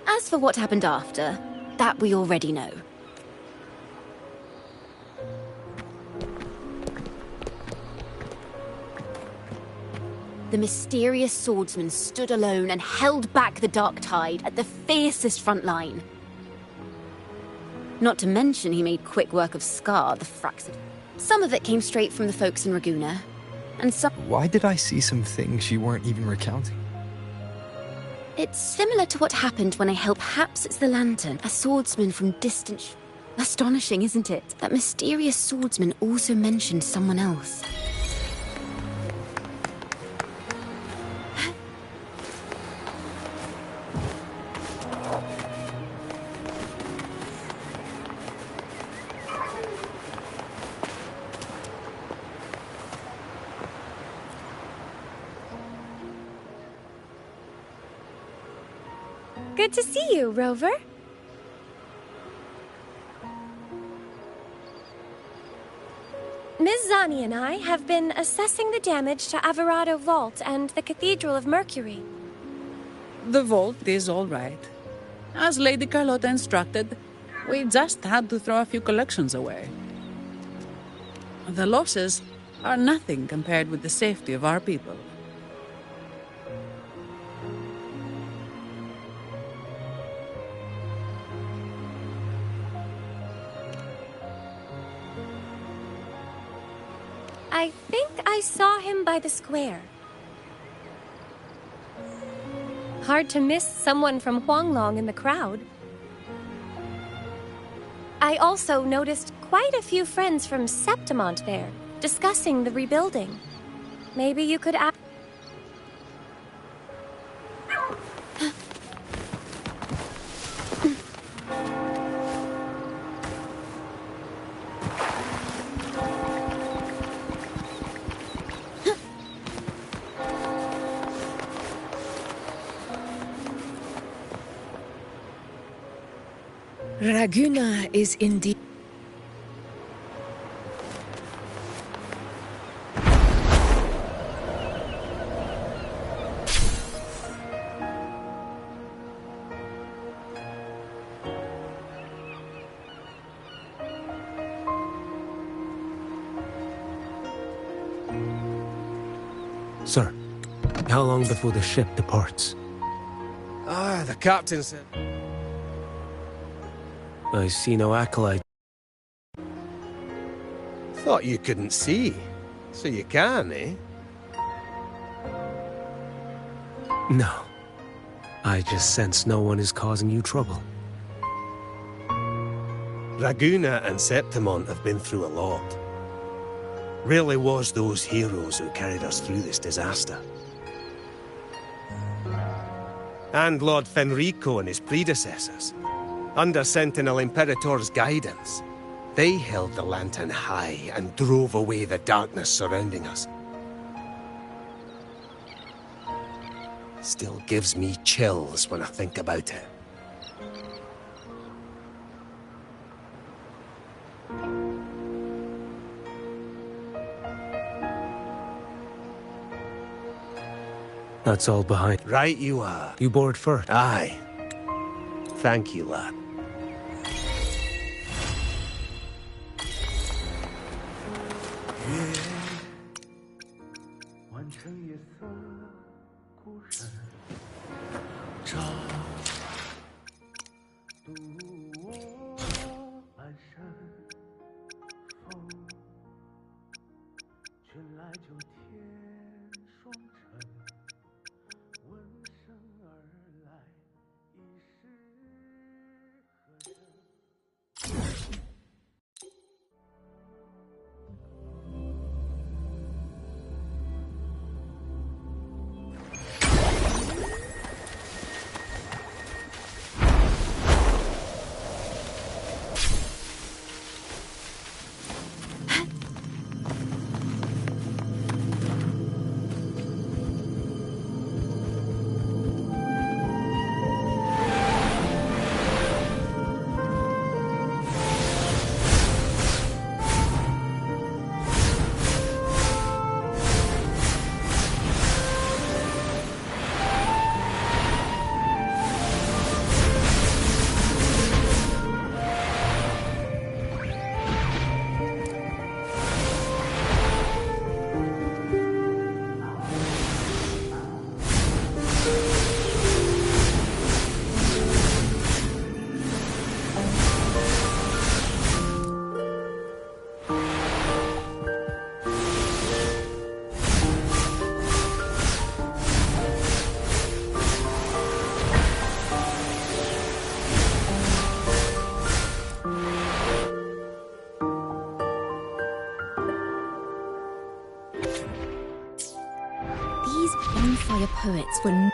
As for what happened after, that we already know. The mysterious swordsman stood alone and held back the dark tide at the fiercest front line. Not to mention he made quick work of Scar, the Fraxid. Some of it came straight from the folks in Raguna, and some... Why did I see some things you weren't even recounting? It's similar to what happened when I helped Hapsitz the Lantern, a swordsman from distant... Astonishing, isn't it? That mysterious swordsman also mentioned someone else. Good to see you, Rover. Ms. Zani and I have been assessing the damage to Averado Vault and the Cathedral of Mercury. The vault is all right. As Lady Carlotta instructed, we just had to throw a few collections away. The losses are nothing compared with the safety of our people. I think I saw him by the square. Hard to miss someone from Huanglong in the crowd. I also noticed quite a few friends from Septimont there, discussing the rebuilding. Maybe you could ask... Raguna is indeed... Sir, how long before the ship departs? The captain said... I see no acolyte. Thought you couldn't see. So you can, eh? No. I just sense no one is causing you trouble. Raguna and Septimont have been through a lot. Really was those heroes who carried us through this disaster. And Lord Fenrico and his predecessors. Under Sentinel Imperator's guidance, they held the lantern high and drove away the darkness surrounding us. Still gives me chills when I think about it. That's all behind. Right you are. You board first? Aye. Thank you, lad. These bonfire poets were...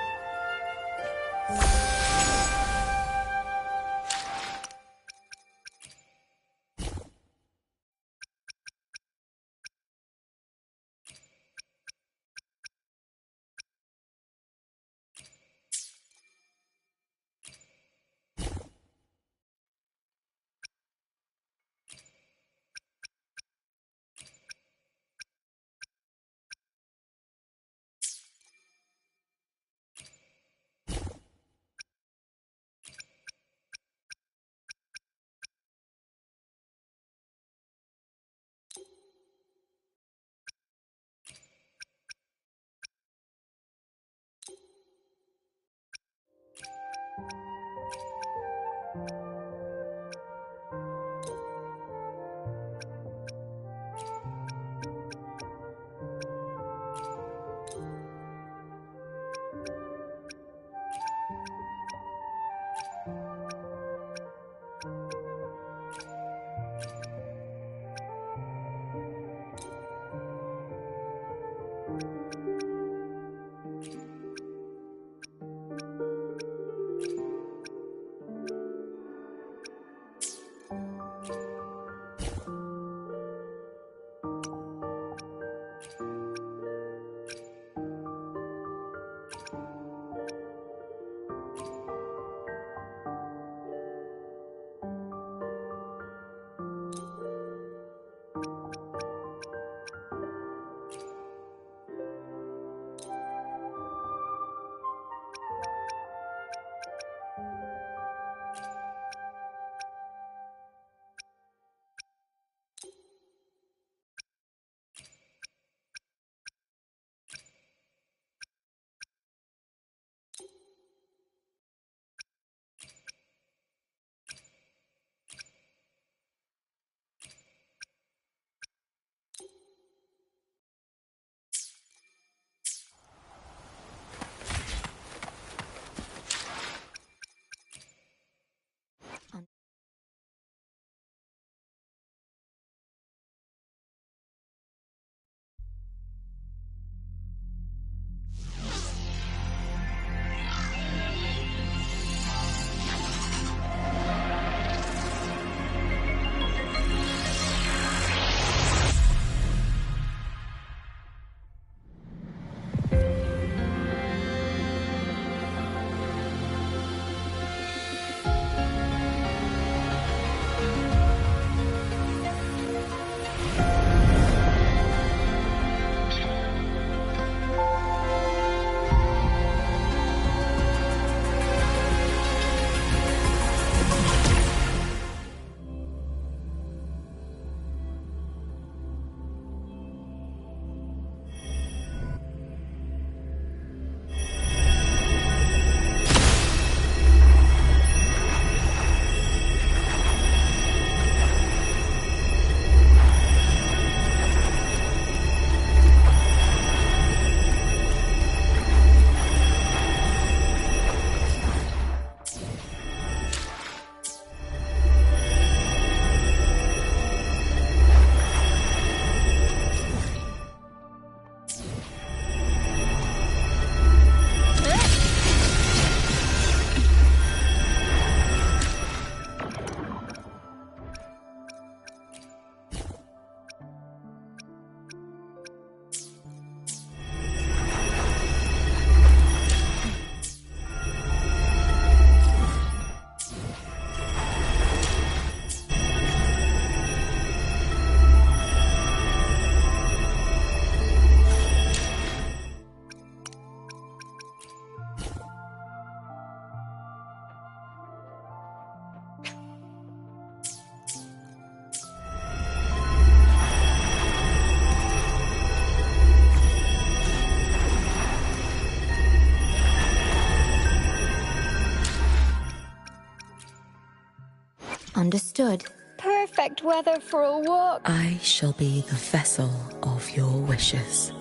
Understood. Perfect weather for a walk. I shall be the vessel of your wishes.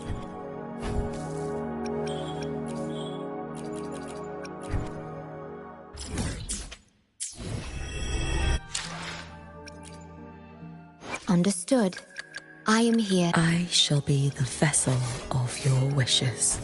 Understood. I am here. I shall be the vessel of your wishes.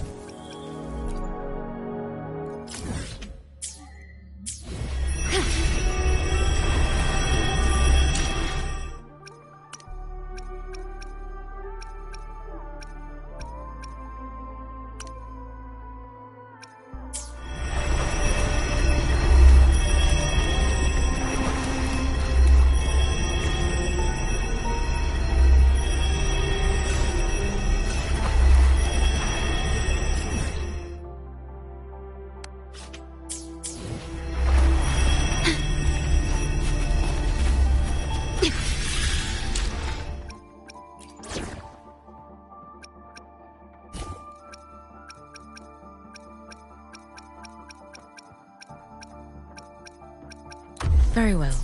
Very well.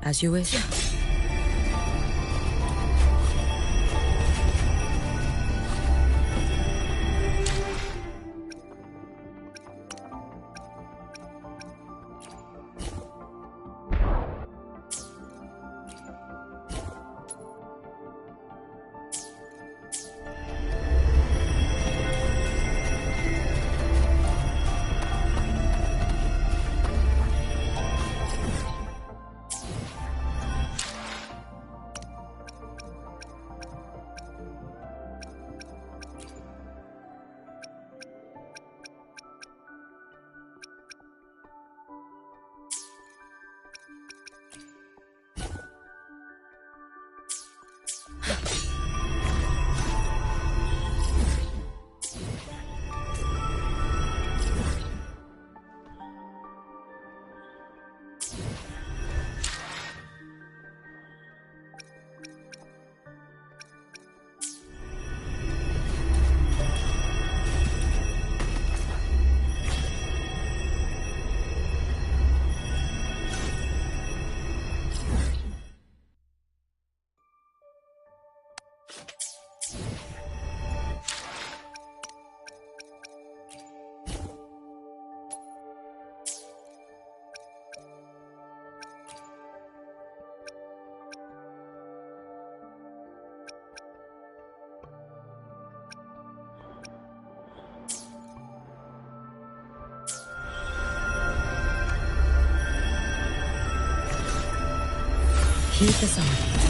As you wish. Heed the summons.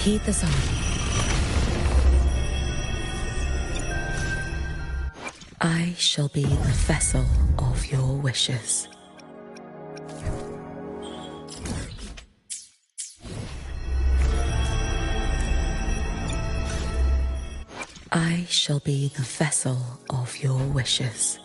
Heed the summons. I shall be the vessel of your wishes. I shall be the vessel of your wishes.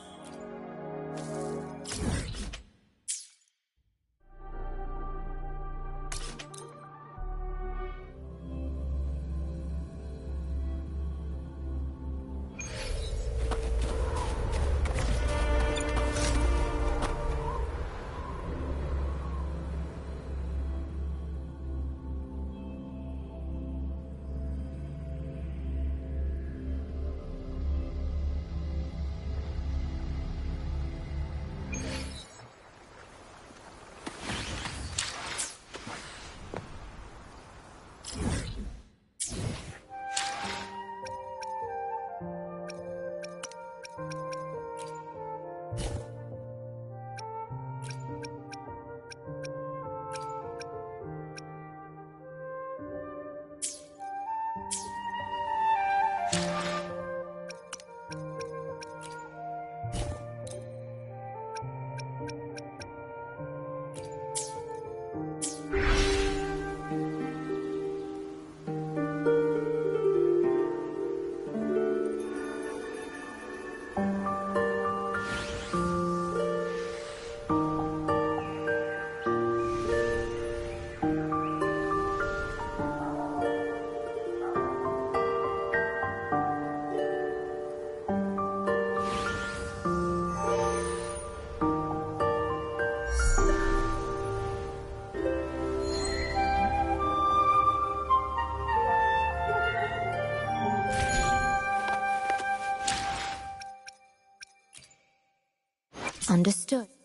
Understood.